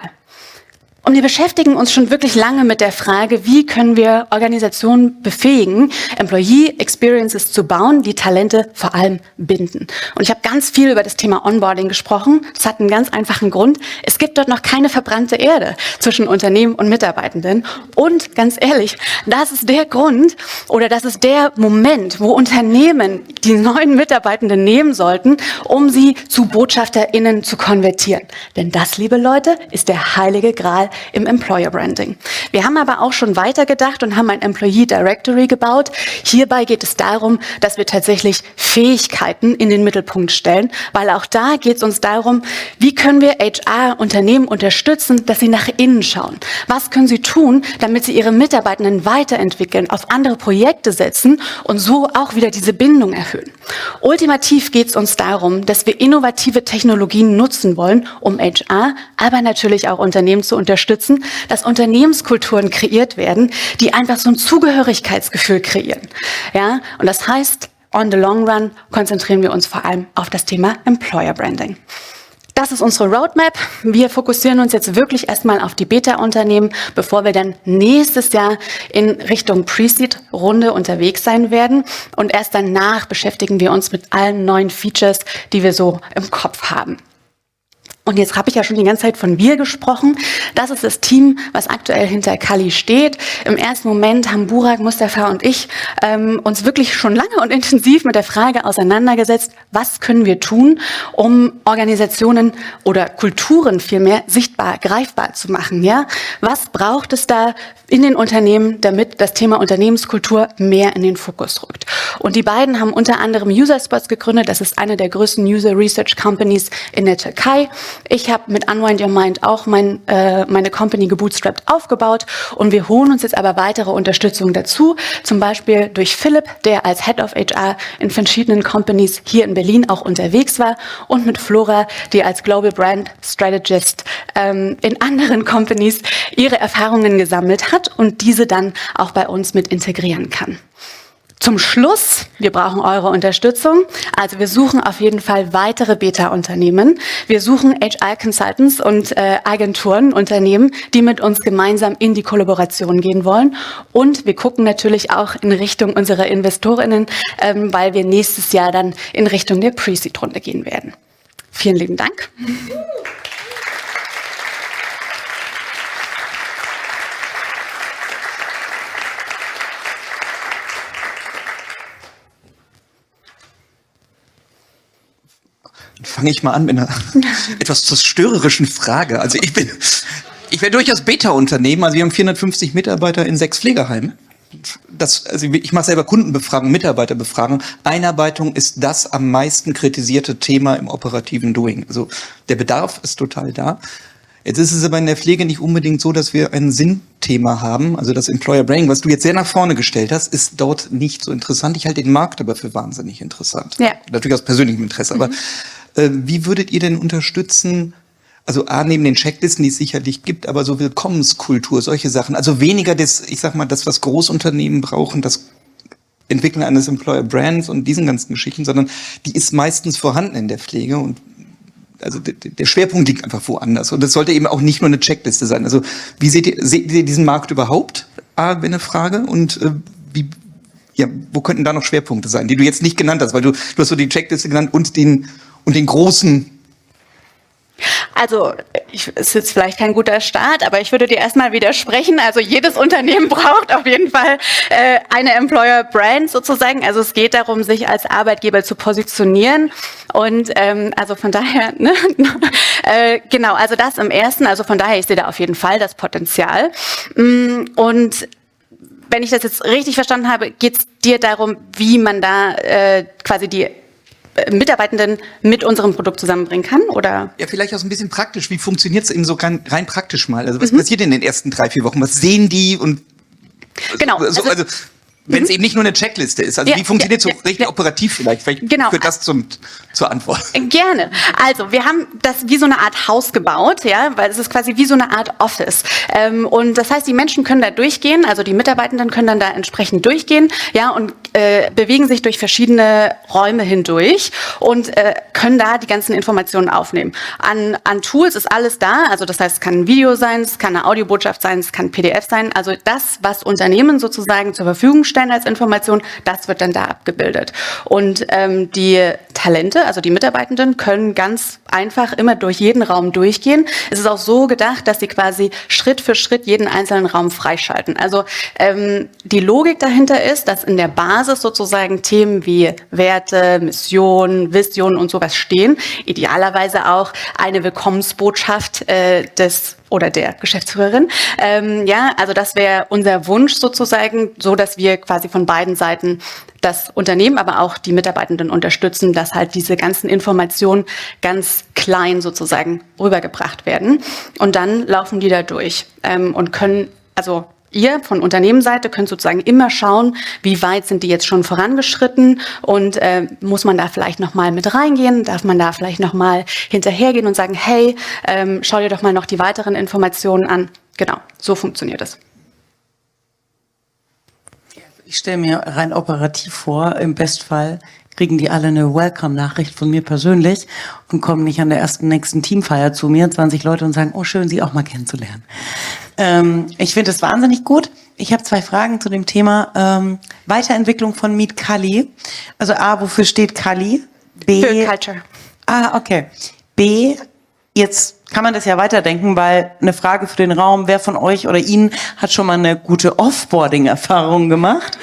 Und wir beschäftigen uns schon wirklich lange mit der Frage, wie können wir Organisationen befähigen, Employee Experiences zu bauen, die Talente vor allem binden. Und ich habe ganz viel über das Thema Onboarding gesprochen. Das hat einen ganz einfachen Grund. Es gibt dort noch keine verbrannte Erde zwischen Unternehmen und Mitarbeitenden. Und ganz ehrlich, das ist der Grund oder das ist der Moment, wo Unternehmen die neuen Mitarbeitenden nehmen sollten, um sie zu BotschafterInnen zu konvertieren. Denn das, liebe Leute, ist der heilige Gral im Employer Branding. Wir haben aber auch schon weitergedacht und haben ein Employee Directory gebaut. Hierbei geht es darum, dass wir tatsächlich Fähigkeiten in den Mittelpunkt stellen, weil auch da geht es uns darum, wie können wir HR-Unternehmen unterstützen, dass sie nach innen schauen. Was können sie tun, damit sie ihre Mitarbeitenden weiterentwickeln, auf andere Projekte setzen und so auch wieder diese Bindung erhöhen. Ultimativ geht es uns darum, dass wir innovative Technologien nutzen wollen, um HR, aber natürlich auch Unternehmen zu unterstützen, dass Unternehmenskulturen kreiert werden, die einfach so ein Zugehörigkeitsgefühl kreieren. Ja? Und das heißt, on the long run konzentrieren wir uns vor allem auf das Thema Employer Branding. Das ist unsere Roadmap. Wir fokussieren uns jetzt wirklich erstmal auf die Beta-Unternehmen, bevor wir dann nächstes Jahr in Richtung Pre-Seed-Runde unterwegs sein werden. Und erst danach beschäftigen wir uns mit allen neuen Features, die wir so im Kopf haben. Und jetzt habe ich ja schon die ganze Zeit von wir gesprochen. Das ist das Team, was aktuell hinter Cully steht. Im ersten Moment haben Burak, Mustafa und ich uns wirklich schon lange und intensiv mit der Frage auseinandergesetzt, was können wir tun, um Organisationen oder Kulturen vielmehr sichtbar, greifbar zu machen. Ja? Was braucht es da in den Unternehmen, damit das Thema Unternehmenskultur mehr in den Fokus rückt? Und die beiden haben unter anderem Userspots gegründet. Das ist eine der größten User Research Companies in der Türkei. Ich habe mit Unwind Your Mind auch meine Company gebootstrapped aufgebaut und wir holen uns jetzt aber weitere Unterstützung dazu, zum Beispiel durch Philipp, der als Head of HR in verschiedenen Companies hier in Berlin auch unterwegs war und mit Flora, die als Global Brand Strategist in anderen Companies ihre Erfahrungen gesammelt hat und diese dann auch bei uns mit integrieren kann. Zum Schluss, wir brauchen eure Unterstützung. Also wir suchen auf jeden Fall weitere Beta-Unternehmen. Wir suchen HR-Consultants und Agenturen, Unternehmen, die mit uns gemeinsam in die Kollaboration gehen wollen. Und wir gucken natürlich auch in Richtung unserer InvestorInnen, weil wir nächstes Jahr dann in Richtung der Pre-Seed-Runde gehen werden. Vielen lieben Dank. Fange ich mal an mit einer etwas zerstörerischen Frage. Also ich wäre durchaus Beta-Unternehmen. Also wir haben 450 Mitarbeiter in 6 Pflegeheimen. Also ich mache selber Kundenbefragung, Mitarbeiterbefragung. Einarbeitung ist das am meisten kritisierte Thema im operativen Doing. Also der Bedarf ist total da. Jetzt ist es aber in der Pflege nicht unbedingt so, dass wir ein Sinnthema haben. Also das Employer Branding, was du jetzt sehr nach vorne gestellt hast, ist dort nicht so interessant. Ich halte den Markt aber für wahnsinnig interessant. Ja. Natürlich aus persönlichem Interesse. Aber wie würdet ihr denn unterstützen, also neben den Checklisten, die es sicherlich gibt, aber so Willkommenskultur, solche Sachen. Also weniger das, ich sag mal, das, was Großunternehmen brauchen, das Entwickeln eines Employer Brands und diesen ganzen Geschichten, sondern die ist meistens vorhanden in der Pflege und also der Schwerpunkt liegt einfach woanders. Und das sollte eben auch nicht nur eine Checkliste sein. Also wie seht ihr diesen Markt überhaupt? Wäre eine Frage. Und wo könnten da noch Schwerpunkte sein, die du jetzt nicht genannt hast? Weil du hast so die Checkliste genannt und den großen. Also, es ist jetzt vielleicht kein guter Start, aber ich würde dir erstmal widersprechen. Also jedes Unternehmen braucht auf jeden Fall eine Employer Brand sozusagen. Also es geht darum, sich als Arbeitgeber zu positionieren. Und also von daher, ne? Genau, also das im Ersten. Also von daher, ich sehe da auf jeden Fall das Potenzial. Und wenn ich das jetzt richtig verstanden habe, geht es dir darum, wie man da quasi die Mitarbeitenden mit unserem Produkt zusammenbringen kann, oder? Ja, vielleicht auch so ein bisschen praktisch. Wie funktioniert es eben so rein praktisch mal? Also was passiert in den ersten 3-4 Wochen? Was sehen die? Und genau. Also wenn es eben nicht nur eine Checkliste ist. Also wie funktioniert so richtig operativ vielleicht? Vielleicht führt das zur Antwort. Gerne. Also wir haben das wie so eine Art Haus gebaut, ja, weil es ist quasi wie so eine Art Office. Und das heißt, die Menschen können da durchgehen, also die Mitarbeitenden können dann da entsprechend durchgehen, ja, und bewegen sich durch verschiedene Räume hindurch und können da die ganzen Informationen aufnehmen. An Tools ist alles da, also das heißt, es kann ein Video sein, es kann eine Audiobotschaft sein, es kann ein PDF sein, also das, was Unternehmen sozusagen zur Verfügung stellen als Information, das wird dann da abgebildet. Und die Talente, also die Mitarbeitenden, können ganz einfach immer durch jeden Raum durchgehen. Es ist auch so gedacht, dass sie quasi Schritt für Schritt jeden einzelnen Raum freischalten. Also die Logik dahinter ist, dass in der Basis sozusagen Themen wie Werte, Mission, Vision und sowas stehen. Idealerweise auch eine Willkommensbotschaft des oder der Geschäftsführerin. Ja, also das wäre unser Wunsch sozusagen, so dass wir quasi von beiden Seiten das Unternehmen, aber auch die Mitarbeitenden unterstützen, dass halt diese ganzen Informationen ganz klein sozusagen rübergebracht werden. Und dann laufen die da durch und können, also ihr von Unternehmensseite könnt sozusagen immer schauen, wie weit sind die jetzt schon vorangeschritten und muss man da vielleicht nochmal mit reingehen, darf man da vielleicht nochmal hinterhergehen und sagen, hey, schau dir doch mal noch die weiteren Informationen an. Genau, so funktioniert es. Ich stelle mir rein operativ vor, im Bestfall kriegen die alle eine Welcome-Nachricht von mir persönlich und kommen nicht an der nächsten Teamfeier zu mir, 20 Leute, und sagen, oh schön, Sie auch mal kennenzulernen. Ich finde es wahnsinnig gut. Ich habe 2 Fragen zu dem Thema Weiterentwicklung von Meet Cully. Also A, wofür steht Cully? B, für Culture. Okay. B, jetzt kann man das ja weiterdenken, weil eine Frage für den Raum, wer von euch oder Ihnen hat schon mal eine gute Offboarding-Erfahrung gemacht?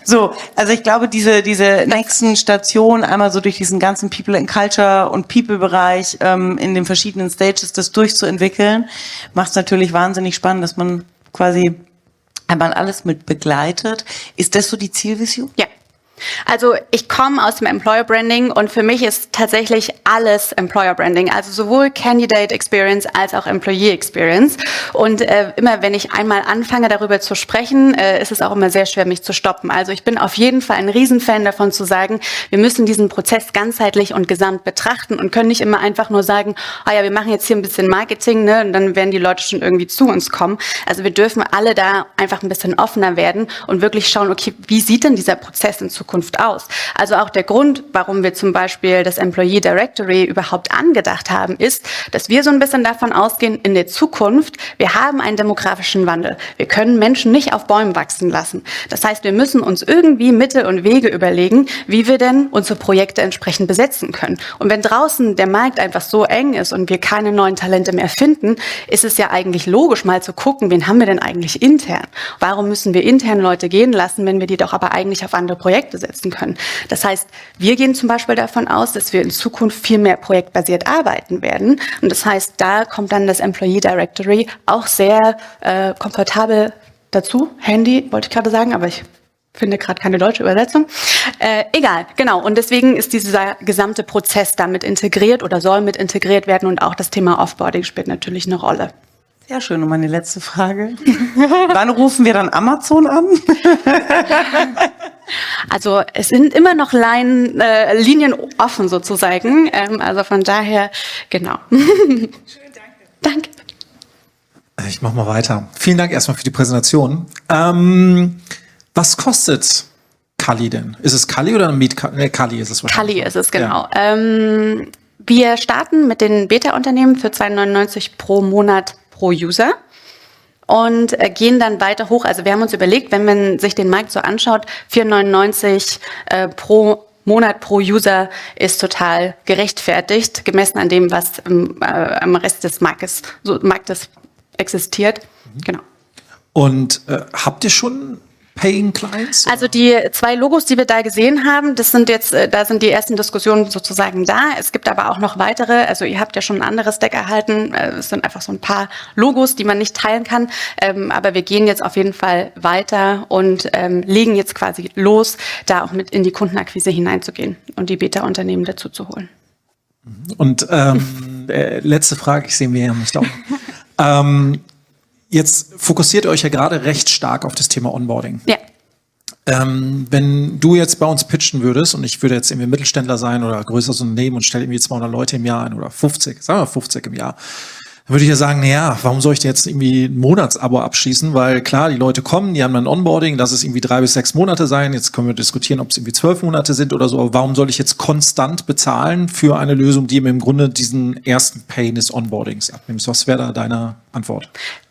So, also ich glaube, diese nächsten Stationen, einmal so durch diesen ganzen People and Culture und People-Bereich in den verschiedenen Stages, das durchzuentwickeln, macht es natürlich wahnsinnig spannend, dass man quasi einmal alles mit begleitet. Ist das so die Zielvision? Ja. Also ich komme aus dem Employer Branding und für mich ist tatsächlich alles Employer Branding, also sowohl Candidate Experience als auch Employee Experience. Und immer wenn ich einmal anfange darüber zu sprechen, ist es auch immer sehr schwer, mich zu stoppen. Also ich bin auf jeden Fall ein Riesenfan davon zu sagen, wir müssen diesen Prozess ganzheitlich und gesamt betrachten und können nicht immer einfach nur sagen, oh ja, wir machen jetzt hier ein bisschen Marketing, ne, und dann werden die Leute schon irgendwie zu uns kommen. Also wir dürfen alle da einfach ein bisschen offener werden und wirklich schauen, okay, wie sieht denn dieser Prozess in Zukunft aus? Also auch der Grund, warum wir zum Beispiel das Employee Directory überhaupt angedacht haben, ist, dass wir so ein bisschen davon ausgehen, in der Zukunft, wir haben einen demografischen Wandel. Wir können Menschen nicht auf Bäumen wachsen lassen. Das heißt, wir müssen uns irgendwie Mittel und Wege überlegen, wie wir denn unsere Projekte entsprechend besetzen können. Und wenn draußen der Markt einfach so eng ist und wir keine neuen Talente mehr finden, ist es ja eigentlich logisch, mal zu gucken, wen haben wir denn eigentlich intern? Warum müssen wir intern Leute gehen lassen, wenn wir die doch aber eigentlich auf andere Projekte setzen können? Das heißt, wir gehen zum Beispiel davon aus, dass wir in Zukunft viel mehr projektbasiert arbeiten werden. Und das heißt, da kommt dann das Employee Directory auch sehr komfortabel dazu. Handy, wollte ich gerade sagen, aber ich finde gerade keine deutsche Übersetzung. Egal, genau. Und deswegen ist dieser gesamte Prozess damit integriert oder soll mit integriert werden und auch das Thema Offboarding spielt natürlich eine Rolle. Sehr schön. Und meine letzte Frage. Wann rufen wir dann Amazon an? Also es sind immer noch Linien offen sozusagen. Also von daher, genau. Schön, danke. Ich mache mal weiter. Vielen Dank erstmal für die Präsentation. Was kostet Cully denn? Ist es Cully oder Cully ist es wahrscheinlich? Cully ist es, genau. Ja. Wir starten mit den Beta-Unternehmen für 2,99 pro Monat pro User und gehen dann weiter hoch. Also wir haben uns überlegt, wenn man sich den Markt so anschaut, 4,99 pro Monat pro User ist total gerechtfertigt, gemessen an dem, was am Rest des Marktes existiert. Genau. Und habt ihr schon Paying Clients? Also die 2 Logos, die wir da gesehen haben, das sind jetzt, da sind die ersten Diskussionen sozusagen da. Es gibt aber auch noch weitere. Also ihr habt ja schon ein anderes Deck erhalten. Es sind einfach so ein paar Logos, die man nicht teilen kann. Aber wir gehen jetzt auf jeden Fall weiter und legen jetzt quasi los, da auch mit in die Kundenakquise hineinzugehen und die Beta-Unternehmen dazu zu holen. Und letzte Frage, ich sehe mir ja nicht auf. Jetzt fokussiert ihr euch ja gerade recht stark auf das Thema Onboarding. Ja. Wenn du jetzt bei uns pitchen würdest und ich würde jetzt irgendwie Mittelständler sein oder größeres Unternehmen und stelle irgendwie 200 Leute im Jahr ein oder 50, sagen wir 50 im Jahr, dann würde ich ja sagen, naja, warum soll ich denn jetzt irgendwie ein Monatsabo abschließen? Weil klar, die Leute kommen, die haben dann Onboarding, lass es irgendwie 3 bis 6 Monate sein. Jetzt können wir diskutieren, ob es irgendwie 12 Monate sind oder so. Aber warum soll ich jetzt konstant bezahlen für eine Lösung, die mir im Grunde diesen ersten Pain des Onboardings abnimmt? Was wäre da deine Antwort?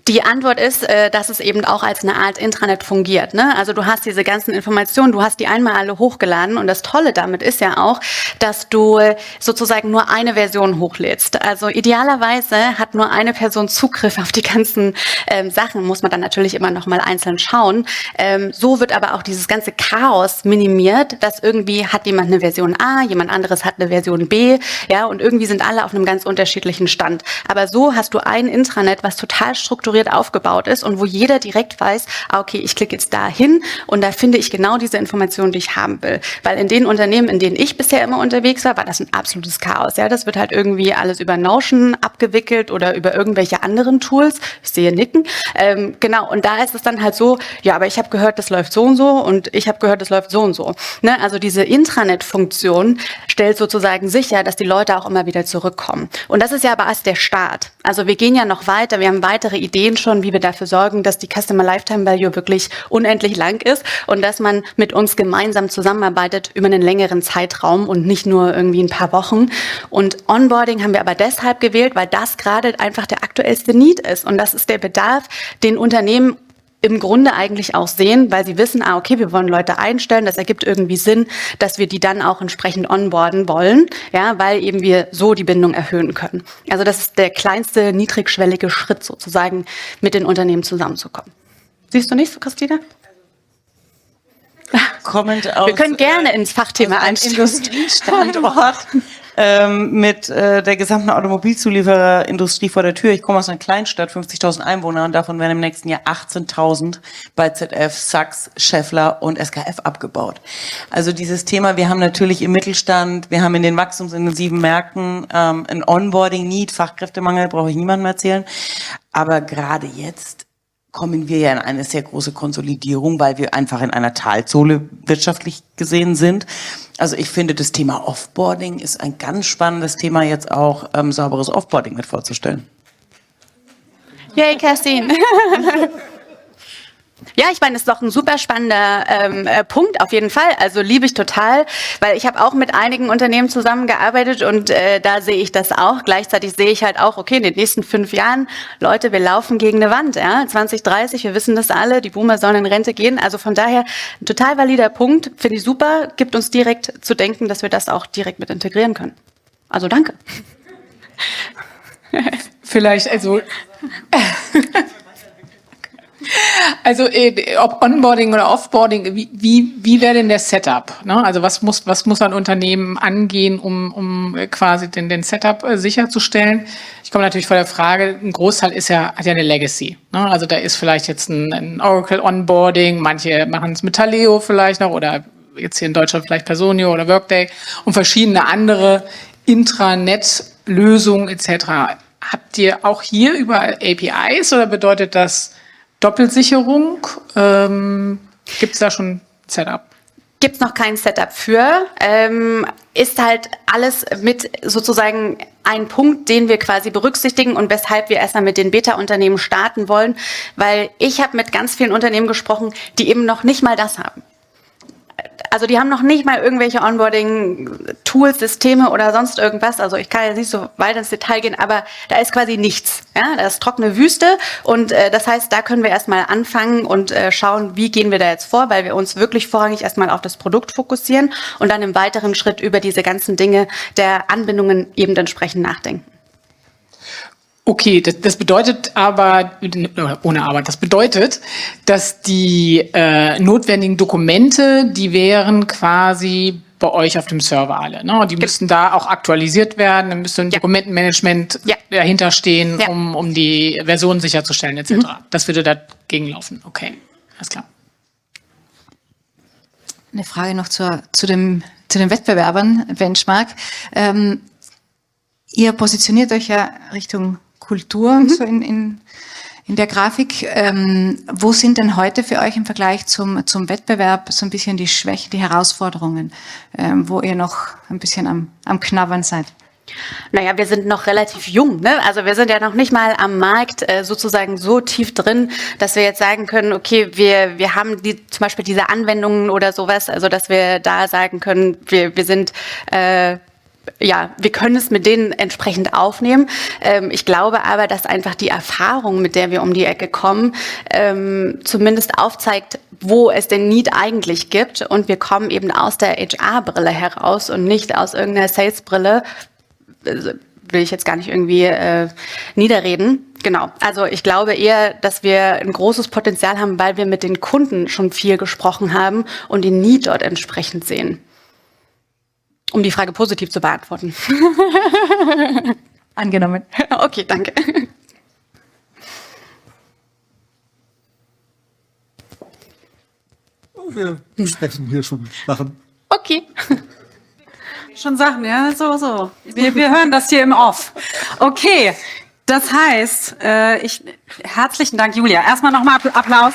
Die Antwort ist, dass es eben auch als eine Art Intranet fungiert. Ne? Also du hast diese ganzen Informationen, du hast die einmal alle hochgeladen und das Tolle damit ist ja auch, dass du sozusagen nur eine Version hochlädst. Also idealerweise hat nur eine Person Zugriff auf die ganzen Sachen, muss man dann natürlich immer noch mal einzeln schauen. So wird aber auch dieses ganze Chaos minimiert, dass irgendwie hat jemand eine Version A, jemand anderes hat eine Version B, ja, und irgendwie sind alle auf einem ganz unterschiedlichen Stand. Aber so hast du ein Intranet, was total strukturiert aufgebaut ist und wo jeder direkt weiß, okay, ich klicke jetzt da hin und da finde ich genau diese Informationen, die ich haben will. Weil in den Unternehmen, in denen ich bisher immer unterwegs war, war das ein absolutes Chaos. Ja, das wird halt irgendwie alles über Notion abgewickelt oder über irgendwelche anderen Tools. Ich sehe Nicken. Genau, und da ist es dann halt so, ja, aber ich habe gehört, das läuft so und ich habe gehört, das läuft so und so. Ne? Also diese Intranet-Funktion stellt sozusagen sicher, dass die Leute auch immer wieder zurückkommen. Und das ist ja aber erst der Start. Also wir gehen ja noch weiter, wir haben weitere Ideen schon, wie wir dafür sorgen, dass die Customer Lifetime Value wirklich unendlich lang ist und dass man mit uns gemeinsam zusammenarbeitet über einen längeren Zeitraum und nicht nur irgendwie ein paar Wochen. Und Onboarding haben wir aber deshalb gewählt, weil das gerade einfach der aktuellste Need ist und das ist der Bedarf, den Unternehmen im Grunde eigentlich auch sehen, weil sie wissen, okay, wir wollen Leute einstellen, das ergibt irgendwie Sinn, dass wir die dann auch entsprechend onboarden wollen, ja, weil eben wir so die Bindung erhöhen können. Also das ist der kleinste, niedrigschwellige Schritt sozusagen, mit den Unternehmen zusammenzukommen. Siehst du nicht so, Christina? Kommend aus, wir können gerne ins Fachthema einsteigen. Industriestandort. mit der gesamten Automobilzuliefererindustrie vor der Tür. Ich komme aus einer Kleinstadt, 50.000 Einwohner, und davon werden im nächsten Jahr 18.000 bei ZF, Sachs, Schaeffler und SKF abgebaut. Also dieses Thema, wir haben natürlich im Mittelstand, wir haben in den wachstumsintensiven Märkten ein Onboarding-Need, Fachkräftemangel, brauche ich niemandem erzählen. Aber gerade jetzt kommen wir ja in eine sehr große Konsolidierung, weil wir einfach in einer Talsohle wirtschaftlich gesehen sind. Also ich finde, das Thema Offboarding ist ein ganz spannendes Thema, jetzt auch sauberes Offboarding mit vorzustellen. Yay, Kerstin. Ja, ich meine, das ist doch ein super spannender Punkt auf jeden Fall. Also liebe ich total, weil ich habe auch mit einigen Unternehmen zusammengearbeitet und da sehe ich das auch. Gleichzeitig sehe ich halt auch, okay, in den nächsten 5 Jahren, Leute, wir laufen gegen eine Wand. Ja? 2030, wir wissen das alle, die Boomer sollen in Rente gehen. Also von daher ein total valider Punkt, finde ich super, gibt uns direkt zu denken, dass wir das auch direkt mit integrieren können. Also danke. Vielleicht, also ob Onboarding oder Offboarding, wie wäre denn der Setup? Ne? Also was muss ein Unternehmen angehen, um quasi den Setup sicherzustellen? Ich komme natürlich vor der Frage, ein Großteil hat ja eine Legacy. Ne? Also da ist vielleicht jetzt ein Oracle Onboarding, manche machen es mit Taleo vielleicht noch oder jetzt hier in Deutschland vielleicht Personio oder Workday und verschiedene andere Intranet-Lösungen etc. Habt ihr auch hier überall APIs oder bedeutet das Doppelsicherung? Gibt es da schon Setup? Gibt es noch kein Setup für. Ist halt alles mit sozusagen ein Punkt, den wir quasi berücksichtigen und weshalb wir erstmal mit den Beta-Unternehmen starten wollen, weil ich habe mit ganz vielen Unternehmen gesprochen, die eben noch nicht mal das haben. Also die haben noch nicht mal irgendwelche Onboarding-Tools, Systeme oder sonst irgendwas. Also ich kann jetzt nicht so weit ins Detail gehen, aber da ist quasi nichts. Ja? Da ist trockene Wüste und das heißt, da können wir erstmal anfangen und schauen, wie gehen wir da jetzt vor, weil wir uns wirklich vorrangig erstmal auf das Produkt fokussieren und dann im weiteren Schritt über diese ganzen Dinge der Anbindungen eben entsprechend nachdenken. Okay, das bedeutet aber, ohne aber, das bedeutet, dass die notwendigen Dokumente, die wären quasi bei euch auf dem Server alle. Ne? Die müssten da auch aktualisiert werden, dann müsste ein Dokumentenmanagement dahinter stehen, um die Version sicherzustellen etc. Das würde dagegen laufen. Okay, alles klar. Eine Frage noch zu den Wettbewerbern, Benchmark. Ihr positioniert euch ja Richtung Kultur so in der Grafik. Wo sind denn heute für euch im Vergleich zum Wettbewerb so ein bisschen die Schwächen, die Herausforderungen, wo ihr noch ein bisschen am Knabbern seid? Naja, wir sind noch relativ jung, ne? Also wir sind ja noch nicht mal am Markt sozusagen so tief drin, dass wir jetzt sagen können, okay, wir haben zum Beispiel diese Anwendungen oder sowas, also dass wir da sagen können, wir sind wir können es mit denen entsprechend aufnehmen. Ich glaube aber, dass einfach die Erfahrung, mit der wir um die Ecke kommen, zumindest aufzeigt, wo es den Need eigentlich gibt. Und wir kommen eben aus der HR-Brille heraus und nicht aus irgendeiner Sales-Brille. Will ich jetzt gar nicht irgendwie niederreden. Genau. Also ich glaube eher, dass wir ein großes Potenzial haben, weil wir mit den Kunden schon viel gesprochen haben und den Need dort entsprechend sehen. Um die Frage positiv zu beantworten. Angenommen. Okay, danke. Wir sprechen hier schon Sachen. Okay. Schon Sachen, ja, so. Wir hören das hier im Off. Okay, das heißt, herzlichen Dank, Julia. Erstmal nochmal Applaus.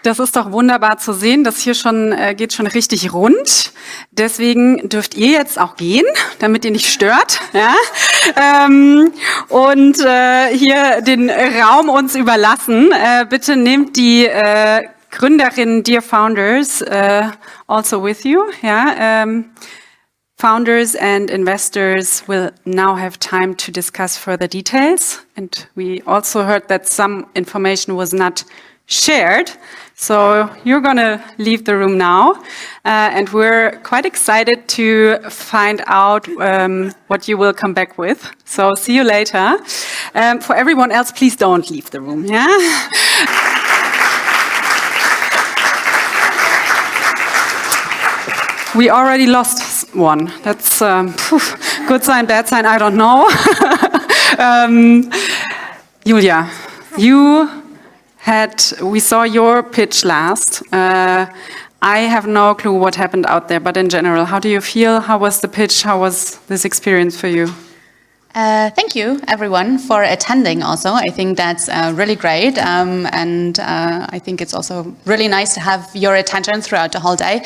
Das ist doch wunderbar zu sehen. Das hier geht schon richtig rund. Deswegen dürft ihr jetzt auch gehen, damit ihr nicht stört. Ja? Und hier den Raum uns überlassen. Bitte nehmt die Gründerinnen, Dear Founders, also with you. Ja? Founders and investors will now have time to discuss further details. And we also heard that some information was not shared. So you're going to leave the room now, and we're quite excited to find out what you will come back with. So see you later. For everyone else, please don't leave the room. Yeah. We already lost one. That's good sign, bad sign, I don't know. Julia, we saw your pitch last. I have no clue what happened out there, but in general, how do you feel? How was the pitch? How was this experience for you? Thank you, everyone, for attending also. I think that's really great. And I think it's also really nice to have your attention throughout the whole day.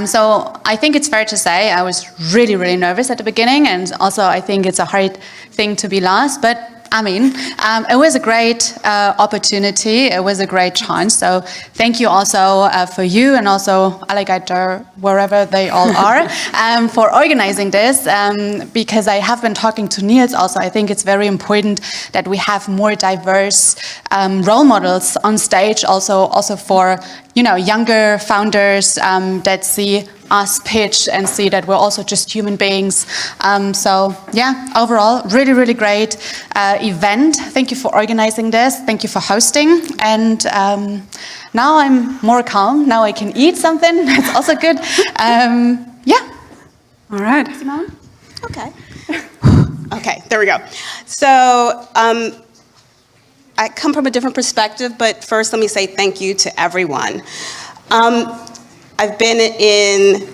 So I think it's fair to say I was really, really nervous at the beginning. And also I think it's a hard thing to be lost. But I mean, it was a great opportunity. It was a great chance. So thank you also for you and also Allygatr, wherever they all are, for organizing this. Because I have been talking to Niels also. I think it's very important that we have more diverse role models on stage. Also for younger founders that see us pitch and see that we're also just human beings. So yeah, overall, really, really great event. Thank you for organizing this. Thank you for hosting. And now I'm more calm. Now I can eat something. That's also good. Yeah. All right. Semone? Okay. Okay, there we go. So I come from a different perspective, but first let me say thank you to everyone. I've been in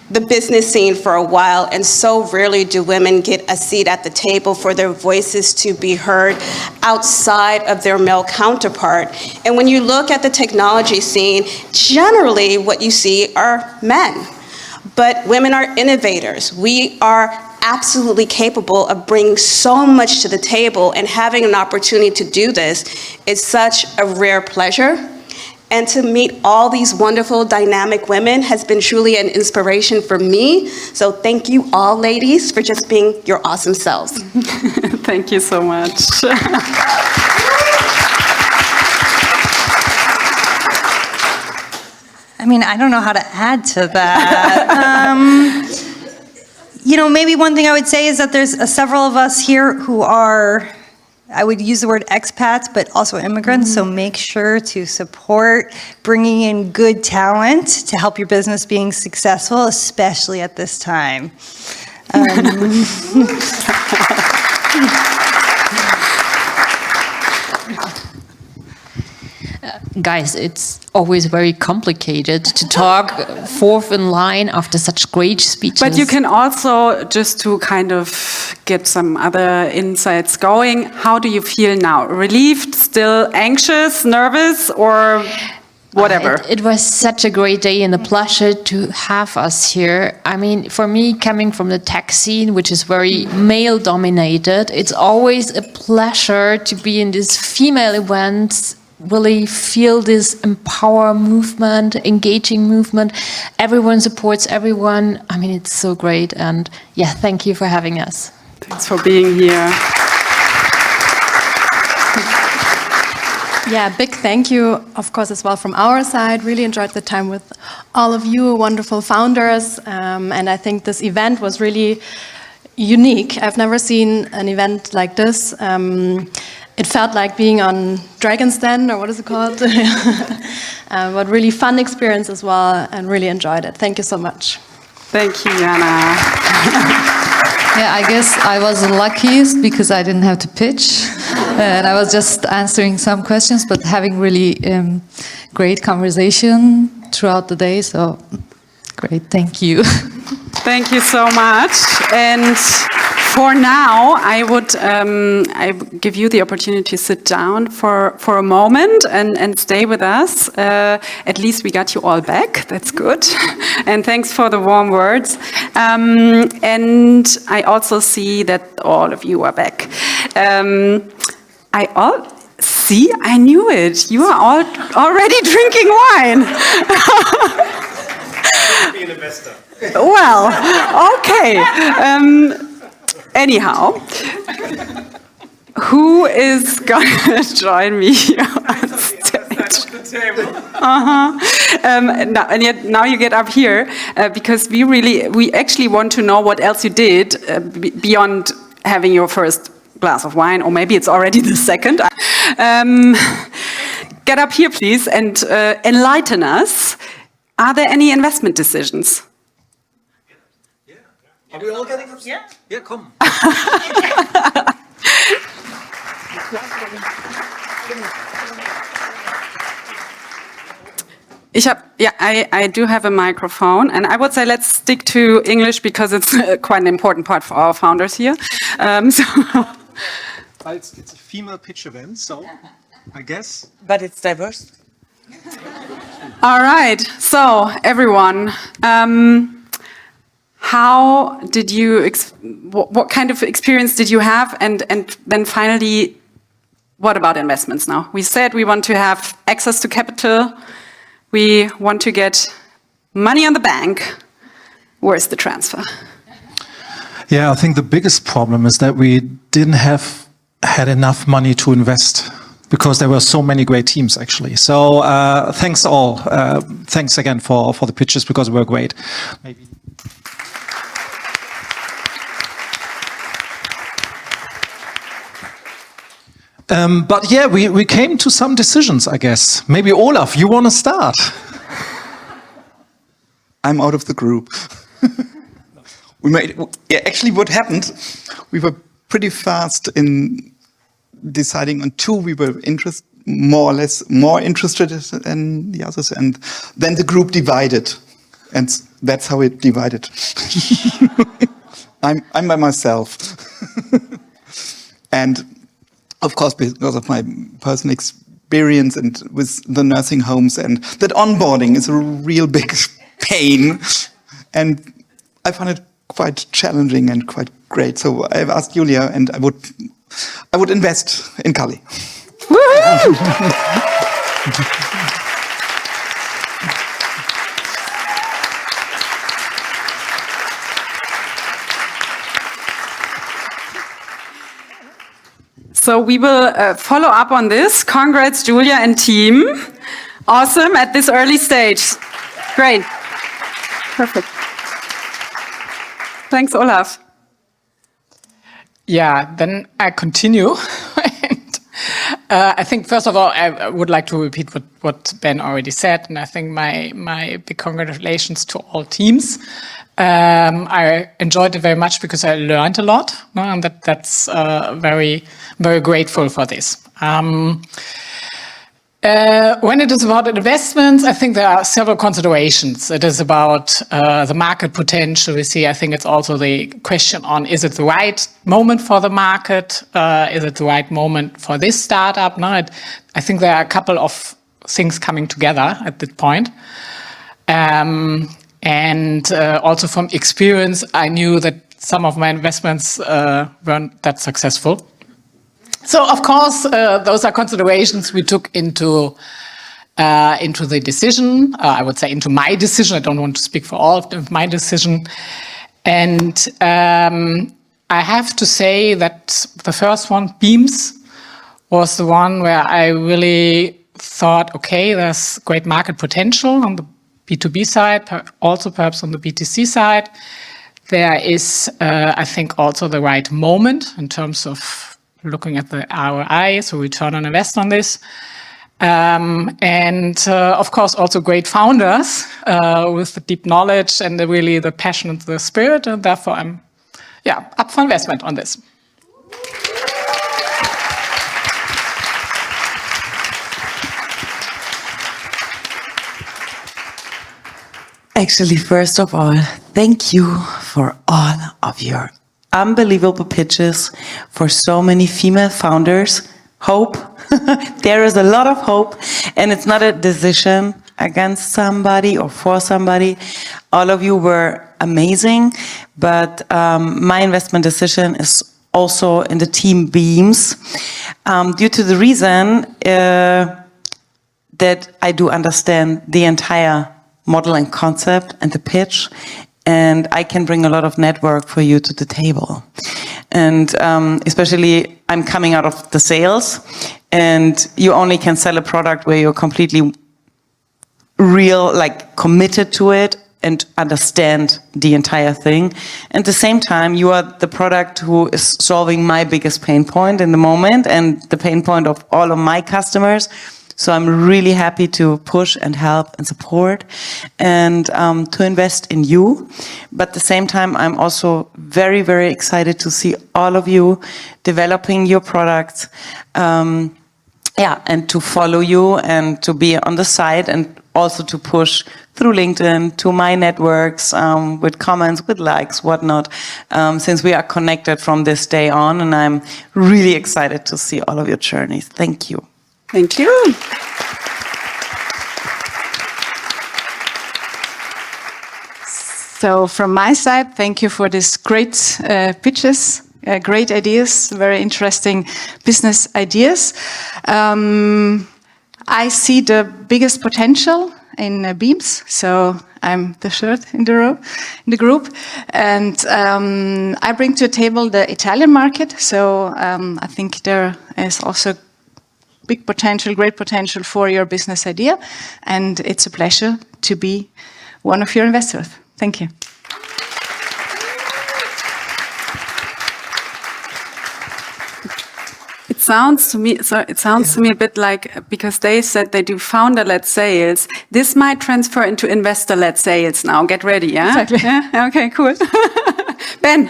the business scene for a while, and so rarely do women get a seat at the table for their voices to be heard outside of their male counterpart. And when you look at the technology scene, generally what you see are men. But women are innovators. We are absolutely capable of bringing so much to the table, and having an opportunity to do this is such a rare pleasure. And to meet all these wonderful, dynamic women has been truly an inspiration for me. So thank you all, ladies, for just being your awesome selves. Thank you so much. I mean, I don't know how to add to that. Maybe one thing I would say is that there's several of us here who are, I would use the word expats, but also immigrants. So make sure to support bringing in good talent to help your business being successful, especially at this time. Guys, it's always very complicated to talk fourth in line after such great speeches. But you can also, just to kind of get some other insights going, how do you feel now? Relieved, still anxious, nervous, or whatever? It was such a great day and a pleasure to have us here. I mean, for me, coming from the tech scene, which is very male-dominated, it's always a pleasure to be in these female events, really feel this empower movement, engaging movement. Everyone supports everyone. I mean, it's so great. And yeah, thank you for having us. Thanks for being here. Yeah, big thank you, of course, as well from our side. Really enjoyed the time with all of you, wonderful founders. And I think this event was really unique. I've never seen an event like this. It felt like being on Dragon's Den, or what is it called? But really fun experience as well, and really enjoyed it. Thank you so much. Thank you, Jana. Yeah, I guess I was the luckiest because I didn't have to pitch. And I was just answering some questions, but having really great conversation throughout the day. So great, thank you. Thank you so much. And for now, I would I give you the opportunity to sit down for a moment and stay with us. At least we got you all back. That's good. And thanks for the warm words. And I also see that all of you are back. I knew it. You are all already drinking wine. Be an investor. Well, okay. Anyhow, who is going to join me here on stage? Now you get up here because we actually want to know what else you did beyond having your first glass of wine, or maybe it's already the second. Get up here, please, and enlighten us. Are there any investment decisions? Are we all getting upset? Yeah, come. I do have a microphone, and I would say let's stick to English because it's quite an important part for our founders here. It's a female pitch event, so I guess. But it's diverse. All right, so everyone, how did you, what kind of experience did you have? And then finally, what about investments now? We said we want to have access to capital. We want to get money on the bank. Where's the transfer? Yeah, I think the biggest problem is that we didn't had enough money to invest because there were so many great teams actually. So thanks all. Thanks again for the pitches because they were great. Maybe. But yeah, we came to some decisions, I guess. Maybe Olaf, you want to start? I'm out of the group. Actually what happened, we were pretty fast in deciding on two we were more interested in the others, and then the group divided. And that's how it divided. I'm by myself. And of course, because of my personal experience and with the nursing homes, and that onboarding is a real big pain. And I found it quite challenging and quite great. So I've asked Julia, and I would invest in Cully. So we will follow up on this. Congrats, Julia and team. Awesome at this early stage. Great. Perfect. Thanks, Olaf. Yeah, then I continue. I think, first of all, I would like to repeat what Ben already said, and I think my big congratulations to all teams. I enjoyed it very much because I learned a lot, and that's very, very grateful for this. When it is about investments, I think there are several considerations. It is about the market potential. We see, I think it's also the question on, is it the right moment for the market? Is it the right moment for this startup? No, I think there are a couple of things coming together at that point. And also from experience, I knew that some of my investments weren't that successful. So, of course, those are considerations we took into the decision. I would say into my decision. I don't want to speak for all of my decision. And I have to say that the first one, Beams, was the one where I really thought, okay, there's great market potential on the B2B side, also perhaps on the B2C side. There is, I think, also the right moment in terms of looking at the ROI, so return on investment on this. And of course, also great founders with the deep knowledge and really the passion and the spirit. And therefore, I'm up for investment on this. Actually, first of all, thank you for all of your unbelievable pitches, for so many female founders. Hope. There is a lot of hope, and it's not a decision against somebody or for somebody. All of you were amazing, but my investment decision is also in the team Beams, due to the reason that I do understand the entire model and concept and the pitch, and I can bring a lot of network for you to the table. And especially, I'm coming out of the sales, and you only can sell a product where you're completely real, like committed to it and understand the entire thing. At the same time, you are the product who is solving my biggest pain point in the moment and the pain point of all of my customers. So I'm really happy to push and help and support and to invest in you. But at the same time, I'm also very, very excited to see all of you developing your products. And to follow you and to be on the side and also to push through LinkedIn to my networks with comments, with likes, whatnot, since we are connected from this day on. And I'm really excited to see all of your journeys. Thank you. Thank you. So from my side, thank you for these great pitches. Great ideas, very interesting business ideas. I see the biggest potential in Beams, so I'm the third in the group, and I bring to the table the Italian market. So I think there is also big potential, great potential for your business idea, and it's a pleasure to be one of your investors. Thank you. It sounds to me a bit like, because they said they do founder-led sales, this might transfer into investor-led sales now. Get ready, yeah? Exactly. Yeah? Okay, cool. Ben,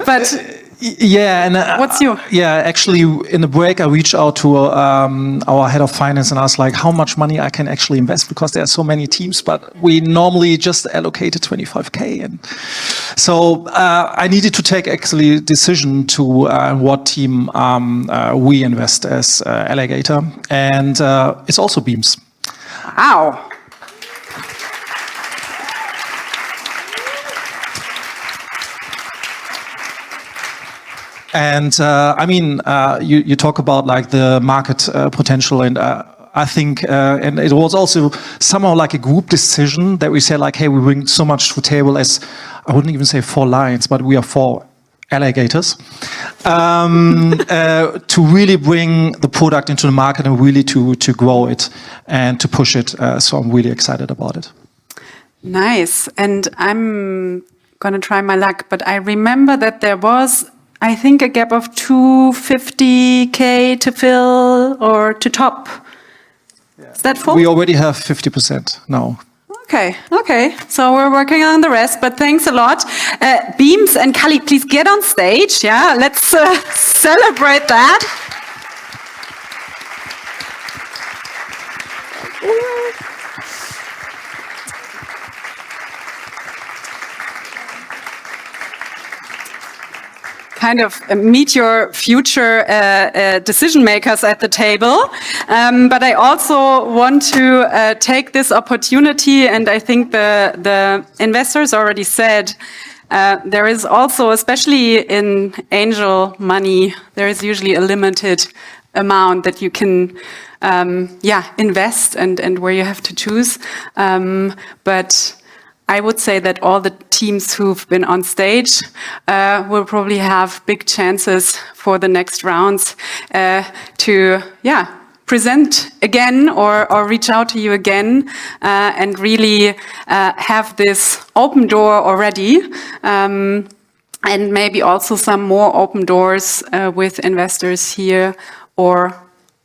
but yeah, and what's you? Yeah, actually, in the break, I reached out to our head of finance and asked, like, how much money I can actually invest, because there are so many teams, but we normally just allocated 25K, and so I needed to take actually a decision to what team we invest as Allygatr, and it's also Beams. Wow. And I mean, you talk about like the market potential, and I think, and it was also somehow like a group decision that we said like, hey, we bring so much to the table as, I wouldn't even say 4 lions, but we are 4 alligators, to really bring the product into the market and really to grow it and to push it. So I'm really excited about it. Nice. And I'm going to try my luck, but I remember that there was, I think, a gap of 250K to fill or to top. Is that full? We already have 50% now. Okay. So we're working on the rest, but thanks a lot. Beams and Cully, please get on stage. Yeah, let's celebrate that. Kind of meet your future decision makers at the table. But I also want to take this opportunity, and I think the investors already said, there is also, especially in angel money, there is usually a limited amount that you can invest and where you have to choose. But I would say that all the teams who've been on stage will probably have big chances for the next rounds to present again or reach out to you again and really have this open door already, and maybe also some more open doors with investors here or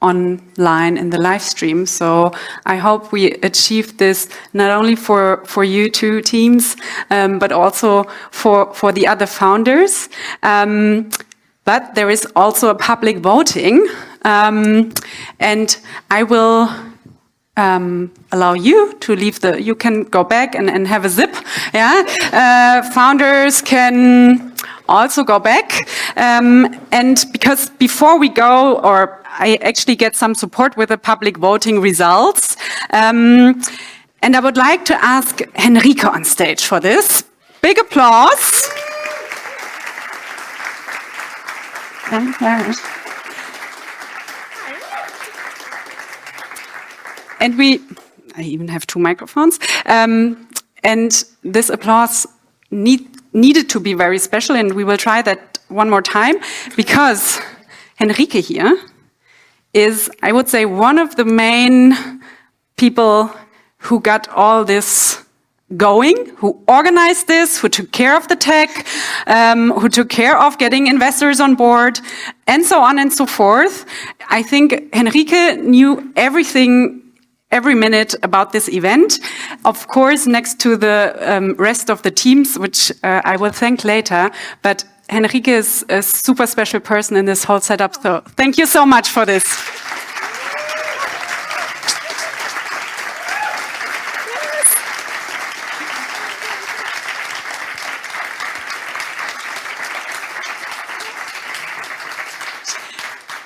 online in the live stream. So I hope we achieve this not only for you two teams, but also for the other founders. But there is also a public voting, and I will allow you to leave you can go back and have a zip. Yeah, founders can also go back, and because before we go, or I actually get some support with the public voting results. And I would like to ask Henrike on stage for this. Big applause. And I even have 2 microphones. And this applause needed to be very special, and we will try that one more time, because Henrike here is, I would say, one of the main people who got all this going, who organized this, who took care of the tech, who took care of getting investors on board, and so on and so forth. I think Henrike knew everything, every minute about this event. Of course, next to the rest of the teams, which I will thank later, but Henrike is a super special person in this whole setup, so thank you so much for this.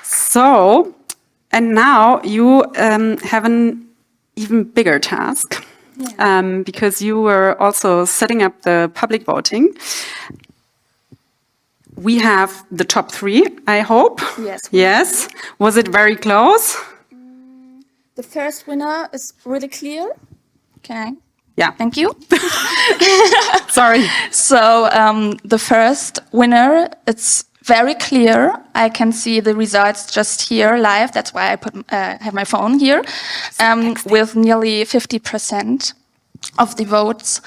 So, and now you have an even bigger task, because you were also setting up the public voting. We have the top 3, I hope. Yes. Yes. Was it very close? The first winner is really clear. Okay. Yeah. Thank you. Sorry. So the first winner, it's very clear. I can see the results just here live. That's why I have my phone here, with nearly 50% of the votes.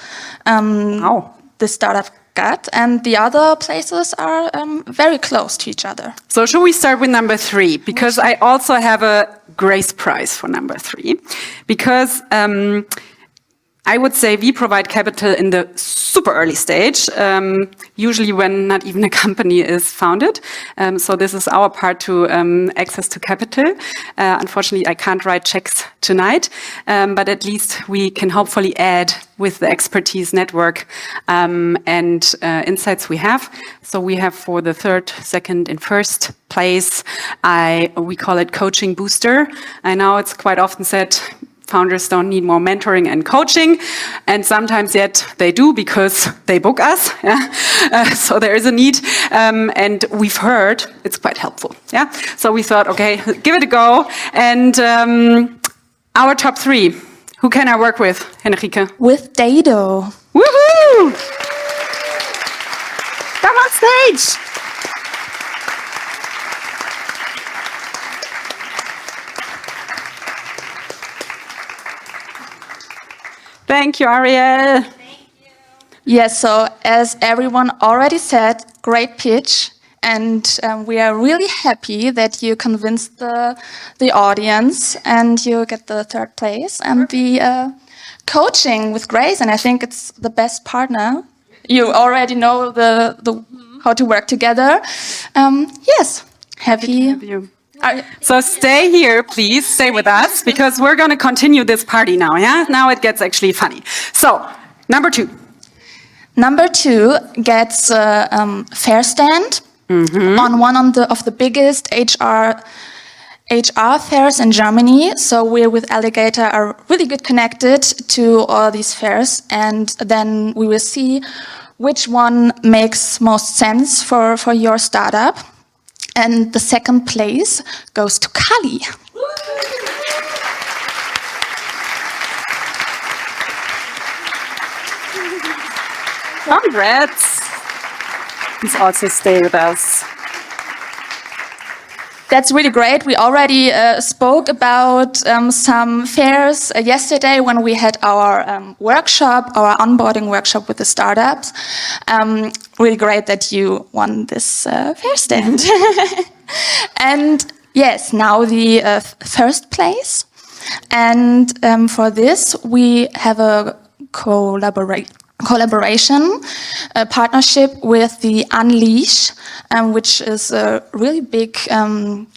The startup got, and the other places are very close to each other. So should we start with number 3? Because I also have a grace prize for number 3. Because I would say we provide capital in the super early stage, usually when not even a company is founded. So this is our part to access to capital. Unfortunately, I can't write checks tonight, but at least we can hopefully add with the expertise network and insights we have. So we have for the 3rd, 2nd, and 1st place, we call it Coaching Booster. I know it's quite often said, founders don't need more mentoring and coaching, and sometimes yet they do because they book us. So there is a need, and we've heard it's quite helpful. Yeah. So we thought, okay, give it a go. And our top 3, who can I work with, Henrike? With Dado. Woohoo! Come on stage. Thank you, Arielle. Yes, so as everyone already said, great pitch. And we are really happy that you convinced the audience and you get the 3rd place and the coaching with Grace. And I think it's the best partner. You already know the how to work together. Yes, happy to have you. So stay here, please. Stay with us, because we're going to continue this party now, yeah? Now it gets actually funny. So, number 2. Number 2 gets a fair stand on one of the biggest HR fairs in Germany. So we with Allygatr are really good connected to all these fairs, and then we will see which one makes most sense for your startup. And the 2nd place goes to Cully. Congrats. Please also stay with us. That's really great. We already spoke about some fairs yesterday when we had our workshop, our onboarding workshop with the startups. Really great that you won this fair stand. And yes, now the 1st place. And for this, we have a collaboration, a partnership with the Unleash, which is a really big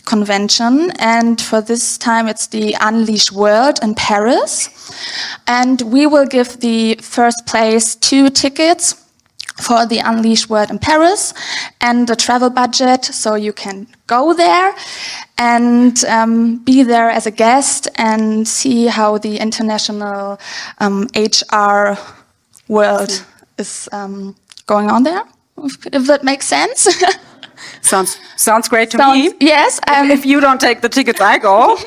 convention. And for this time, it's the Unleash World in Paris. And we will give the 1st place 2 tickets for the Unleash World in Paris and a travel budget, so you can go there and be there as a guest and see how the international HR world is going on there, if that makes sense. Sounds great to me. Yes. If you don't take the tickets, I go.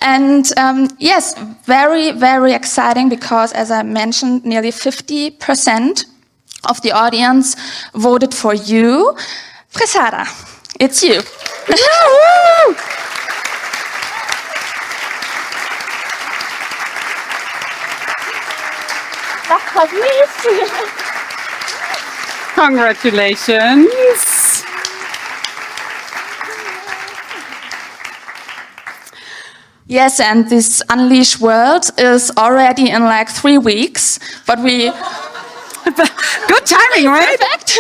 And yes, very, very exciting, because as I mentioned, nearly 50% of the audience voted for you. Presada, it's you. Congratulations. Yes, and this Unleash world is already in like 3 weeks, but we... Good timing, right? Perfect.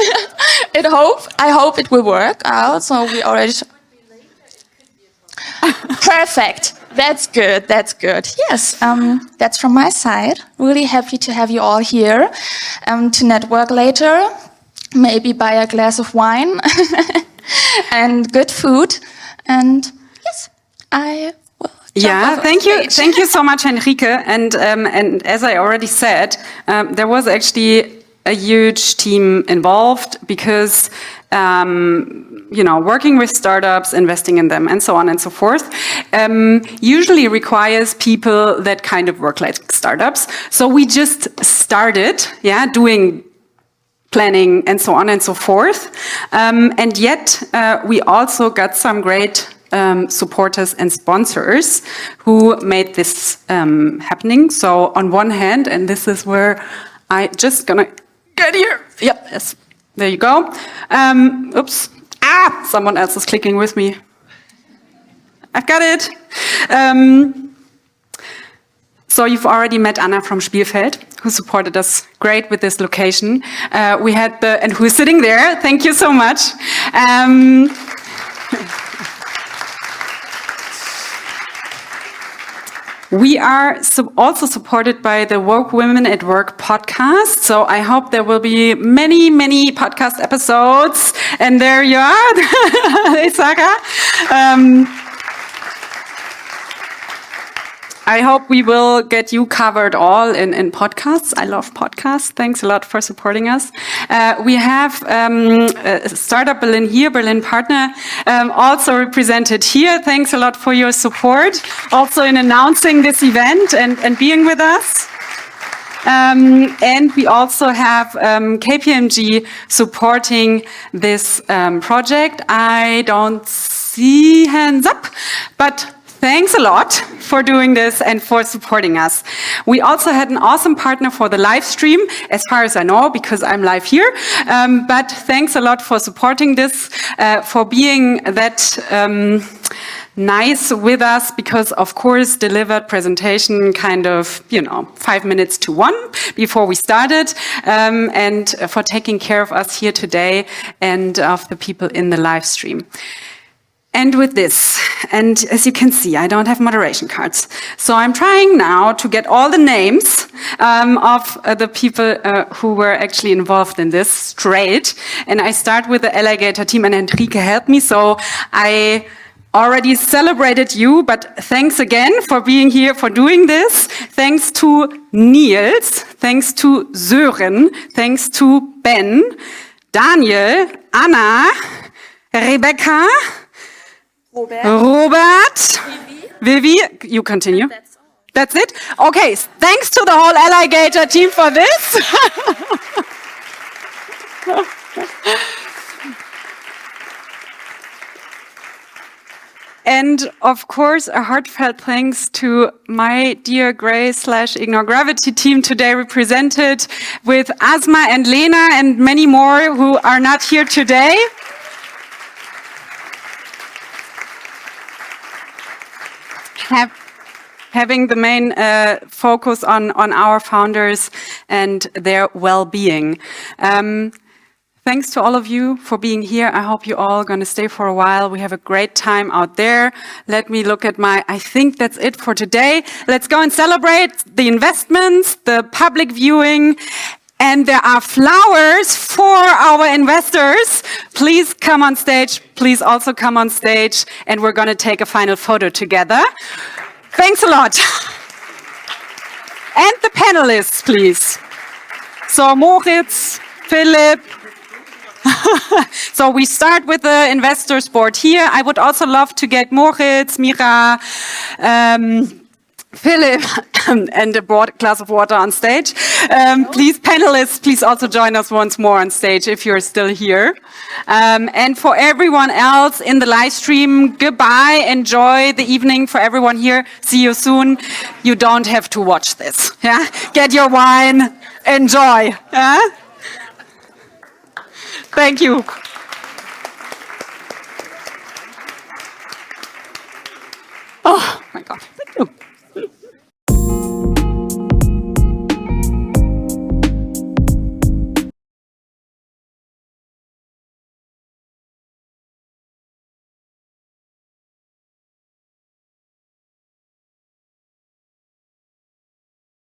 I hope it will work out, so we already... Perfect. That's good, that's good. Yes, that's from my side. Really happy to have you all here to network later, maybe buy a glass of wine and good food. And yes, I will Yeah, thank you so much, Henrike. And as I already said, there was actually a huge team involved because working with startups, investing in them, and so on and so forth, usually requires people that kind of work like startups. So we just started, doing planning and so on and so forth. And yet we also got some great supporters and sponsors who made this happening. So on one hand, and this is where I just gonna get here. Yep, yes, there you go. Oops. Someone else is clicking with me. I've got it. So you've already met Anna from Spielfeld, who supported us great with this location. We had and who is sitting there. Thank you so much. We are also supported by the Woke Women at Work podcast. So I hope there will be many, many podcast episodes. And there you are, Isaka. I hope we will get you covered all in podcasts. I love podcasts. Thanks a lot for supporting us. We have Startup Berlin here, Berlin Partner, also represented here. Thanks a lot for your support, also in announcing this event and being with us. And we also have KPMG supporting this project. I don't see hands up, but thanks a lot for doing this and for supporting us. We also had an awesome partner for the live stream, as far as I know, because I'm live here. But thanks a lot for supporting this, for being that nice with us, because of course delivered presentation kind of 5 minutes to 1 before we started, and for taking care of us here today and of the people in the live stream. And with this, and as you can see, I don't have moderation cards. So I'm trying now to get all the names of the people who were actually involved in this straight. And I start with the Allygatr team, and Henrike helped me. So I already celebrated you, but thanks again for being here, for doing this. Thanks to Niels, thanks to Sören, thanks to Ben, Daniel, Anna, Rebecca, Robert, Vivi, you continue. That's it? Okay, thanks to the whole Allygatr team for this. And of course, a heartfelt thanks to my dear Gray/Ignore Gravity team today, represented with Asma and Lena and many more who are not here today. Having the main focus on our founders and their well-being. Thanks to all of you for being here. I hope you all going to stay for a while. We have a great time out there. Let me look at I think that's it for today. Let's go and celebrate the investments, the public viewing, and there are flowers for our investors. Please come on stage. Please also come on stage, and we're going to take a final photo together. Thanks a lot. And the panelists, please. So Moritz, Philip. So we start with the investors board here. I would also love to get Moritz, Mira, Philip, and a glass of water on stage. Please, panelists, please also join us once more on stage if you're still here. And for everyone else in the live stream, goodbye. Enjoy the evening for everyone here. See you soon. You don't have to watch this. Yeah? Get your wine. enjoy. Thank you.